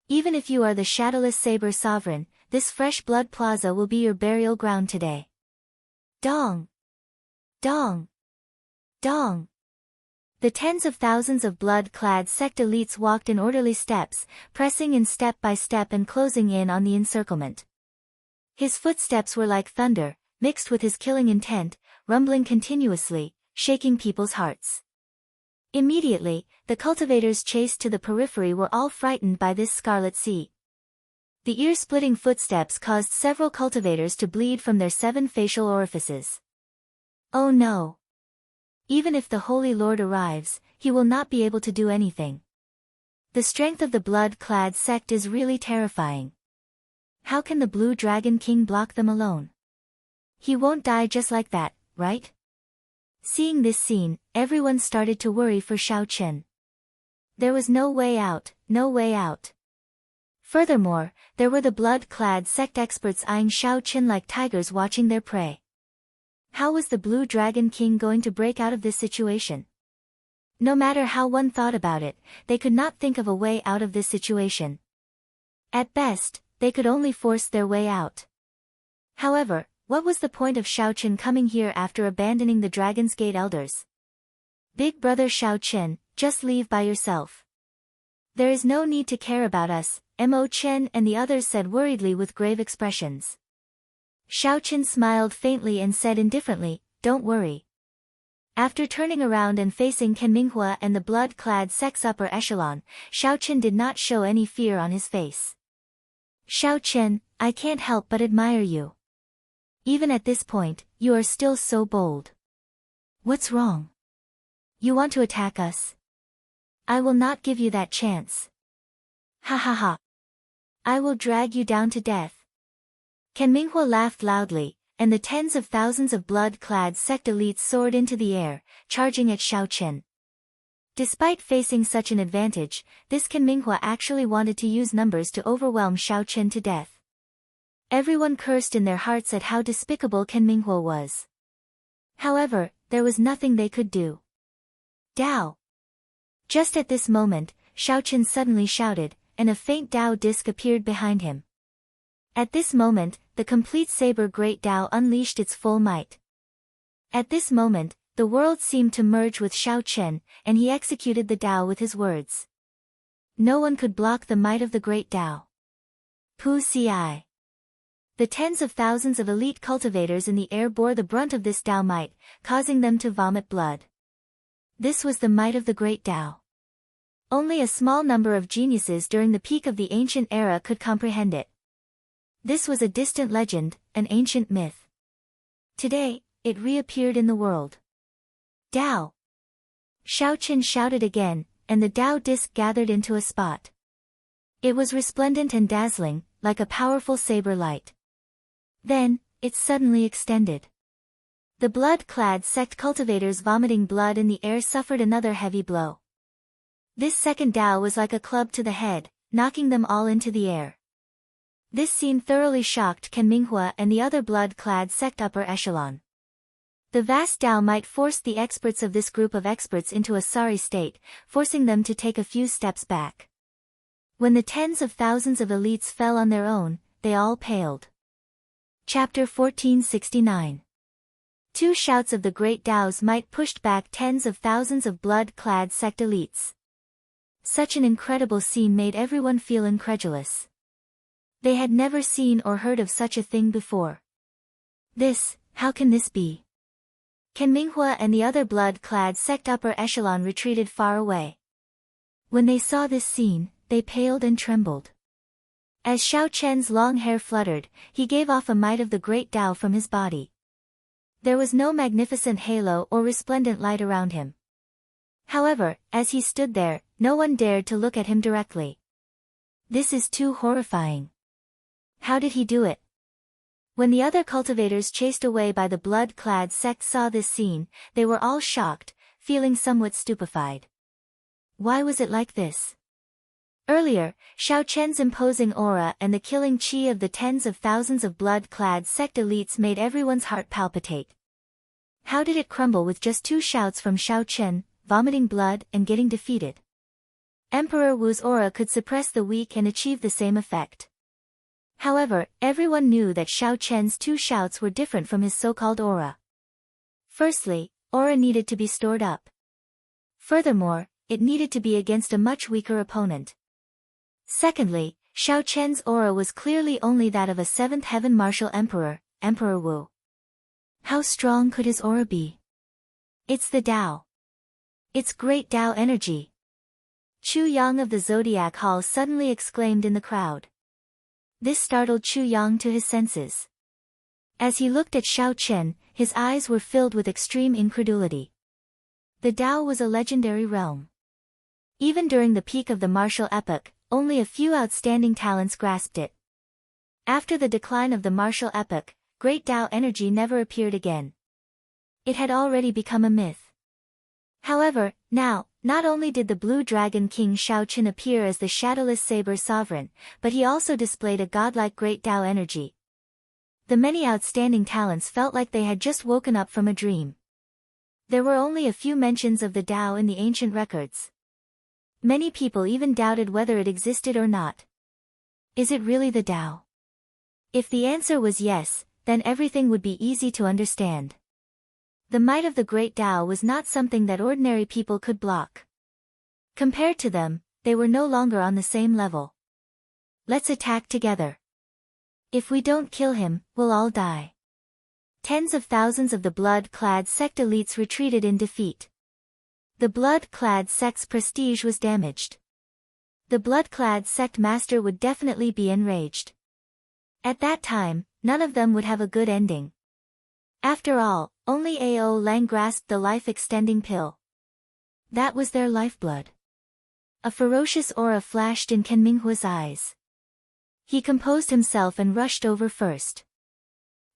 Even if you are the Shadowless Saber Sovereign, this Fresh Blood Plaza will be your burial ground today." Dong! Dong! Dong! The tens of thousands of blood-clad sect elites walked in orderly steps, pressing in step by step and closing in on the encirclement. His footsteps were like thunder, mixed with his killing intent, rumbling continuously, shaking people's hearts. Immediately, the cultivators chased to the periphery were all frightened by this scarlet sea. The ear-splitting footsteps caused several cultivators to bleed from their 7 facial orifices. Oh no! Even if the Holy Lord arrives, he will not be able to do anything. The strength of the blood-clad sect is really terrifying. How can the Blue Dragon King block them alone? He won't die just like that, right? Seeing this scene, everyone started to worry for Xiaochen. There was no way out, no way out. Furthermore, there were the blood-clad sect experts eyeing Xiaochen like tigers watching their prey. How was the Blue Dragon King going to break out of this situation? No matter how one thought about it, they could not think of a way out of this situation. At best, they could only force their way out. However, what was the point of Xiaochen coming here after abandoning the Dragon's Gate elders? Big brother Xiaochen, just leave by yourself. There is no need to care about us, Mo Chen and the others said worriedly with grave expressions. Xiaochen smiled faintly and said indifferently, don't worry. After turning around and facing Ken Minghua and the blood-clad sect's upper echelon, Xiaochen did not show any fear on his face. Xiaochen, I can't help but admire you. Even at this point, you are still so bold. What's wrong? You want to attack us? I will not give you that chance. Ha ha ha. I will drag you down to death. Ken Minghua laughed loudly, and the tens of thousands of blood-clad sect elites soared into the air, charging at Xiaochen. Despite facing such an advantage, this Ken Minghua actually wanted to use numbers to overwhelm Xiaochen to death. Everyone cursed in their hearts at how despicable Ken Minghua was. However, there was nothing they could do. Dao! Just at this moment, Xiaochen suddenly shouted, and a faint Dao disc appeared behind him. At this moment, the complete Saber Great Dao unleashed its full might. At this moment, the world seemed to merge with Xiaochen, and he executed the Dao with his words. No one could block the might of the Great Dao. Pu Ci. The tens of thousands of elite cultivators in the air bore the brunt of this Dao might, causing them to vomit blood. This was the might of the Great Dao. Only a small number of geniuses during the peak of the ancient era could comprehend it. This was a distant legend, an ancient myth. Today, it reappeared in the world. Dao! Xiaochen shouted again, and the Dao disc gathered into a spot. It was resplendent and dazzling, like a powerful saber light. Then, it suddenly extended. The blood-clad sect cultivators vomiting blood in the air suffered another heavy blow. This second Dao was like a club to the head, knocking them all into the air. This scene thoroughly shocked Ken Minghua and the other blood-clad sect upper echelon. The vast Dao might force the experts of this group of experts into a sorry state, forcing them to take a few steps back. When the tens of thousands of elites fell on their own, they all paled. Chapter 1469. Two shouts of the great Dao's might pushed back tens of thousands of blood-clad sect elites. Such an incredible scene made everyone feel incredulous. They had never seen or heard of such a thing before. How can this be? Ken Minghua and the other blood-clad sect upper echelon retreated far away. When they saw this scene, they paled and trembled. As Xiaochen's long hair fluttered, he gave off a might of the great Dao from his body. There was no magnificent halo or resplendent light around him. However, as he stood there, no one dared to look at him directly. This is too horrifying. How did he do it? When the other cultivators chased away by the blood-clad sect saw this scene, they were all shocked, feeling somewhat stupefied. Why was it like this? Earlier, Xiaochen's imposing aura and the killing chi of the tens of thousands of blood-clad sect elites made everyone's heart palpitate. How did it crumble with just 2 shouts from Xiaochen, vomiting blood and getting defeated? Emperor Wu's aura could suppress the weak and achieve the same effect. However, everyone knew that Xiaochen's 2 shouts were different from his so-called aura. Firstly, aura needed to be stored up. Furthermore, it needed to be against a much weaker opponent. Secondly, Xiao Chen's aura was clearly only that of a 7th heaven martial emperor, Emperor Wu. How strong could his aura be? It's the Tao. It's great Tao energy. Chu Yang of the Zodiac Hall suddenly exclaimed in the crowd. This startled Chu Yang to his senses. As he looked at Xiao Chen, his eyes were filled with extreme incredulity. The Tao was a legendary realm. Even during the peak of the martial epoch, only a few outstanding talents grasped it. After the decline of the martial epoch, great Tao energy never appeared again. It had already become a myth. However, now, not only did the Blue Dragon King Xiao Chen appear as the Shadowless Saber Sovereign, but he also displayed a godlike great Tao energy. The many outstanding talents felt like they had just woken up from a dream. There were only a few mentions of the Tao in the ancient records. Many people even doubted whether it existed or not. Is it really the Tao? If the answer was yes, then everything would be easy to understand. The might of the great Tao was not something that ordinary people could block. Compared to them, they were no longer on the same level. Let's attack together. If we don't kill him, we'll all die. Tens of thousands of the blood-clad sect elites retreated in defeat. The blood-clad sect's prestige was damaged. The blood-clad sect master would definitely be enraged. At that time, none of them would have a good ending. After all, only Ao Lang grasped the life-extending pill. That was their lifeblood. A ferocious aura flashed in Ken Minghua's eyes. He composed himself and rushed over first.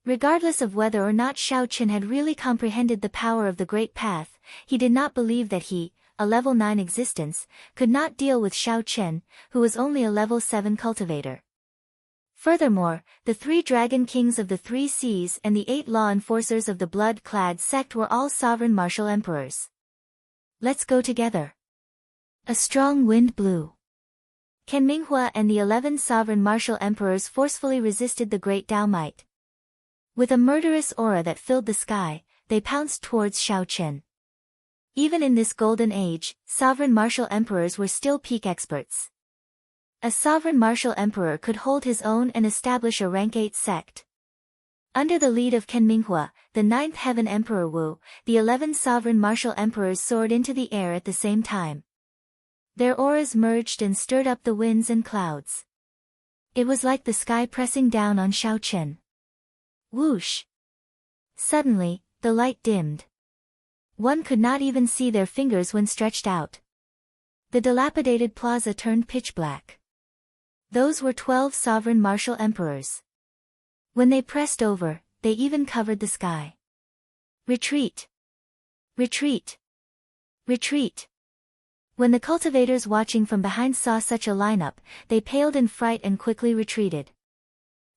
Regardless of whether or not Xiao Chen had really comprehended the power of the Great Path, he did not believe that he, a level 9 existence, could not deal with Xiao Chen, who was only a level 7 cultivator. Furthermore, the 3 dragon kings of the 3 seas and the 8 law enforcers of the blood-clad sect were all sovereign martial emperors. Let's go together. A strong wind blew. Ken Minghua and the 11 sovereign martial emperors forcefully resisted the great Tao might. With a murderous aura that filled the sky, they pounced towards Xiao Chen. Even in this golden age, sovereign martial emperors were still peak experts. A sovereign martial emperor could hold his own and establish a rank 8 sect. Under the lead of Ken Minghua, the 9th heaven emperor Wu, the 11 sovereign martial emperors soared into the air at the same time. Their auras merged and stirred up the winds and clouds. It was like the sky pressing down on Xiao Chen. Whoosh! Suddenly, the light dimmed. One could not even see their fingers when stretched out. The dilapidated plaza turned pitch black. Those were 12 sovereign martial emperors. When they pressed over, they even covered the sky. Retreat! Retreat! Retreat! When the cultivators watching from behind saw such a lineup, they paled in fright and quickly retreated.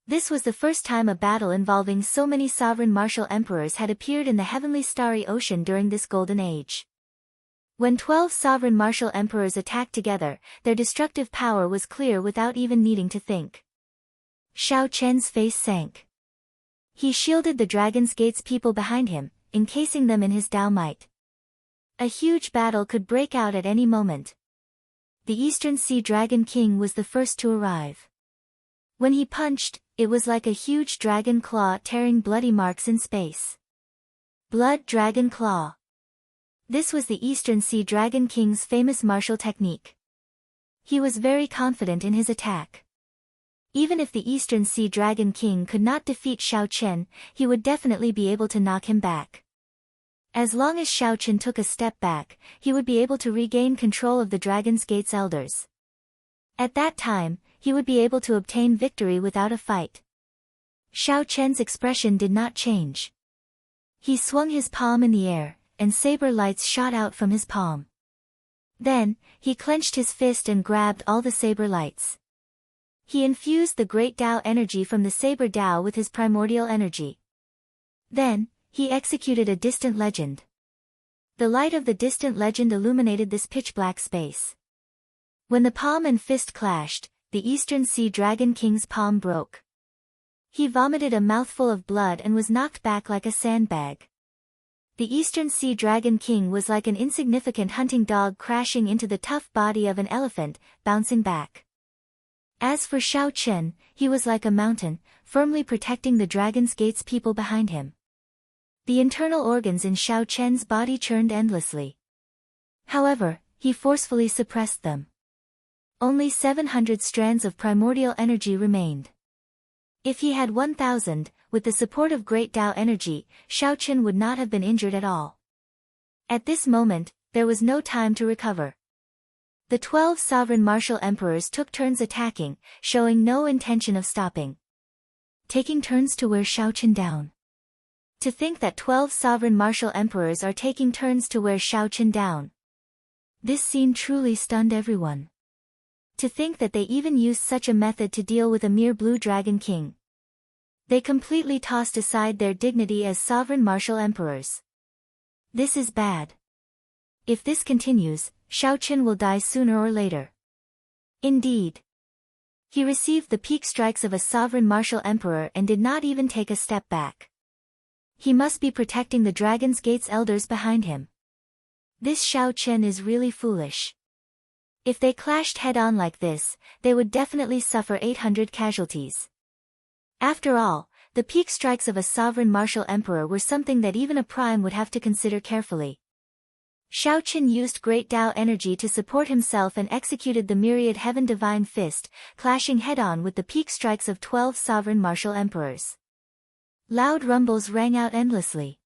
This was the first time a battle involving so many sovereign martial emperors had appeared in the heavenly starry ocean during this golden age. When 12 sovereign martial emperors attacked together, their destructive power was clear without even needing to think. Xiao Chen's face sank. He shielded the Dragon's Gate's people behind him, encasing them in his Tao might. A huge battle could break out at any moment. The Eastern Sea Dragon King was the first to arrive. When he punched, it was like a huge dragon claw tearing bloody marks in space. Blood Dragon Claw. This was the Eastern Sea Dragon King's famous martial technique. He was very confident in his attack. Even if the Eastern Sea Dragon King could not defeat Xiao Chen, he would definitely be able to knock him back. As long as Xiao Chen took a step back, he would be able to regain control of the Dragon's Gate's elders. At that time, he would be able to obtain victory without a fight. Xiao Chen's expression did not change. He swung his palm in the air, and saber lights shot out from his palm. Then, he clenched his fist and grabbed all the saber lights. He infused the great Tao energy from the saber Tao with his primordial energy. Then, he executed a distant legend. The light of the distant legend illuminated this pitch-black space. When the palm and fist clashed, the Eastern Sea Dragon King's palm broke. He vomited a mouthful of blood and was knocked back like a sandbag. The Eastern Sea Dragon King was like an insignificant hunting dog crashing into the tough body of an elephant, bouncing back. As for Xiao Chen, he was like a mountain, firmly protecting the Dragon's Gate's people behind him. The internal organs in Xiao Chen's body churned endlessly. However, he forcefully suppressed them. Only 700 strands of primordial energy remained. If he had 1,000, with the support of Great Tao energy, Xiao Chen would not have been injured at all. At this moment, there was no time to recover. The 12 sovereign martial emperors took turns attacking, showing no intention of stopping. Taking turns to wear Xiao Chen down. To think that 12 sovereign martial emperors are taking turns to wear Xiao Chen down. This scene truly stunned everyone. To think that they even used such a method to deal with a mere blue dragon king. They completely tossed aside their dignity as sovereign martial emperors. This is bad. If this continues, Xiao Chen will die sooner or later. Indeed. He received the peak strikes of a sovereign martial emperor and did not even take a step back. He must be protecting the Dragon's Gate's elders behind him. This Xiao Chen is really foolish. If they clashed head-on like this, they would definitely suffer 800 casualties. After all, the peak strikes of a sovereign martial emperor were something that even a prime would have to consider carefully. Xiao Chen used Great Tao energy to support himself and executed the myriad Heaven Divine Fist, clashing head-on with the peak strikes of 12 sovereign martial emperors. Loud rumbles rang out endlessly.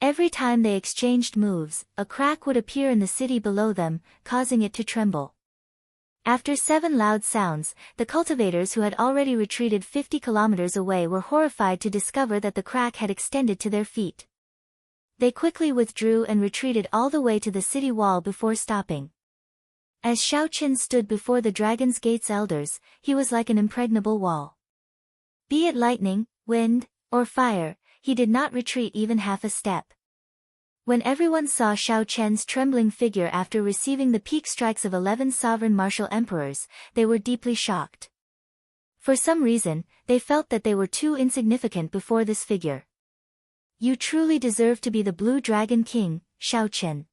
Every time they exchanged moves, a crack would appear in the city below them, causing it to tremble. After 7 loud sounds, the cultivators who had already retreated 50 kilometers away were horrified to discover that the crack had extended to their feet. They quickly withdrew and retreated all the way to the city wall before stopping. As Xiao Chen stood before the Dragon's Gate's elders, he was like an impregnable wall. Be it lightning, wind, or fire, he did not retreat even half a step. When everyone saw Xiao Chen's trembling figure after receiving the peak strikes of 11 sovereign martial emperors, they were deeply shocked. For some reason, they felt that they were too insignificant before this figure. You truly deserve to be the Blue Dragon King, Xiao Chen.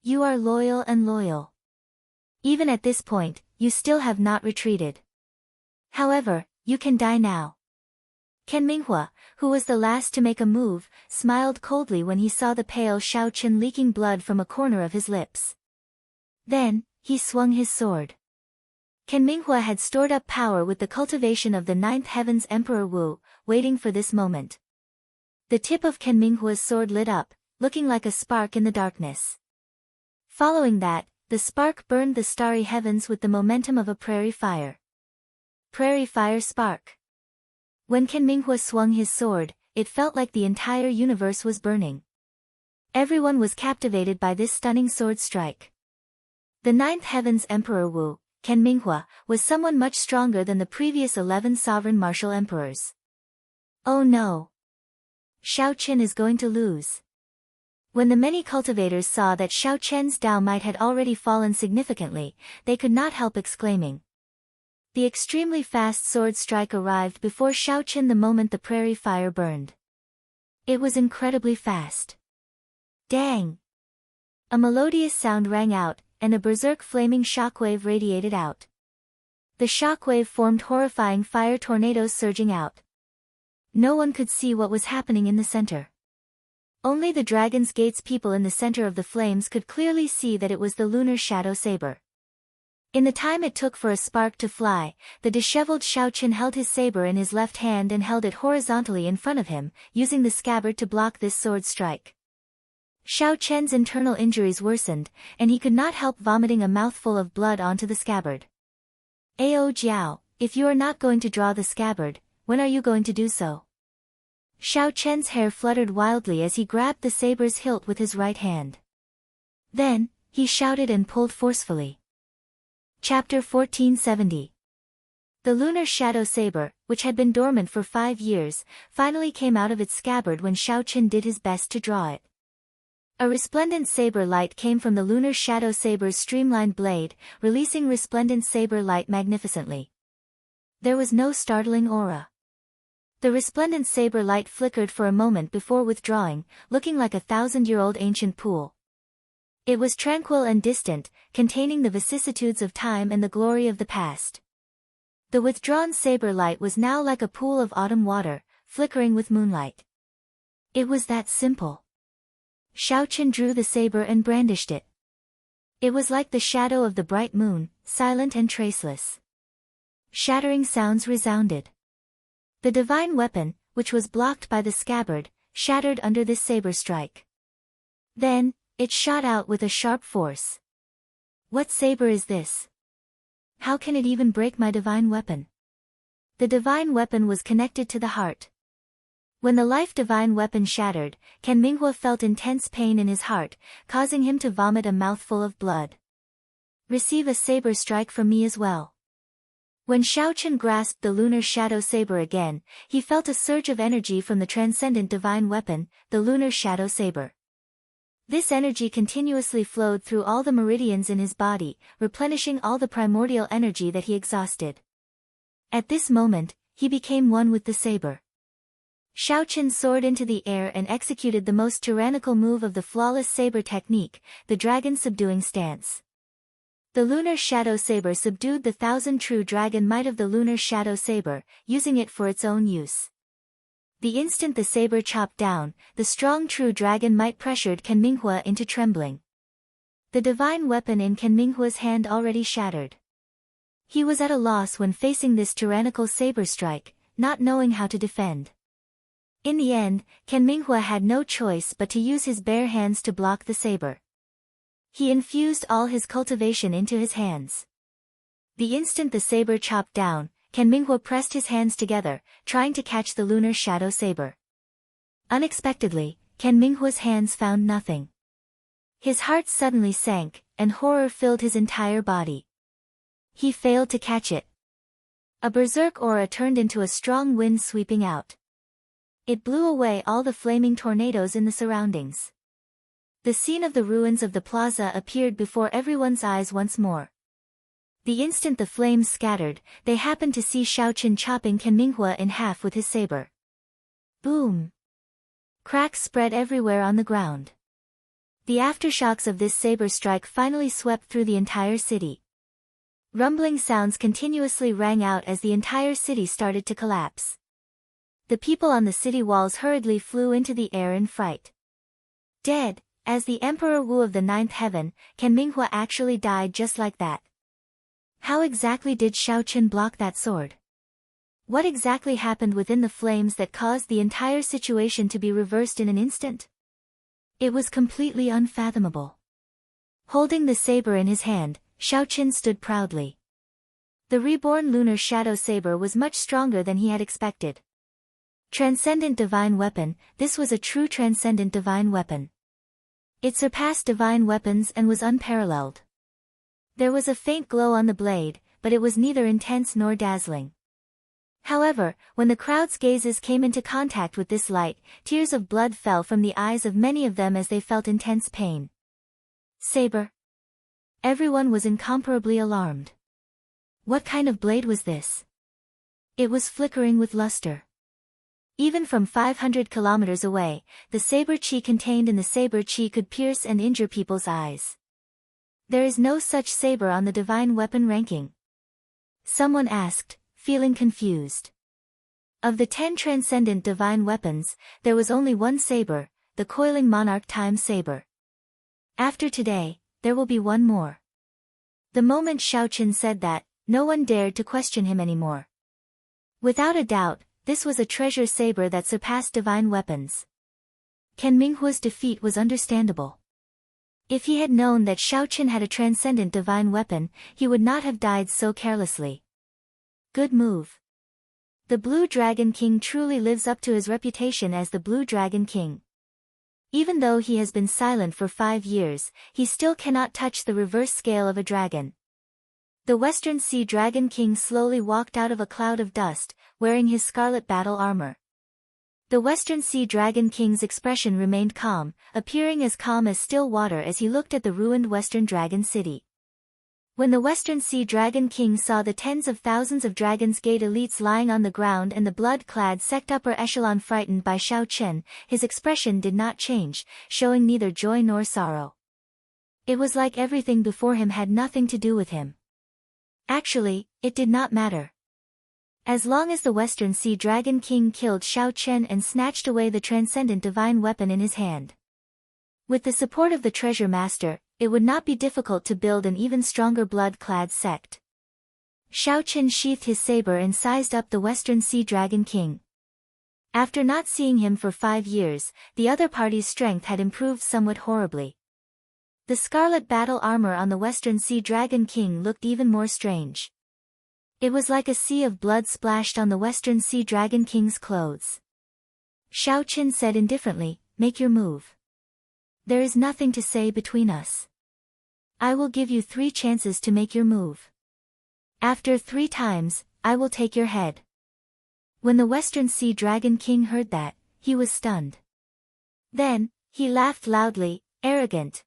You are loyal and loyal. Even at this point, you still have not retreated. However, you can die now. Ken Minghua, who was the last to make a move, smiled coldly when he saw the pale Xiao Chen leaking blood from a corner of his lips. Then, he swung his sword. Ken Minghua had stored up power with the cultivation of the 9th Heaven's Emperor Wu, waiting for this moment. The tip of Ken Minghua's sword lit up, looking like a spark in the darkness. Following that, the spark burned the starry heavens with the momentum of a prairie fire. Prairie fire spark. When Ken Minghua swung his sword, it felt like the entire universe was burning. Everyone was captivated by this stunning sword strike. The 9th Heaven's Emperor Wu, Ken Minghua, was someone much stronger than the previous 11 sovereign martial emperors. Oh no! Xiao Chen is going to lose. When the many cultivators saw that Xiao Chen's Dao might had already fallen significantly, they could not help exclaiming. The extremely fast sword strike arrived before Xiao Chen the moment the prairie fire burned. It was incredibly fast. Dang! A melodious sound rang out, and a berserk flaming shockwave radiated out. The shockwave formed horrifying fire tornadoes surging out. No one could see what was happening in the center. Only the Dragon's Gate's people in the center of the flames could clearly see that it was the lunar shadow saber. In the time it took for a spark to fly, the disheveled Xiao Chen held his saber in his left hand and held it horizontally in front of him, using the scabbard to block this sword strike. Xiao Chen's internal injuries worsened, and he could not help vomiting a mouthful of blood onto the scabbard. Ao Jiao, if you are not going to draw the scabbard, when are you going to do so? Xiao Chen's hair fluttered wildly as he grabbed the saber's hilt with his right hand. Then, he shouted and pulled forcefully. Chapter 1470. The lunar shadow saber, which had been dormant for 5 years, finally came out of its scabbard when Xiao Chen did his best to draw it. A resplendent saber light came from the lunar shadow saber's streamlined blade, releasing resplendent saber light magnificently. There was no startling aura. The resplendent saber light flickered for a moment before withdrawing, looking like a 1,000-year-old ancient pool. It was tranquil and distant, containing the vicissitudes of time and the glory of the past. The withdrawn saber light was now like a pool of autumn water, flickering with moonlight. It was that simple. Xiaoqun drew the saber and brandished it. It was like the shadow of the bright moon, silent and traceless. Shattering sounds resounded. The divine weapon, which was blocked by the scabbard, shattered under this saber strike. Then, it shot out with a sharp force. What saber is this? How can it even break my divine weapon? The divine weapon was connected to the heart. When the life divine weapon shattered, Ken Minghua felt intense pain in his heart, causing him to vomit a mouthful of blood. Receive a saber strike from me as well. When Xiaoqun grasped the lunar shadow saber again, he felt a surge of energy from the transcendent divine weapon, the lunar shadow saber. This energy continuously flowed through all the meridians in his body, replenishing all the primordial energy that he exhausted. At this moment, he became one with the saber. Xiaoqun soared into the air and executed the most tyrannical move of the flawless saber technique, the dragon subduing stance. The lunar shadow saber subdued the 1,000 true dragon might of the lunar shadow saber, using it for its own use. The instant the saber chopped down, the strong true dragon might pressured Ken Minghua into trembling. The divine weapon in Ken Minghua's hand already shattered. He was at a loss when facing this tyrannical saber strike, not knowing how to defend. In the end, Ken Minghua had no choice but to use his bare hands to block the saber. He infused all his cultivation into his hands. The instant the saber chopped down, Ken Minghua pressed his hands together, trying to catch the lunar shadow saber. Unexpectedly, Ken Minghua's hands found nothing. His heart suddenly sank, and horror filled his entire body. He failed to catch it. A berserk aura turned into a strong wind sweeping out. It blew away all the flaming tornadoes in the surroundings. The scene of the ruins of the plaza appeared before everyone's eyes once more. The instant the flames scattered, they happened to see Xiaoqun chopping Ken Minghua in half with his saber. Boom! Cracks spread everywhere on the ground. The aftershocks of this saber strike finally swept through the entire city. Rumbling sounds continuously rang out as the entire city started to collapse. The people on the city walls hurriedly flew into the air in fright. Dead, as the Emperor Wu of the Ninth Heaven, Ken Minghua actually died just like that. How exactly did Xiaoqun block that sword? What exactly happened within the flames that caused the entire situation to be reversed in an instant? It was completely unfathomable. Holding the saber in his hand, Xiaoqun stood proudly. The reborn lunar shadow saber was much stronger than he had expected. Transcendent divine weapon, this was a true transcendent divine weapon. It surpassed divine weapons and was unparalleled. There was a faint glow on the blade, but it was neither intense nor dazzling. However, when the crowd's gazes came into contact with this light, tears of blood fell from the eyes of many of them as they felt intense pain. Saber. Everyone was incomparably alarmed. What kind of blade was this? It was flickering with luster. Even from 500 kilometers away, the saber chi contained in the saber chi could pierce and injure people's eyes. There is no such saber on the divine weapon ranking. Someone asked, feeling confused. Of the 10 transcendent divine weapons, there was only one saber, the coiling monarch time saber. After today, there will be one more. The moment Xiaoqun said that, no one dared to question him anymore. Without a doubt, this was a treasure saber that surpassed divine weapons. Ken Minghua's defeat was understandable. If he had known that Xiaoqun had a transcendent divine weapon, he would not have died so carelessly. Good move. The Blue Dragon King truly lives up to his reputation as the Blue Dragon King. Even though he has been silent for 5 years, he still cannot touch the reverse scale of a dragon. The Western Sea Dragon King slowly walked out of a cloud of dust, wearing his scarlet battle armor. The Western Sea Dragon King's expression remained calm, appearing as calm as still water as he looked at the ruined Western Dragon City. When the Western Sea Dragon King saw the tens of thousands of Dragon's Gate elites lying on the ground and the blood-clad sect upper echelon frightened by Xiao Chen, his expression did not change, showing neither joy nor sorrow. It was like everything before him had nothing to do with him. Actually, it did not matter. As long as the Western Sea Dragon King killed Xiao Chen and snatched away the transcendent divine weapon in his hand. With the support of the Treasure Master, it would not be difficult to build an even stronger blood-clad sect. Xiao Chen sheathed his saber and sized up the Western Sea Dragon King. After not seeing him for 5 years, the other party's strength had improved somewhat horribly. The scarlet battle armor on the Western Sea Dragon King looked even more strange. It was like a sea of blood splashed on the Western Sea Dragon King's clothes. Xiao Chen said indifferently, "Make your move. There is nothing to say between us. I will give you 3 chances to make your move. After 3 times, I will take your head." When the Western Sea Dragon King heard that, he was stunned. Then, he laughed loudly, "Arrogant.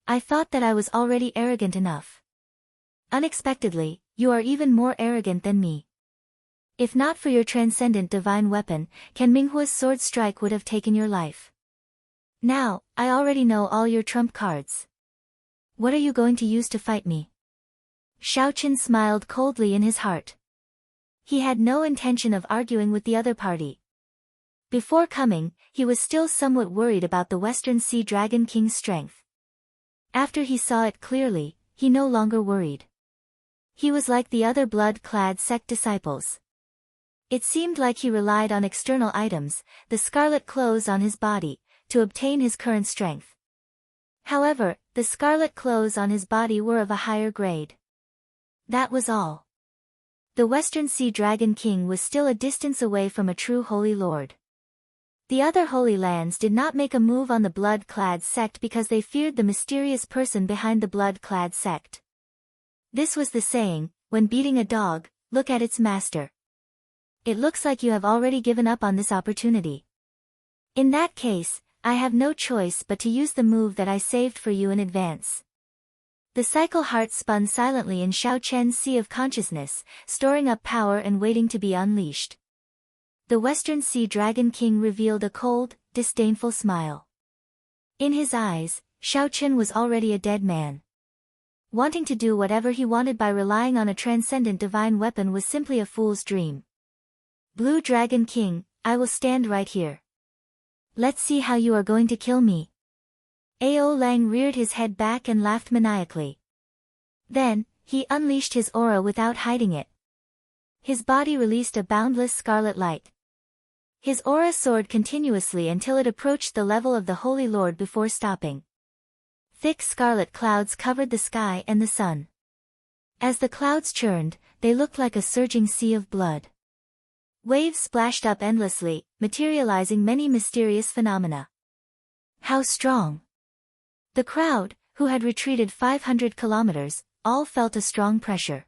I thought that I was already arrogant enough. Unexpectedly, you are even more arrogant than me. If not for your transcendent divine weapon, Ken Minghua's sword strike would have taken your life. Now, I already know all your trump cards. What are you going to use to fight me?" Xiao Chen smiled coldly in his heart. He had no intention of arguing with the other party. Before coming, he was still somewhat worried about the Western Sea Dragon King's strength. After he saw it clearly, he no longer worried. He was like the other blood-clad sect disciples. It seemed like he relied on external items, the scarlet clothes on his body, to obtain his current strength. However, the scarlet clothes on his body were of a higher grade. That was all. The Western Sea Dragon King was still a distance away from a true Holy Lord. The other Holy Lands did not make a move on the blood-clad sect because they feared the mysterious person behind the blood-clad sect. This was the saying, when beating a dog, look at its master. It looks like you have already given up on this opportunity. In that case, I have no choice but to use the move that I saved for you in advance. The cycle heart spun silently in Xiao Chen's sea of consciousness, storing up power and waiting to be unleashed. The Western Sea Dragon King revealed a cold, disdainful smile. In his eyes, Xiao Chen was already a dead man. Wanting to do whatever he wanted by relying on a transcendent divine weapon was simply a fool's dream. Blue Dragon King, I will stand right here. Let's see how you are going to kill me. Ao Lang reared his head back and laughed maniacally. Then, he unleashed his aura without hiding it. His body released a boundless scarlet light. His aura soared continuously until it approached the level of the Holy Lord before stopping. Thick scarlet clouds covered the sky and the sun. As the clouds churned, they looked like a surging sea of blood. Waves splashed up endlessly, materializing many mysterious phenomena. How strong! The crowd, who had retreated 500 kilometers, all felt a strong pressure.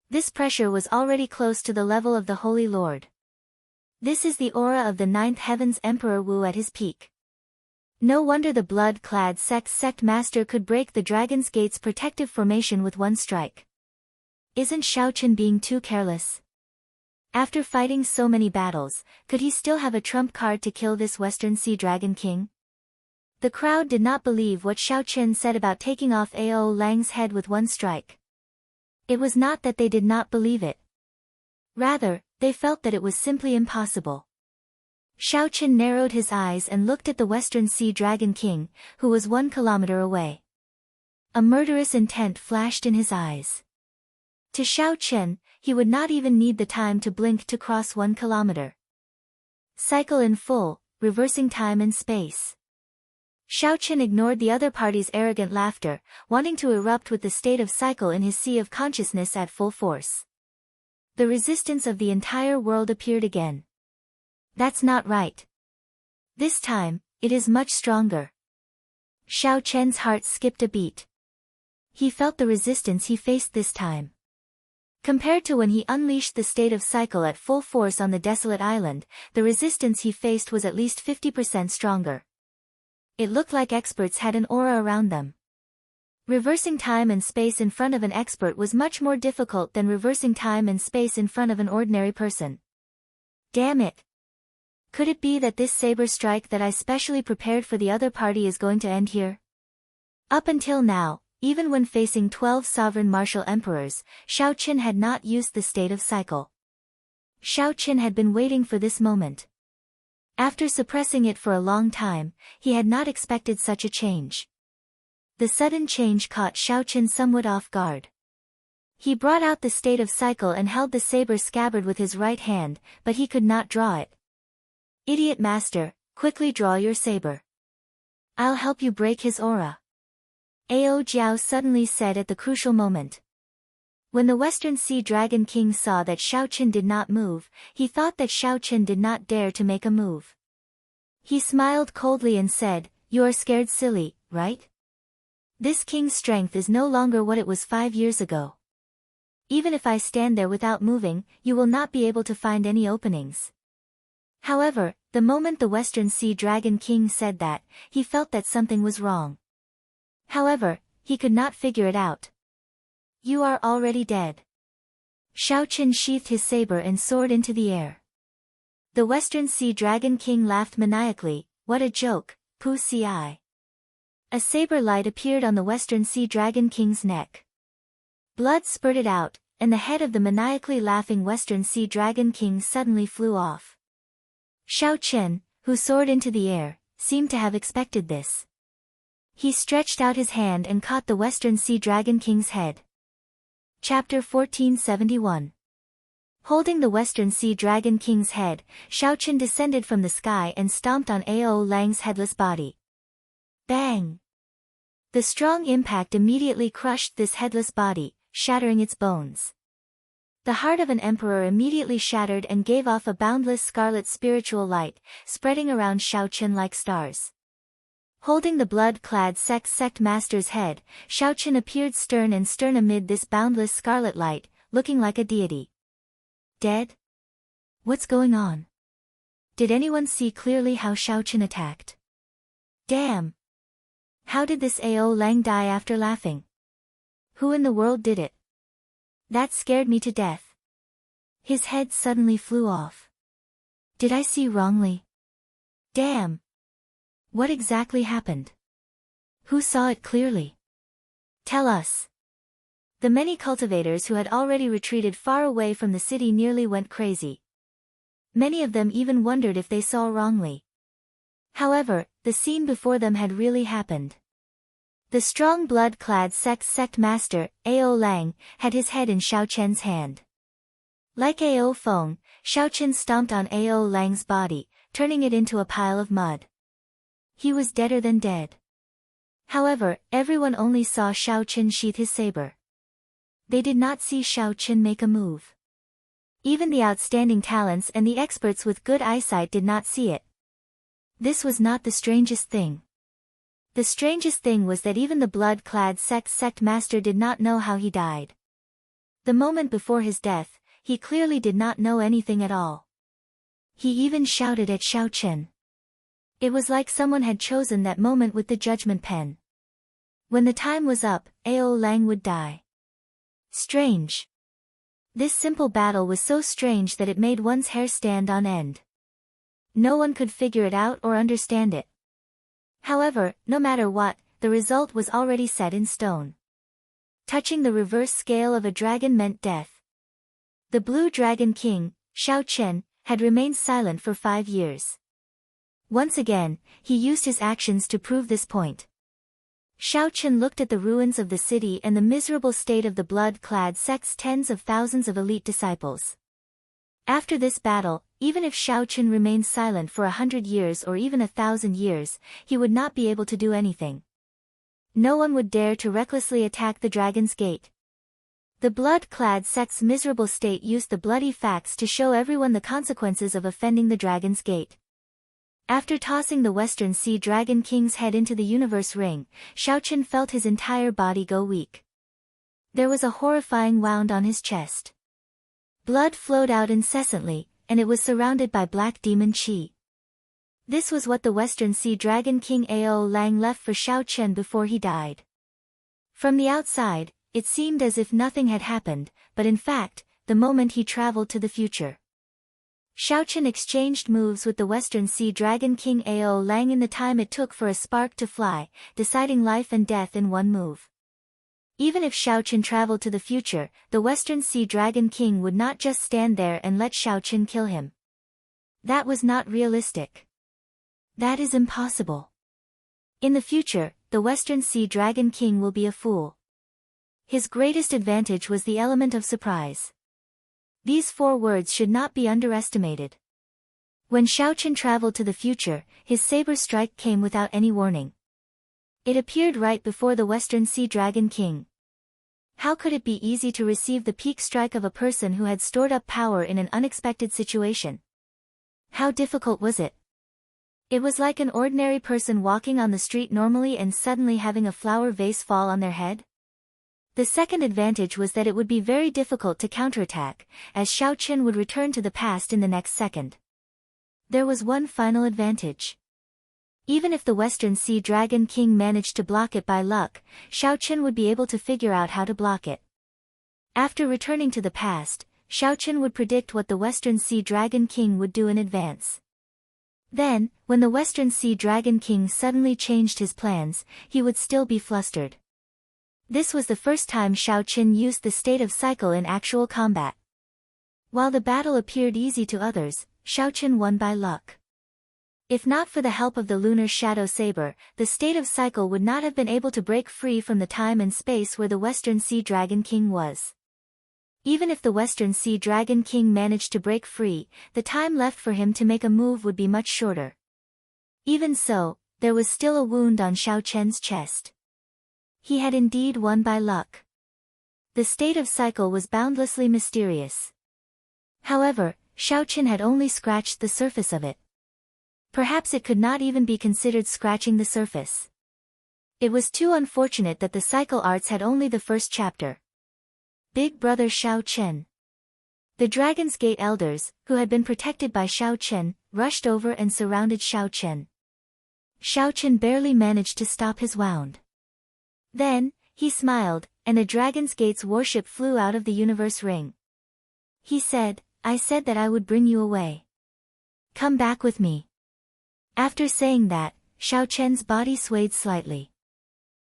This pressure was already close to the level of the Holy Lord. This is the aura of the 9th Heaven's Emperor Wu at his peak. No wonder the blood-clad sect master could break the Dragon's Gate's protective formation with one strike. Isn't Xiao Chen being too careless? After fighting so many battles, could he still have a trump card to kill this Western Sea Dragon King? The crowd did not believe what Xiao Chen said about taking off Ao Lang's head with one strike. It was not that they did not believe it. Rather, they felt that it was simply impossible. Xiao Chen narrowed his eyes and looked at the Western Sea Dragon King, who was 1 kilometer away. A murderous intent flashed in his eyes. To Xiao Chen, he would not even need the time to blink to cross 1 kilometer. Cycle in full, reversing time and space. Xiao Chen ignored the other party's arrogant laughter, wanting to erupt with the state of cycle in his sea of consciousness at full force. The resistance of the entire world appeared again. That's not right. This time, it is much stronger. Xiao Chen's heart skipped a beat. He felt the resistance he faced this time. Compared to when he unleashed the state of cycle at full force on the desolate island, the resistance he faced was at least 50% stronger. It looked like experts had an aura around them. Reversing time and space in front of an expert was much more difficult than reversing time and space in front of an ordinary person. Damn it! Could it be that this saber strike that I specially prepared for the other party is going to end here? Up until now, even when facing 12 sovereign martial emperors, Xiao Qin had not used the state of cycle. Xiao Qin had been waiting for this moment. After suppressing it for a long time, he had not expected such a change. The sudden change caught Xiao Qin somewhat off guard. He brought out the state of cycle and held the saber scabbard with his right hand, but he could not draw it. Idiot master, quickly draw your saber. I'll help you break his aura. Ao Jiao suddenly said at the crucial moment. When the Western Sea Dragon King saw that Xiao Qin did not move, he thought that Xiao Qin did not dare to make a move. He smiled coldly and said, "You are scared silly, right? This king's strength is no longer what it was 5 years ago. Even if I stand there without moving, you will not be able to find any openings." However, the moment the Western Sea Dragon King said that, he felt that something was wrong. However, he could not figure it out. You are already dead. Xiao Qin sheathed his saber and soared into the air. The Western Sea Dragon King laughed maniacally. What a joke, Pu Si. A saber light appeared on the Western Sea Dragon King's neck. Blood spurted out, and the head of the maniacally laughing Western Sea Dragon King suddenly flew off. Xiao Qin, who soared into the air, seemed to have expected this. He stretched out his hand and caught the Western Sea Dragon King's head. Chapter 1471. Holding the Western Sea Dragon King's head, Xiao Qin descended from the sky and stomped on Ao Lang's headless body. Bang! The strong impact immediately crushed this headless body, shattering its bones. The heart of an emperor immediately shattered and gave off a boundless scarlet spiritual light, spreading around Xiao Qin like stars. Holding the blood-clad sect master's head, Xiao Qin appeared stern amid this boundless scarlet light, looking like a deity. Dead? What's going on? Did anyone see clearly how Xiao Qin attacked? Damn! How did this Ao Lang die after laughing? Who in the world did it? That scared me to death. His head suddenly flew off. Did I see wrongly? Damn! What exactly happened? Who saw it clearly? Tell us. The many cultivators who had already retreated far away from the city nearly went crazy. Many of them even wondered if they saw wrongly. However, the scene before them had really happened. The strong blood-clad sect master, Ao Lang, had his head in Xiao Qin's hand. Like Ao Feng, Xiao Qin stomped on Ao Lang's body, turning it into a pile of mud. He was deader than dead. However, everyone only saw Xiao Qin sheath his saber. They did not see Xiao Qin make a move. Even the outstanding talents and the experts with good eyesight did not see it. This was not the strangest thing. The strangest thing was that even the blood-clad sect master did not know how he died. The moment before his death, he clearly did not know anything at all. He even shouted at Xiao Qin. It was like someone had chosen that moment with the judgment pen. When the time was up, Ao Lang would die. Strange. This simple battle was so strange that it made one's hair stand on end. No one could figure it out or understand it. However, no matter what, the result was already set in stone. Touching the reverse scale of a dragon meant death. The Blue Dragon King, Xiao Qin, had remained silent for 5 years. Once again, he used his actions to prove this point. Xiao Qin looked at the ruins of the city and the miserable state of the blood-clad sect's tens of thousands of elite disciples. After this battle, even if Xiao Qin remained silent for 100 years or even 1,000 years, he would not be able to do anything. No one would dare to recklessly attack the Dragon's Gate. The blood-clad sect's miserable state used the bloody facts to show everyone the consequences of offending the Dragon's Gate. After tossing the Western Sea Dragon King's head into the universe ring, Xiao Qin felt his entire body go weak. There was a horrifying wound on his chest. Blood flowed out incessantly, and it was surrounded by black demon qi. This was what the Western Sea Dragon King Ao Lang left for Xiao Qin before he died. From the outside, it seemed as if nothing had happened, but in fact, the moment he traveled to the future. Xiaochen exchanged moves with the Western Sea Dragon King Ao Lang in the time it took for a spark to fly, deciding life and death in one move. Even if Xiaochen traveled to the future, the Western Sea Dragon King would not just stand there and let Xiaochen kill him. That was not realistic. That is impossible. In the future, the Western Sea Dragon King will be a fool. His greatest advantage was the element of surprise. These 4 words should not be underestimated. When Xiaochen traveled to the future, his saber strike came without any warning. It appeared right before the Western Sea Dragon King. How could it be easy to receive the peak strike of a person who had stored up power in an unexpected situation? How difficult was it? It was like an ordinary person walking on the street normally and suddenly having a flower vase fall on their head. The second advantage was that it would be very difficult to counterattack, as Xiaochen would return to the past in the next second. There was one final advantage. Even if the Western Sea Dragon King managed to block it by luck, Xiaochen would be able to figure out how to block it. After returning to the past, Xiaochen would predict what the Western Sea Dragon King would do in advance. Then, when the Western Sea Dragon King suddenly changed his plans, he would still be flustered. This was the first time Xiaochen used the state of cycle in actual combat. While the battle appeared easy to others, Xiaochen won by luck. If not for the help of the lunar shadow saber, the state of cycle would not have been able to break free from the time and space where the Western Sea Dragon King was. Even if the Western Sea Dragon King managed to break free, the time left for him to make a move would be much shorter. Even so, there was still a wound on Xiaochen's chest. He had indeed won by luck. The state of cycle was boundlessly mysterious. However, Xiaochen had only scratched the surface of it. Perhaps it could not even be considered scratching the surface. It was too unfortunate that the cycle arts had only the first chapter. Big Brother Xiaochen. The Dragon's Gate elders, who had been protected by Xiaochen, rushed over and surrounded Xiaochen. Xiaochen barely managed to stop his wound. Then, he smiled, and the Dragon's Gate's warship flew out of the universe ring. He said, "I said that I would bring you away. Come back with me." After saying that, Xiaochen's body swayed slightly.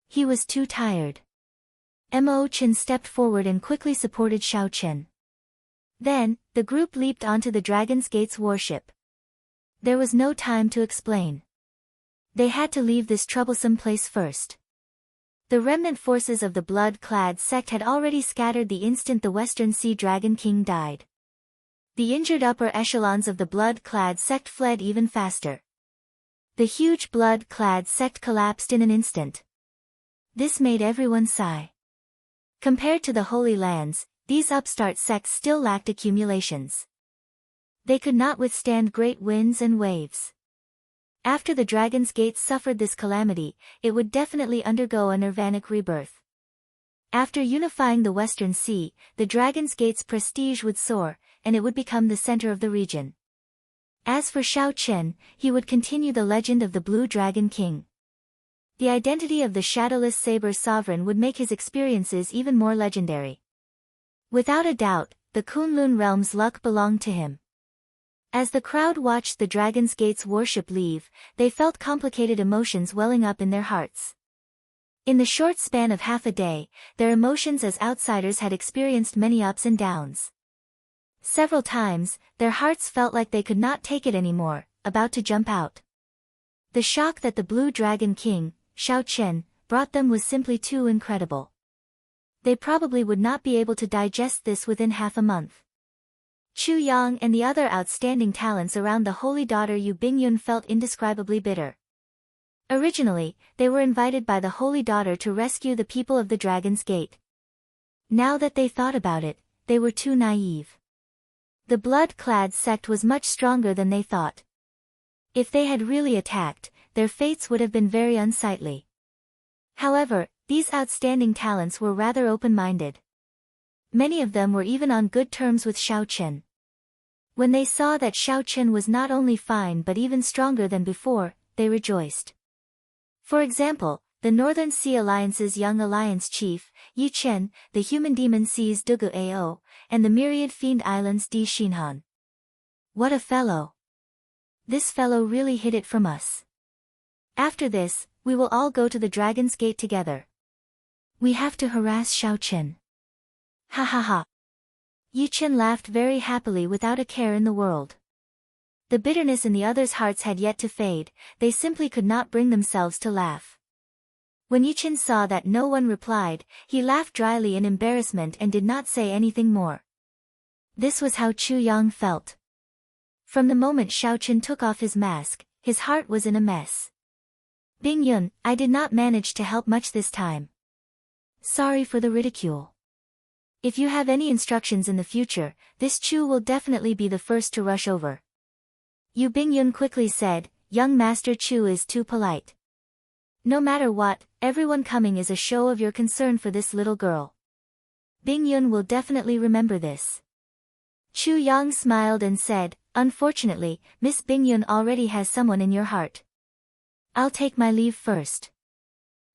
He was too tired. Mo Chen stepped forward and quickly supported Xiaochen. Then, the group leaped onto the Dragon's Gate's warship. There was no time to explain. They had to leave this troublesome place first. The remnant forces of the blood-clad sect had already scattered the instant the Western Sea Dragon King died. The injured upper echelons of the blood-clad sect fled even faster. The huge blood-clad sect collapsed in an instant. This made everyone sigh. Compared to the Holy Lands, these upstart sects still lacked accumulations. They could not withstand great winds and waves. After the Dragon's Gate suffered this calamity, it would definitely undergo a nirvanic rebirth. After unifying the Western Sea, the Dragon's Gate's prestige would soar, and it would become the center of the region. As for Xiaochen, he would continue the legend of the Blue Dragon King. The identity of the Shadowless Saber Sovereign would make his experiences even more legendary. Without a doubt, the Kunlun realm's luck belonged to him. As the crowd watched the Dragon's Gate's warship leave, they felt complicated emotions welling up in their hearts. In the short span of half a day, their emotions as outsiders had experienced many ups and downs. Several times, their hearts felt like they could not take it anymore, about to jump out. The shock that the Blue Dragon King, Xiaochen, brought them was simply too incredible. They probably would not be able to digest this within half a month. Chu Yang and the other outstanding talents around the holy daughter Yu Bingyun felt indescribably bitter. Originally, they were invited by the holy daughter to rescue the people of the Dragon's Gate. Now that they thought about it, they were too naive. The blood-clad sect was much stronger than they thought. If they had really attacked, their fates would have been very unsightly. However, these outstanding talents were rather open-minded. Many of them were even on good terms with Xiaochen. When they saw that Xiaochen was not only fine but even stronger than before, they rejoiced. For example, the Northern Sea Alliance's young alliance chief, Yi Chen, the human demon seas Dugu Ao, and the myriad fiend islands Di Shinhan. What a fellow! This fellow really hid it from us. After this, we will all go to the Dragon's Gate together. We have to harass Xiao Chen. Ha ha ha. Yi Chen laughed very happily without a care in the world. The bitterness in the others' hearts had yet to fade, they simply could not bring themselves to laugh. When Yi Chen saw that no one replied, he laughed dryly in embarrassment and did not say anything more. This was how Chu Yang felt. From the moment Xiao Chen took off his mask, his heart was in a mess. Bing Yun, I did not manage to help much this time. Sorry for the ridicule. If you have any instructions in the future, this Chu will definitely be the first to rush over. Yu Bingyun quickly said, young Master Chu is too polite. No matter what, everyone coming is a show of your concern for this little girl. Bingyun will definitely remember this. Chu Yang smiled and said, unfortunately, Miss Bingyun already has someone in your heart. I'll take my leave first.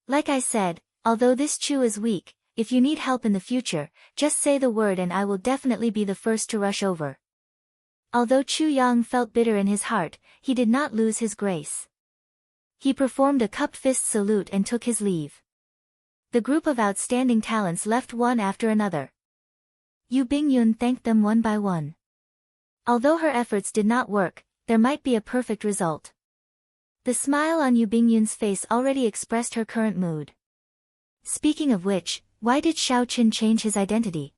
Like I said, although this Chu is weak, if you need help in the future, just say the word and I will definitely be the first to rush over. Although Chu Yang felt bitter in his heart, he did not lose his grace. He performed a cupped fist salute and took his leave. The group of outstanding talents left one after another. Yu Bingyun thanked them one by one. Although her efforts did not work, there might be a perfect result. The smile on Yu Bingyun's face already expressed her current mood. Speaking of which, why did Xiao Chen change his identity?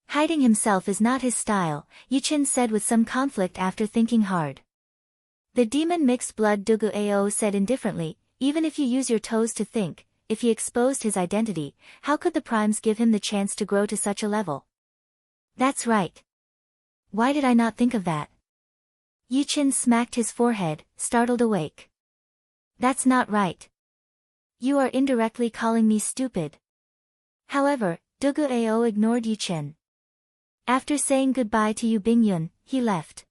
Hiding himself is not his style, Yi Chen said with some conflict after thinking hard. The demon mixed blood Dugu Ao said indifferently, even if you use your toes to think, if he exposed his identity, how could the primes give him the chance to grow to such a level? That's right. Why did I not think of that? Yi Chen smacked his forehead, startled awake. That's not right. You are indirectly calling me stupid. However, Dugu Ao ignored Yi Chen. After saying goodbye to Yu Bingyun, he left.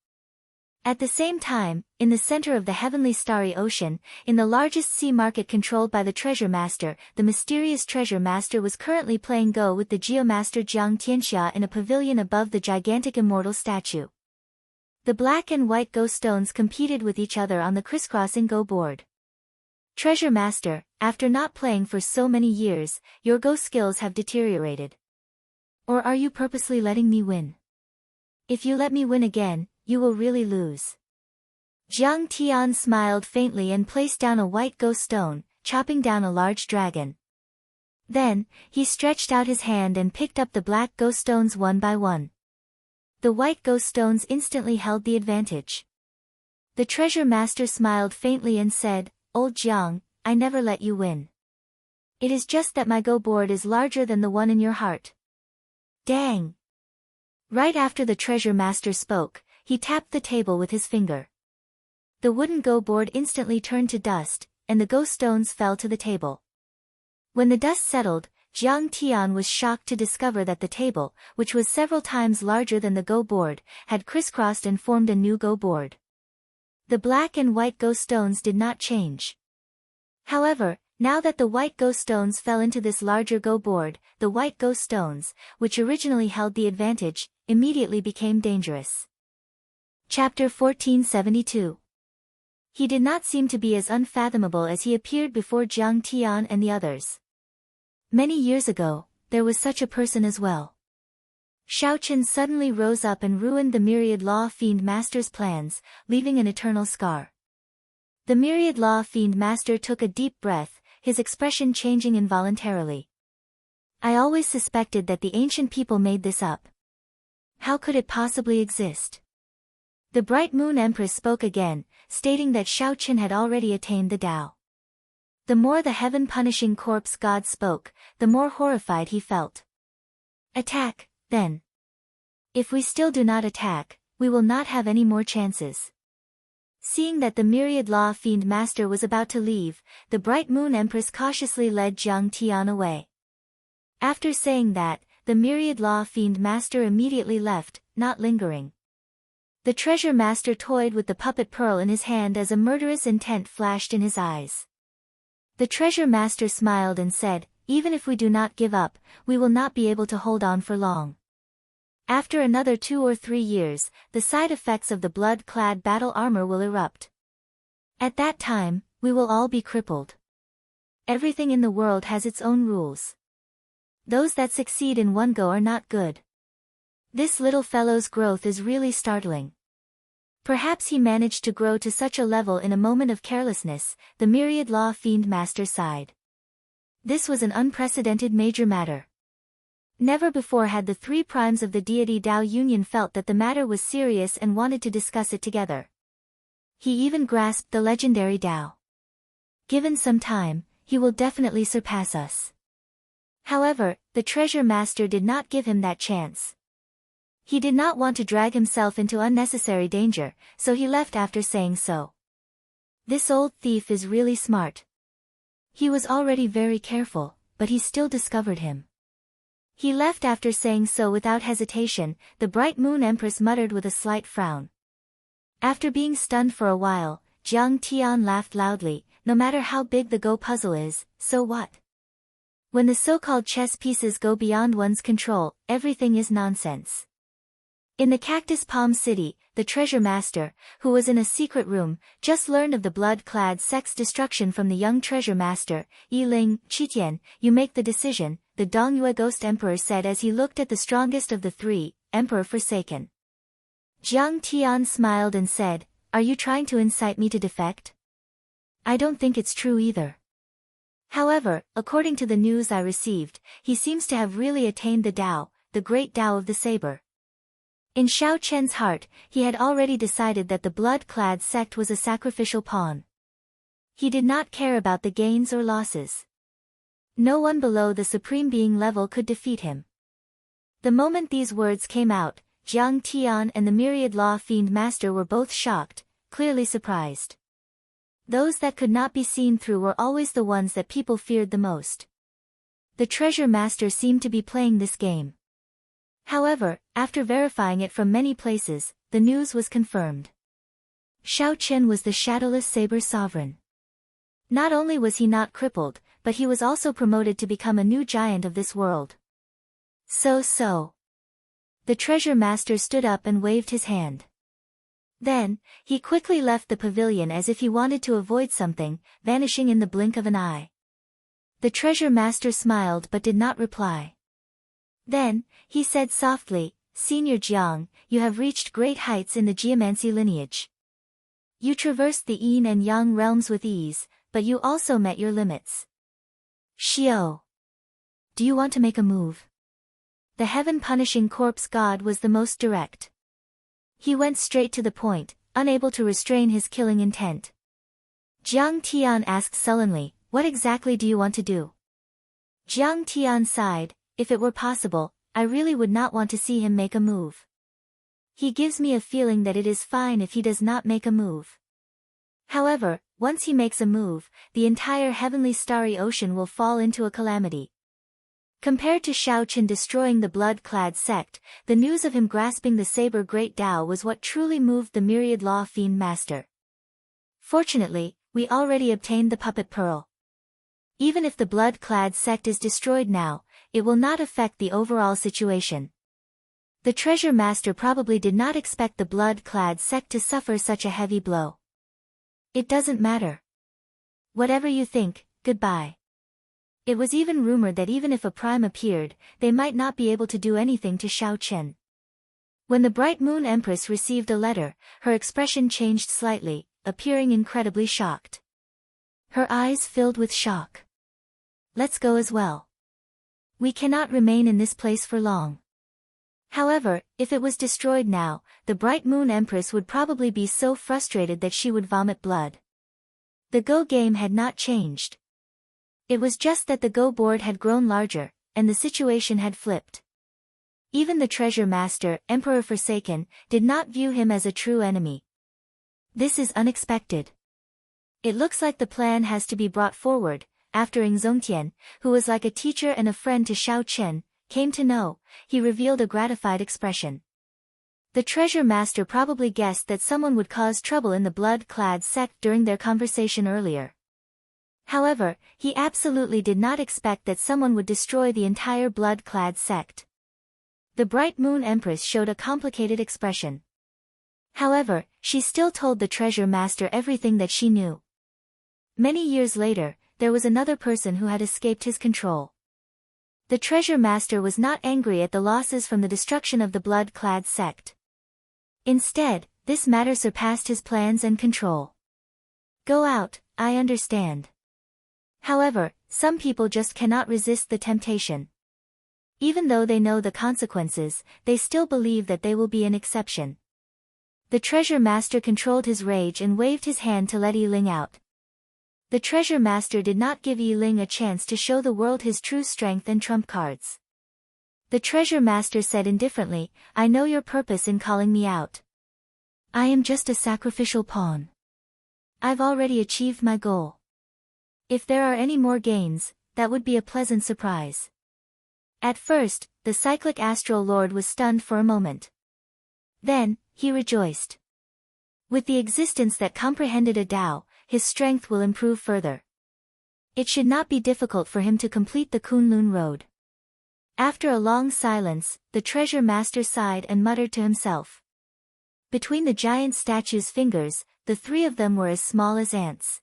At the same time, in the center of the heavenly starry ocean, in the largest sea market controlled by the Treasure Master, the mysterious Treasure Master was currently playing Go with the Geomaster Jiang Tianxia in a pavilion above the gigantic immortal statue. The black and white Go stones competed with each other on the crisscrossing Go board. Treasure Master, after not playing for so many years, your Go skills have deteriorated. Or are you purposely letting me win? If you let me win again, you will really lose. Jiang Tian smiled faintly and placed down a white Go stone, chopping down a large dragon. Then, he stretched out his hand and picked up the black Go stones one by one. The white Go stones instantly held the advantage. The Treasure Master smiled faintly and said, Old Jiang, I never let you win. It is just that my Go board is larger than the one in your heart. Dang! Right after the Treasure Master spoke, he tapped the table with his finger. The wooden Go board instantly turned to dust, and the Go stones fell to the table. When the dust settled, Jiang Tian was shocked to discover that the table, which was several times larger than the Go board, had crisscrossed and formed a new Go board. The black and white Go stones did not change. However, now that the white Go stones fell into this larger Go board, the white Go stones, which originally held the advantage, immediately became dangerous. Chapter 1472. He did not seem to be as unfathomable as he appeared before Jiang Tian and the others. Many years ago, there was such a person as well. Xiao Chen suddenly rose up and ruined the Myriad Law Fiend Master's plans, leaving an eternal scar. The Myriad Law Fiend Master took a deep breath, his expression changing involuntarily. I always suspected that the ancient people made this up. How could it possibly exist? The Bright Moon Empress spoke again, stating that Xiao Chen had already attained the Tao. The more the heaven-punishing corpse god spoke, the more horrified he felt. Attack, then. If we still do not attack, we will not have any more chances. Seeing that the Myriad Law Fiend Master was about to leave, the Bright Moon Empress cautiously led Jiang Tian away. After saying that, the Myriad Law Fiend Master immediately left, not lingering. The Treasure Master toyed with the puppet pearl in his hand as a murderous intent flashed in his eyes. The treasure master smiled and said, even if we do not give up, we will not be able to hold on for long. After another 2 or 3 years, the side effects of the blood-clad battle armor will erupt. At that time, we will all be crippled. Everything in the world has its own rules. Those that succeed in one go are not good. This little fellow's growth is really startling. Perhaps he managed to grow to such a level in a moment of carelessness, the myriad law fiend master sighed. This was an unprecedented major matter. Never before had the 3 primes of the deity Tao Union felt that the matter was serious and wanted to discuss it together. He even grasped the legendary Tao. Given some time, he will definitely surpass us. However, the treasure master did not give him that chance. He did not want to drag himself into unnecessary danger, so he left after saying so. This old thief is really smart. He was already very careful, but he still discovered him. He left after saying so without hesitation, the bright moon empress muttered with a slight frown. After being stunned for a while, Jiang Tian laughed loudly, no matter how big the Go puzzle is, so what? When the so-called chess pieces go beyond one's control, everything is nonsense. In the Cactus Palm City, the treasure master, who was in a secret room, just learned of the blood-clad sect's destruction from the young treasure master, Yi Ling. Qitian, you make the decision, the Dongyue Ghost Emperor said as he looked at the strongest of the 3, Emperor Forsaken. Jiang Tian smiled and said, are you trying to incite me to defect? I don't think it's true either. However, according to the news I received, he seems to have really attained the Tao, the great Tao of the saber. In Xiao Chen's heart, he had already decided that the blood-clad sect was a sacrificial pawn. He did not care about the gains or losses. No one below the Supreme Being level could defeat him. The moment these words came out, Jiang Tian and the myriad law fiend master were both shocked, clearly surprised. Those that could not be seen through were always the ones that people feared the most. The treasure master seemed to be playing this game. However, after verifying it from many places, the news was confirmed. Xiao Chen was the shadowless saber sovereign. Not only was he not crippled, but he was also promoted to become a new giant of this world. So. The treasure master stood up and waved his hand. Then, he quickly left the pavilion as if he wanted to avoid something, vanishing in the blink of an eye. The treasure master smiled but did not reply. Then, he said softly, Senior Jiang, you have reached great heights in the geomancy lineage. You traversed the yin and yang realms with ease, but you also met your limits. Xiao. Do you want to make a move? The heaven-punishing corpse god was the most direct. He went straight to the point, unable to restrain his killing intent. Jiang Tian asked sullenly, what exactly do you want to do? Jiang Tian sighed, if it were possible, I really would not want to see him make a move. He gives me a feeling that it is fine if he does not make a move. However, once he makes a move, the entire heavenly starry ocean will fall into a calamity. Compared to Xiao Chen destroying the blood-clad sect, the news of him grasping the saber great Tao was what truly moved the myriad law fiend master. Fortunately, we already obtained the puppet pearl. Even if the blood-clad sect is destroyed now, it will not affect the overall situation. The treasure master probably did not expect the blood-clad sect to suffer such a heavy blow. It doesn't matter. Whatever you think, goodbye. It was even rumored that even if a prime appeared, they might not be able to do anything to Xiao Chen. When the bright moon empress received a letter, her expression changed slightly, appearing incredibly shocked. Her eyes filled with shock. Let's go as well. We cannot remain in this place for long. However, if it was destroyed now, the bright moon empress would probably be so frustrated that she would vomit blood. The Go game had not changed. It was just that the Go board had grown larger, and the situation had flipped. Even the treasure master, Emperor Forsaken, did not view him as a true enemy. This is unexpected. It looks like the plan has to be brought forward, after Ng Zongtian, who was like a teacher and a friend to Xiao Chen, came to know, he revealed a gratified expression. The treasure master probably guessed that someone would cause trouble in the blood-clad sect during their conversation earlier. However, he absolutely did not expect that someone would destroy the entire blood-clad sect. The Bright Moon Empress showed a complicated expression. However, she still told the Treasure Master everything that she knew. Many years later, there was another person who had escaped his control. The Treasure Master was not angry at the losses from the destruction of the blood-clad sect. Instead, this matter surpassed his plans and control. Go out, I understand. However, some people just cannot resist the temptation. Even though they know the consequences, they still believe that they will be an exception. The Treasure Master controlled his rage and waved his hand to let Yi Ling out. The Treasure Master did not give Yi Ling a chance to show the world his true strength and trump cards. The Treasure Master said indifferently, I know your purpose in calling me out. I am just a sacrificial pawn. I've already achieved my goal. If there are any more gains, that would be a pleasant surprise. At first, the Cyclic Astral Lord was stunned for a moment. Then, he rejoiced. With the existence that comprehended a Tao, his strength will improve further. It should not be difficult for him to complete the Kunlun Road. After a long silence, the Treasure Master sighed and muttered to himself. Between the giant statue's fingers, the three of them were as small as ants.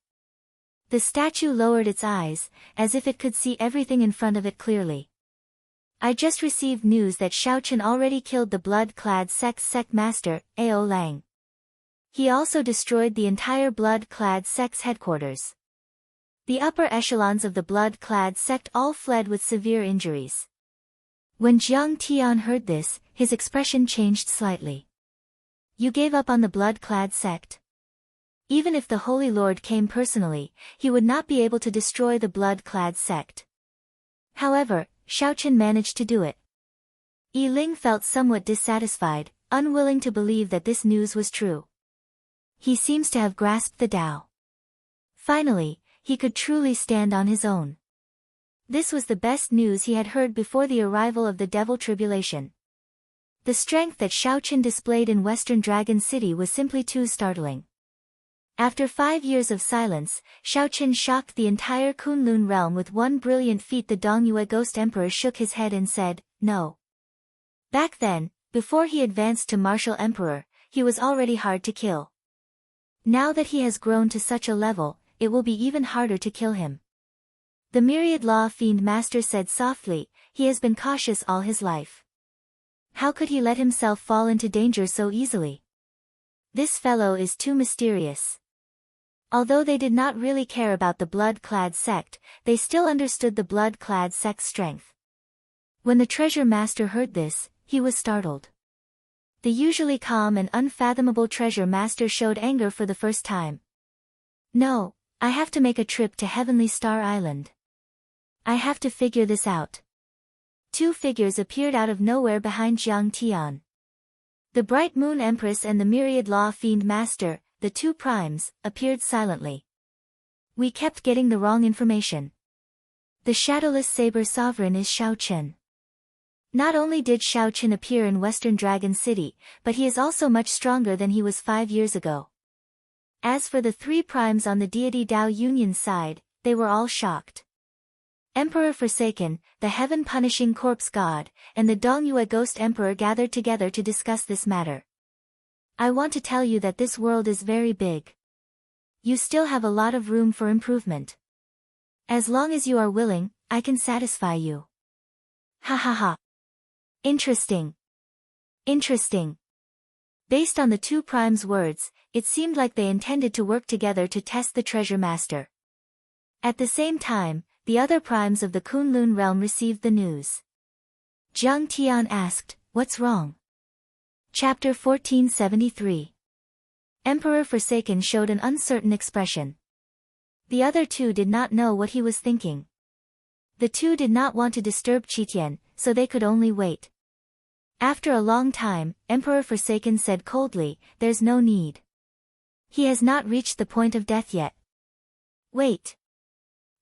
The statue lowered its eyes, as if it could see everything in front of it clearly. I just received news that Xiaochen already killed the blood-clad sect master, Ao Lang. He also destroyed the entire blood-clad sect's headquarters. The upper echelons of the blood-clad sect all fled with severe injuries. When Jiang Tian heard this, his expression changed slightly. You gave up on the blood-clad sect? Even if the Holy Lord came personally, he would not be able to destroy the blood-clad sect. However, Xiaochen managed to do it. Yi Ling felt somewhat dissatisfied, unwilling to believe that this news was true. He seems to have grasped the Tao. Finally, he could truly stand on his own. This was the best news he had heard before the arrival of the Devil Tribulation. The strength that Xiaochen displayed in Western Dragon City was simply too startling. After 5 years of silence, Xiaochen shocked the entire Kunlun realm with one brilliant feat. The Dongyue Ghost Emperor shook his head and said, no. Back then, before he advanced to Martial Emperor, he was already hard to kill. Now that he has grown to such a level, it will be even harder to kill him. The Myriad Law Fiend Master said softly, he has been cautious all his life. How could he let himself fall into danger so easily? This fellow is too mysterious. Although they did not really care about the blood-clad sect, they still understood the blood-clad sect's strength. When the Treasure Master heard this, he was startled. The usually calm and unfathomable Treasure Master showed anger for the first time. No, I have to make a trip to Heavenly Star Island. I have to figure this out. Two figures appeared out of nowhere behind Jiang Tian. The Bright Moon Empress and the Myriad Law Fiend Master, the two primes, appeared silently. We kept getting the wrong information. The Shadowless Saber Sovereign is Xiaochen. Not only did Xiaochen appear in Western Dragon City, but he is also much stronger than he was 5 years ago. As for the three primes on the deity Dao Union side, they were all shocked. Emperor Forsaken, the heaven-punishing corpse god, and the Dongyue Ghost Emperor gathered together to discuss this matter. I want to tell you that this world is very big. You still have a lot of room for improvement. As long as you are willing, I can satisfy you. Ha ha ha. Interesting. Interesting. Based on the two primes' words, it seemed like they intended to work together to test the Treasure Master. At the same time, the other primes of the Kunlun realm received the news. Jiang Tian asked, what's wrong? Chapter 1473. Emperor Forsaken showed an uncertain expression. The other two did not know what he was thinking. The two did not want to disturb Qitian, so they could only wait. After a long time, Emperor Forsaken said coldly, there's no need. He has not reached the point of death yet. Wait.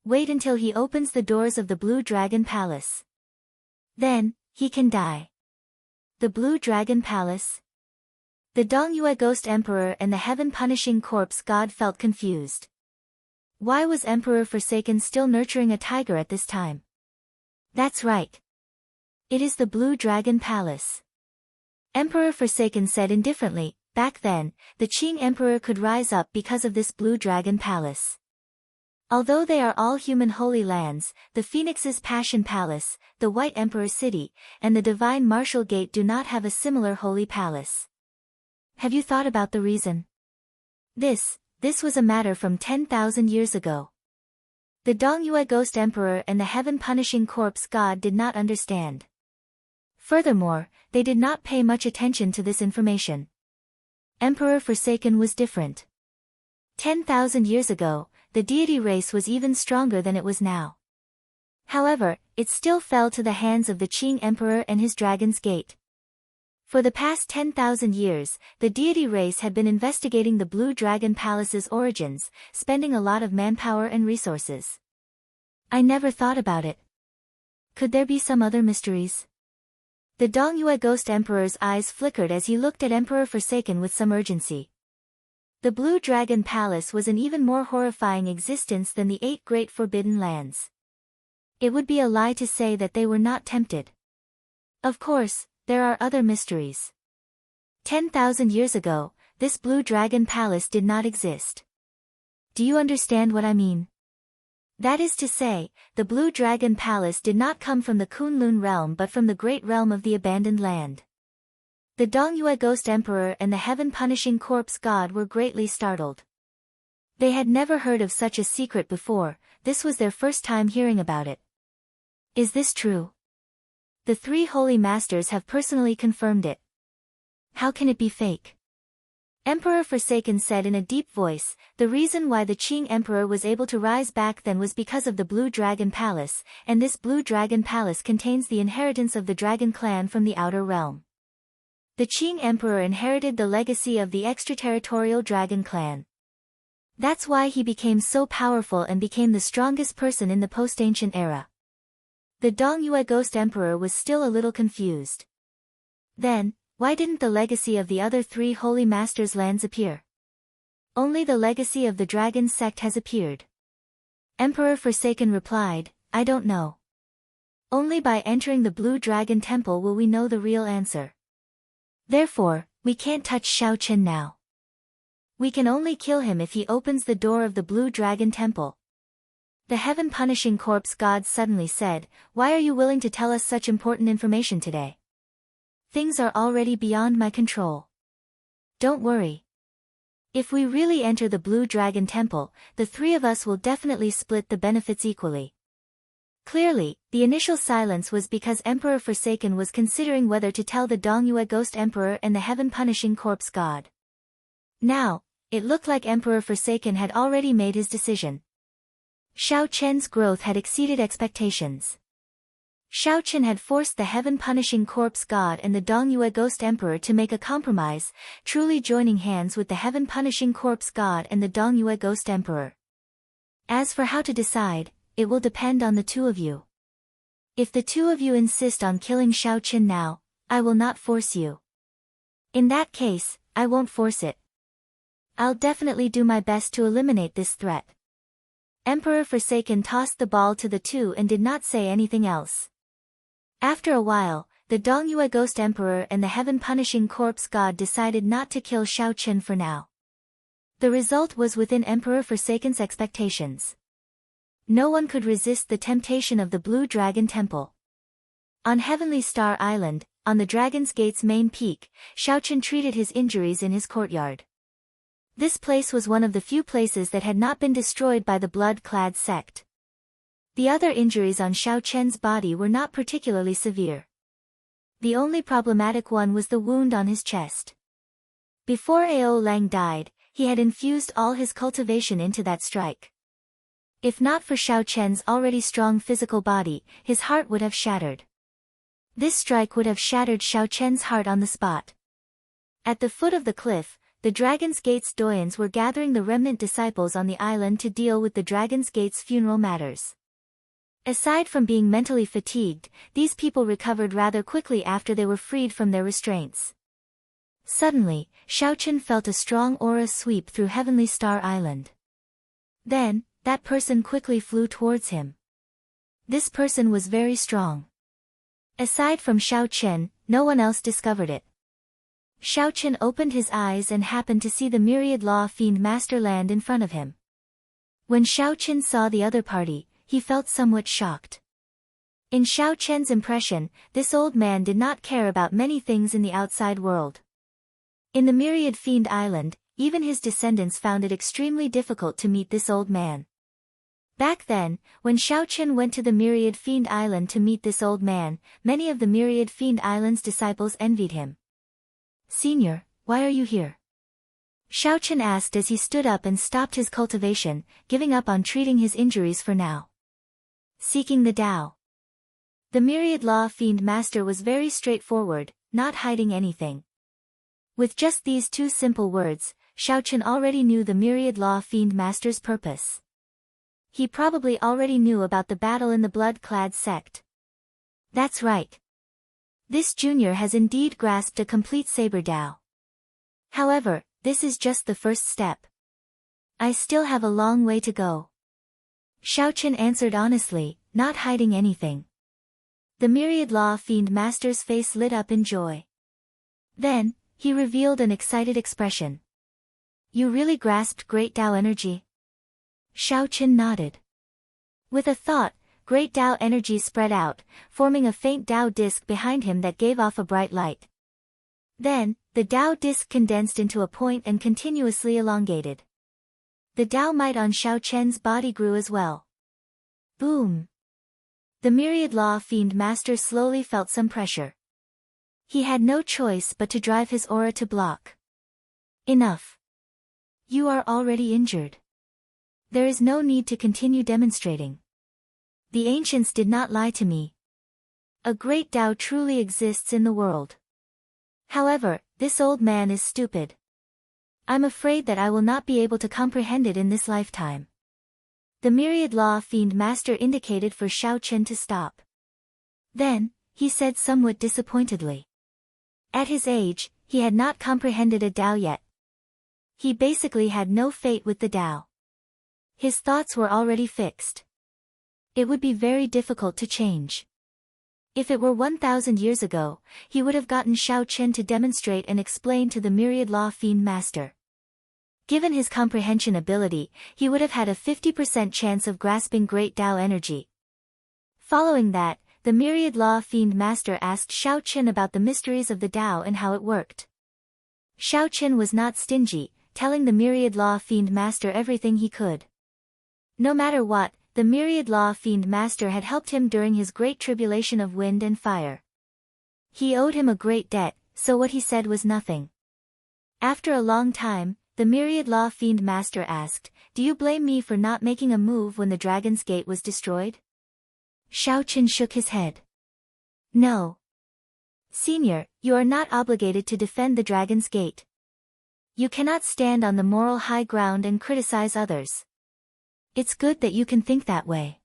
Wait until he opens the doors of the Blue Dragon Palace. Then, he can die. The Blue Dragon Palace? The Dongyue Ghost Emperor and the heaven-punishing corpse god felt confused. Why was Emperor Forsaken still nurturing a tiger at this time? That's right. It is the Blue Dragon Palace. Emperor Forsaken said indifferently, back then, the Qing Emperor could rise up because of this Blue Dragon Palace. Although they are all human holy lands, the Phoenix's Passion Palace, the White Emperor City, and the Divine Martial Gate do not have a similar holy palace. Have you thought about the reason? This was a matter from 10,000 years ago. The Dongyue Ghost Emperor and the Heaven-Punishing Corpse God did not understand. Furthermore, they did not pay much attention to this information. Emperor Forsaken was different. 10,000 years ago, the deity race was even stronger than it was now. However, it still fell to the hands of the Qing Emperor and his Dragon's Gate. For the past 10,000 years, the deity race had been investigating the Blue Dragon Palace's origins, spending a lot of manpower and resources. I never thought about it. Could there be some other mysteries? The Dongyue Ghost Emperor's eyes flickered as he looked at Emperor Forsaken with some urgency. The Blue Dragon Palace was an even more horrifying existence than the 8 Great Forbidden Lands. It would be a lie to say that they were not tempted. Of course, there are other mysteries. 10,000 years ago, this Blue Dragon Palace did not exist. Do you understand what I mean? That is to say, the Blue Dragon Palace did not come from the Kunlun realm but from the great realm of the abandoned land. The Dongyue Ghost Emperor and the Heaven-Punishing Corpse God were greatly startled. They had never heard of such a secret before, this was their first time hearing about it. Is this true? The 3 Holy Masters have personally confirmed it. How can it be fake? Emperor Forsaken said in a deep voice, the reason why the Qing Emperor was able to rise back then was because of the Blue Dragon Palace, and this Blue Dragon Palace contains the inheritance of the Dragon Clan from the outer realm. The Qing Emperor inherited the legacy of the extraterritorial Dragon Clan. That's why he became so powerful and became the strongest person in the post-ancient era. The Dongyue Ghost Emperor was still a little confused. Then, why didn't the legacy of the other 3 Holy Masters' lands appear? Only the legacy of the Dragon Sect has appeared. Emperor Forsaken replied, I don't know. Only by entering the Blue Dragon Temple will we know the real answer. Therefore, we can't touch Xiao Chen now. We can only kill him if he opens the door of the Blue Dragon Temple. The Heaven-Punishing Corpse God suddenly said, why are you willing to tell us such important information today? Things are already beyond my control. Don't worry. If we really enter the Blue Dragon Temple, the 3 of us will definitely split the benefits equally. Clearly, the initial silence was because Emperor Forsaken was considering whether to tell the Dongyue Ghost Emperor and the Heaven-Punishing Corpse God. Now, it looked like Emperor Forsaken had already made his decision. Xiao Chen's growth had exceeded expectations. Xiao Chen had forced the Heaven-Punishing Corpse God and the Dongyue Ghost Emperor to make a compromise, truly joining hands with the Heaven-Punishing Corpse God and the Dongyue Ghost Emperor. As for how to decide, it will depend on the 2 of you. If the 2 of you insist on killing Xiao Chen now, I will not force you. In that case, I won't force it. I'll definitely do my best to eliminate this threat. Emperor Forsaken tossed the ball to the 2 and did not say anything else. After a while, the Dongyue Ghost Emperor and the Heaven-Punishing Corpse God decided not to kill Xiao Chen for now. The result was within Emperor Forsaken's expectations. No one could resist the temptation of the Blue Dragon Temple. On Heavenly Star Island, on the Dragon's Gate's main peak, Xiao Chen treated his injuries in his courtyard. This place was one of the few places that had not been destroyed by the blood-clad sect. The other injuries on Xiao Chen's body were not particularly severe. The only problematic one was the wound on his chest. Before Ao Lang died, he had infused all his cultivation into that strike. If not for Xiao Chen's already strong physical body, his heart would have shattered. This strike would have shattered Xiao Chen's heart on the spot. At the foot of the cliff, the Dragon's Gate's doyens were gathering the remnant disciples on the island to deal with the Dragon's Gate's funeral matters. Aside from being mentally fatigued, these people recovered rather quickly after they were freed from their restraints. Suddenly, Xiao Chen felt a strong aura sweep through Heavenly Star Island. Then, that person quickly flew towards him. This person was very strong. Aside from Xiao Chen, no one else discovered it. Xiao Chen opened his eyes and happened to see the myriad law fiend master land in front of him. When Xiao Chen saw the other party, he felt somewhat shocked. In Xiao Chen's impression, this old man did not care about many things in the outside world. In the myriad fiend island, even his descendants found it extremely difficult to meet this old man. Back then, when Xiao Chen went to the myriad fiend island to meet this old man, many of the myriad fiend island's disciples envied him. "Senior, why are you here?" Xiao Chen asked as he stood up and stopped his cultivation, giving up on treating his injuries for now. "Seeking the Tao." The myriad law fiend master was very straightforward, not hiding anything. With just these two simple words, Xiao Chen already knew the myriad law fiend master's purpose. He probably already knew about the battle in the blood-clad sect. That's right. This junior has indeed grasped a complete saber Tao. However, this is just the first step. I still have a long way to go. Xiao Chen answered honestly, not hiding anything. The myriad law fiend master's face lit up in joy. Then, he revealed an excited expression. "You really grasped great Tao energy?" Xiao Chen nodded. With a thought, great Tao energy spread out, forming a faint Tao disk behind him that gave off a bright light. Then, the Tao disk condensed into a point and continuously elongated. The Tao might on Xiao Chen's body grew as well. Boom! The myriad law fiend master slowly felt some pressure. He had no choice but to drive his aura to block. Enough. You are already injured. There is no need to continue demonstrating. The ancients did not lie to me. A great Tao truly exists in the world. However, this old man is stupid. I'm afraid that I will not be able to comprehend it in this lifetime. The myriad law fiend master indicated for Xiao Chen to stop. Then, he said somewhat disappointedly. At his age, he had not comprehended a Tao yet. He basically had no fate with the Tao. His thoughts were already fixed. It would be very difficult to change. If it were 1,000 years ago, he would have gotten Xiao Chen to demonstrate and explain to the myriad law fiend master. Given his comprehension ability, he would have had a 50% chance of grasping great Tao energy. Following that, the myriad law fiend master asked Xiao Chen about the mysteries of the Tao and how it worked. Xiao Chen was not stingy, telling the myriad law fiend master everything he could. No matter what, the myriad law fiend master had helped him during his great tribulation of wind and fire. He owed him a great debt, so what he said was nothing. After a long time, the myriad law fiend master asked, "Do you blame me for not making a move when the dragon's gate was destroyed?" Xiao Chen shook his head. "No. Senior, you are not obligated to defend the dragon's gate. You cannot stand on the moral high ground and criticize others. It's good that you can think that way.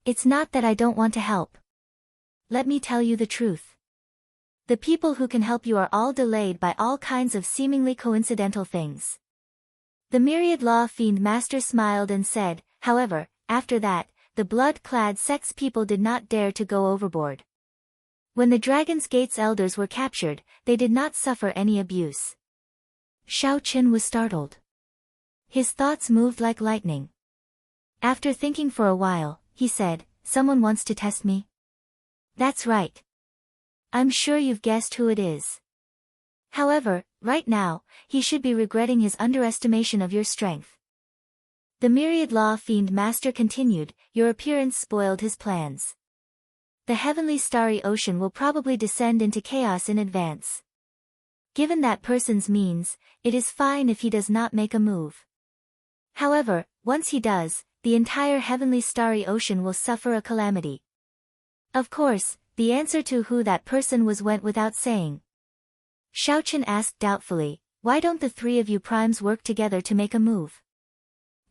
It's not that I don't want to help. Let me tell you the truth. The people who can help you are all delayed by all kinds of seemingly coincidental things." The myriad law fiend master smiled and said, "However, after that, the blood-clad sect's people did not dare to go overboard. When the Dragon's Gate's elders were captured, they did not suffer any abuse." Xiao Chen was startled. His thoughts moved like lightning. After thinking for a while, he said, "Someone wants to test me?" "That's right. I'm sure you've guessed who it is. However, right now, he should be regretting his underestimation of your strength." The myriad law fiend master continued, "Your appearance spoiled his plans. The heavenly starry ocean will probably descend into chaos in advance. Given that person's means, it is fine if he does not make a move. However, once he does, the entire heavenly starry ocean will suffer a calamity." Of course, the answer to who that person was went without saying. Xiao Chen asked doubtfully, "Why don't the three of you primes work together to make a move?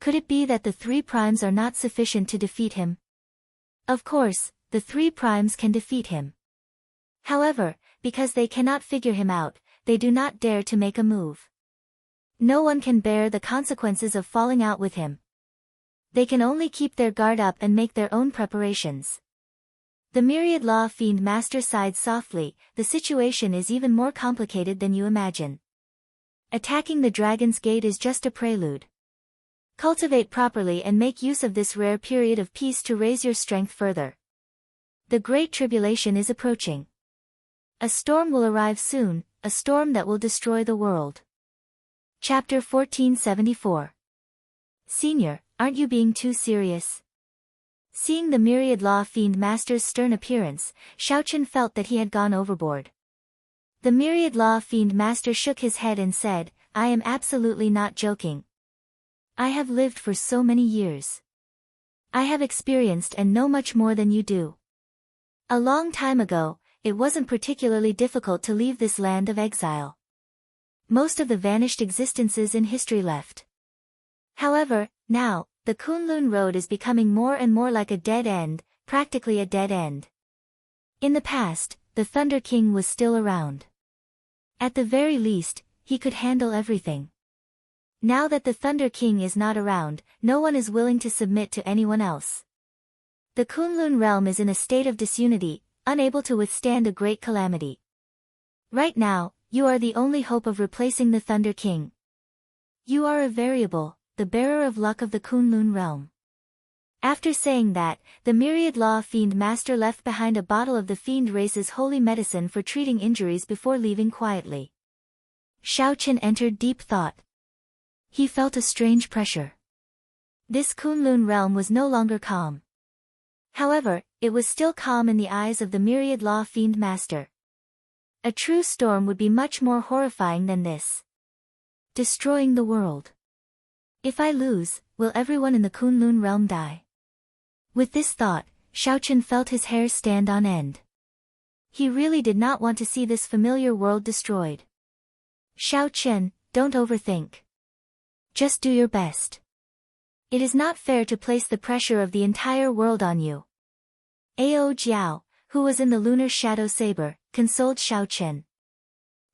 Could it be that the three primes are not sufficient to defeat him?" Of course, the three primes can defeat him. However, because they cannot figure him out, they do not dare to make a move. No one can bear the consequences of falling out with him. They can only keep their guard up and make their own preparations. The Myriad Law Fiend Master sighed softly. The situation is even more complicated than you imagine. Attacking the Dragon's Gate is just a prelude. Cultivate properly and make use of this rare period of peace to raise your strength further. The Great Tribulation is approaching. A storm will arrive soon, a storm that will destroy the world. Chapter 1474. Senior, aren't you being too serious? Seeing the Myriad Law Fiend Master's stern appearance, Xiaochen felt that he had gone overboard. The Myriad Law Fiend Master shook his head and said, I am absolutely not joking. I have lived for so many years. I have experienced and know much more than you do. A long time ago, it wasn't particularly difficult to leave this land of exile. Most of the vanished existences in history left. However, now, the Kunlun Road is becoming more and more like a dead end, practically a dead end. In the past, the Thunder King was still around. At the very least, he could handle everything. Now that the Thunder King is not around, no one is willing to submit to anyone else. The Kunlun realm is in a state of disunity, unable to withstand a great calamity. Right now, you are the only hope of replacing the Thunder King. You are a variable, the bearer of luck of the Kunlun realm. After saying that, the Myriad Law Fiend Master left behind a bottle of the Fiend race's holy medicine for treating injuries before leaving quietly. Xiaochen entered deep thought. He felt a strange pressure. This Kunlun realm was no longer calm. However, it was still calm in the eyes of the Myriad Law Fiend Master. A true storm would be much more horrifying than this. Destroying the world. If I lose, will everyone in the Kunlun realm die? With this thought, Xiaochen felt his hair stand on end. He really did not want to see this familiar world destroyed. Xiaochen, don't overthink. Just do your best. It is not fair to place the pressure of the entire world on you. Ao Jiao, who was in the lunar shadow saber, consoled Xiaochen.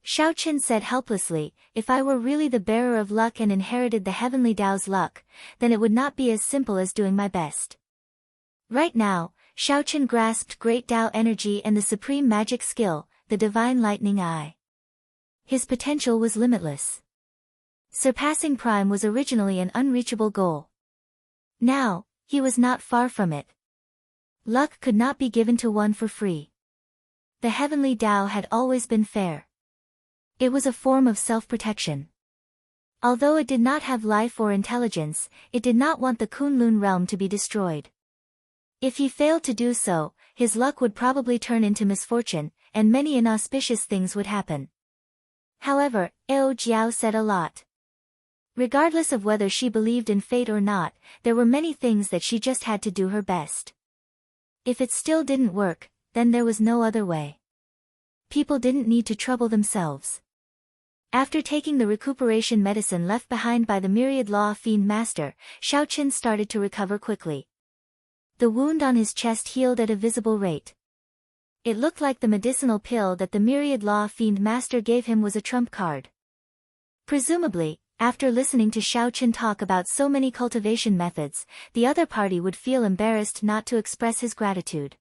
Xiaochen said helplessly, if I were really the bearer of luck and inherited the heavenly Tao's luck, then it would not be as simple as doing my best. Right now, Xiaochen grasped great Tao energy and the supreme magic skill, the divine lightning eye. His potential was limitless. Surpassing Prime was originally an unreachable goal. Now, he was not far from it. Luck could not be given to one for free. The heavenly Tao had always been fair. It was a form of self-protection. Although it did not have life or intelligence, it did not want the Kunlun realm to be destroyed. If he failed to do so, his luck would probably turn into misfortune, and many inauspicious things would happen. However, Ao Jiao said a lot. Regardless of whether she believed in fate or not, there were many things that she just had to do her best. If it still didn't work, then there was no other way. People didn't need to trouble themselves. After taking the recuperation medicine left behind by the Myriad Law Fiend Master, Xiaochen started to recover quickly. The wound on his chest healed at a visible rate. It looked like the medicinal pill that the Myriad Law Fiend Master gave him was a trump card. Presumably, after listening to Xiaochen talk about so many cultivation methods, the other party would feel embarrassed not to express his gratitude.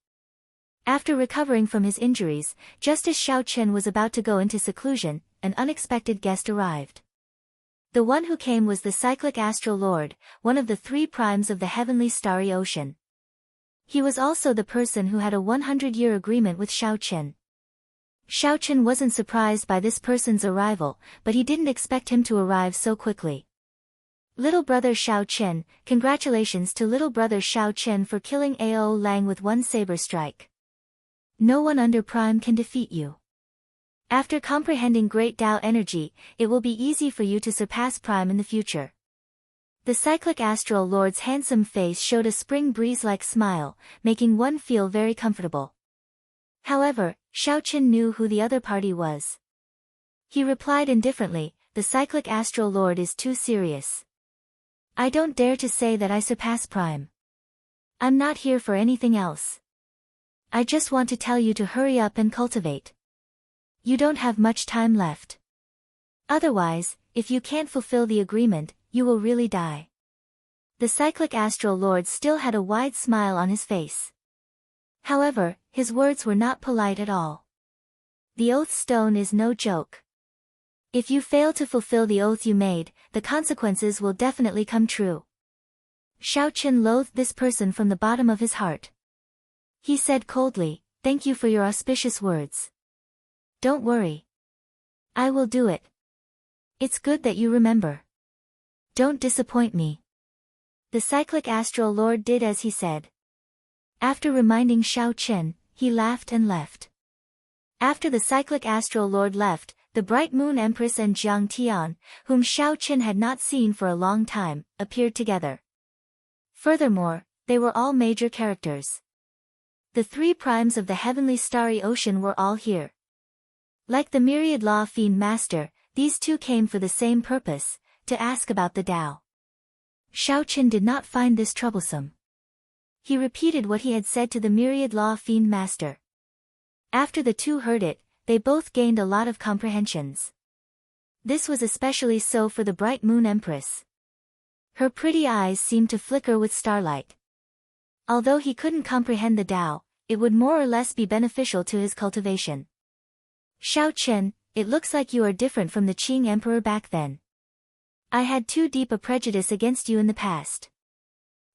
After recovering from his injuries, just as Xiaochen was about to go into seclusion, an unexpected guest arrived. The one who came was the Cyclic Astral Lord, one of the 3 primes of the heavenly starry ocean. He was also the person who had a 100-year agreement with Xiaochen. Xiaochen wasn't surprised by this person's arrival, but he didn't expect him to arrive so quickly. Little brother Xiaochen, congratulations to little brother Xiaochen for killing Ao Lang with one saber strike. No one under Prime can defeat you. After comprehending Great Tao energy, it will be easy for you to surpass Prime in the future. The Cyclic Astral Lord's handsome face showed a spring breeze-like smile, making one feel very comfortable. However, Xiaochen knew who the other party was. He replied indifferently, the Cyclic Astral Lord is too serious. I don't dare to say that I surpass Prime. I'm not here for anything else. I just want to tell you to hurry up and cultivate. You don't have much time left. Otherwise, if you can't fulfill the agreement, you will really die. The cyclic astral lord still had a wide smile on his face. However, his words were not polite at all. The oath stone is no joke. If you fail to fulfill the oath you made, the consequences will definitely come true. Xiaoqin loathed this person from the bottom of his heart. He said coldly, "Thank you for your auspicious words. Don't worry. I will do it. It's good that you remember. Don't disappoint me." The cyclic astral lord did as he said. After reminding Xiaoqin, he laughed and left. After the cyclic astral lord left, the bright moon empress and Jiang Tian, whom Xiaoqin had not seen for a long time, appeared together. Furthermore, they were all major characters. The three primes of the heavenly starry ocean were all here. Like the myriad law fiend master, these two came for the same purpose, to ask about the Tao. Xiaoqin did not find this troublesome. He repeated what he had said to the myriad law fiend master. After the two heard it, they both gained a lot of comprehensions. This was especially so for the bright moon empress. Her pretty eyes seemed to flicker with starlight. Although he couldn't comprehend the Tao, it would more or less be beneficial to his cultivation. "Xiaoqin, it looks like you are different from the Qing emperor back then. I had too deep a prejudice against you in the past.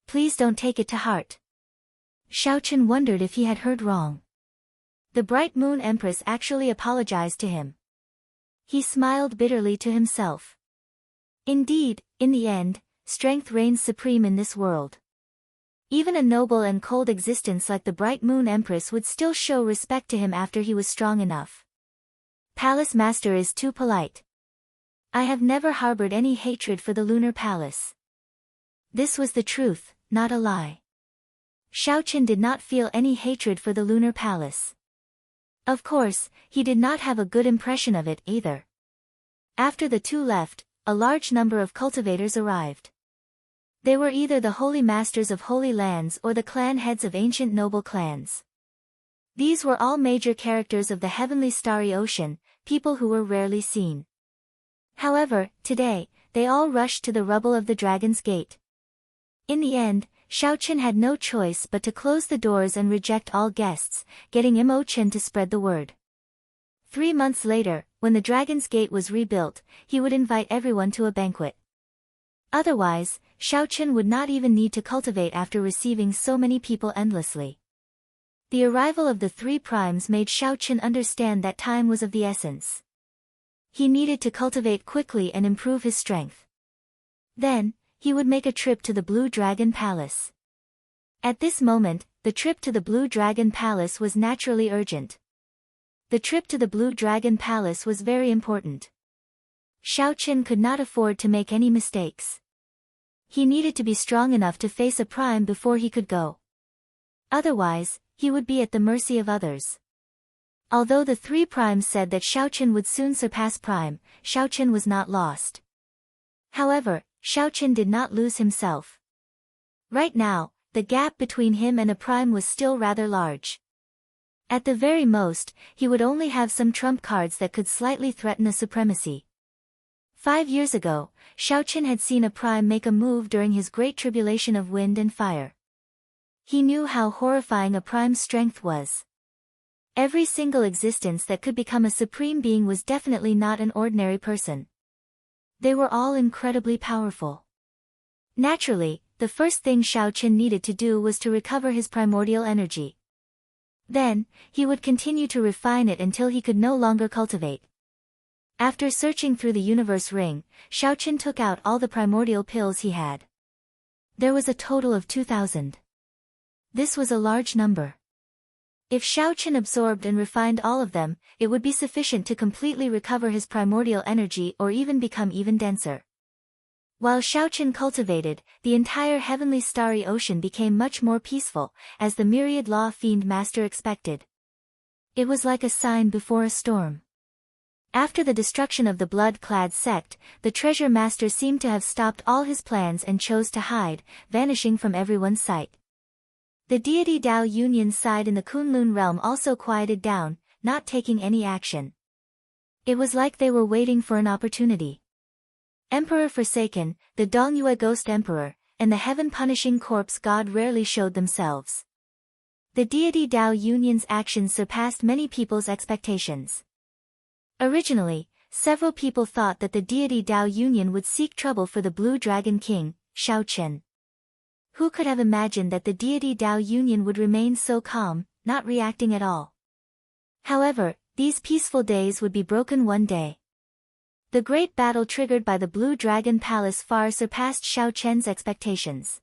Please don't take it to heart." Xiaoqin wondered if he had heard wrong. The bright moon empress actually apologized to him. He smiled bitterly to himself. Indeed, in the end, strength reigns supreme in this world. Even a noble and cold existence like the bright moon empress would still show respect to him after he was strong enough. Palace master is too polite. I have never harbored any hatred for the lunar palace. This was the truth, not a lie. Xiaoqin did not feel any hatred for the lunar palace. Of course, he did not have a good impression of it either. After the two left, a large number of cultivators arrived. They were either the holy masters of holy lands or the clan heads of ancient noble clans. These were all major characters of the heavenly starry ocean, people who were rarely seen. However, today, they all rushed to the rubble of the Dragon's Gate. In the end, Xiaoqin had no choice but to close the doors and reject all guests, getting Imochen to spread the word. 3 months later, when the Dragon's Gate was rebuilt, he would invite everyone to a banquet. Otherwise, Xiaoqin would not even need to cultivate after receiving so many people endlessly. The arrival of the three primes made Xiaoqin understand that time was of the essence. He needed to cultivate quickly and improve his strength. Then, he would make a trip to the Blue Dragon Palace. At this moment, the trip to the Blue Dragon Palace was naturally urgent. The trip to the Blue Dragon Palace was very important. Xiaoqin could not afford to make any mistakes. He needed to be strong enough to face a prime before he could go. Otherwise, he would be at the mercy of others. Although the three primes said that Xiaoqin would soon surpass prime, Xiaoqin was not lost. However, Xiaoqin did not lose himself. Right now, the gap between him and a prime was still rather large. At the very most, he would only have some trump cards that could slightly threaten a supremacy. 5 years ago, Xiaoqin had seen a prime make a move during his great tribulation of wind and fire. He knew how horrifying a prime's strength was. Every single existence that could become a supreme being was definitely not an ordinary person. They were all incredibly powerful. Naturally, the first thing Xiaoqin needed to do was to recover his primordial energy. Then, he would continue to refine it until he could no longer cultivate. After searching through the universe ring, Xiaoqin took out all the primordial pills he had. There was a total of 2,000. This was a large number. If Xiaoqin absorbed and refined all of them, it would be sufficient to completely recover his primordial energy or even become even denser. While Xiaoqin cultivated, the entire heavenly starry ocean became much more peaceful, as the myriad law fiend master expected. It was like a sign before a storm. After the destruction of the blood-clad sect, the treasure master seemed to have stopped all his plans and chose to hide, vanishing from everyone's sight. The deity Dao Yunyan's side in the Kunlun realm also quieted down, not taking any action. It was like they were waiting for an opportunity. Emperor Forsaken, the Dongyue Ghost Emperor, and the heaven-punishing corpse god rarely showed themselves. The deity Tao Yunyan's actions surpassed many people's expectations. Originally, several people thought that the deity Tao Yunyan would seek trouble for the Blue Dragon King, Shaochen. Who could have imagined that the deity Tao Yunyan would remain so calm, not reacting at all? However, these peaceful days would be broken one day. The great battle triggered by the Blue Dragon Palace far surpassed Shaochen's expectations.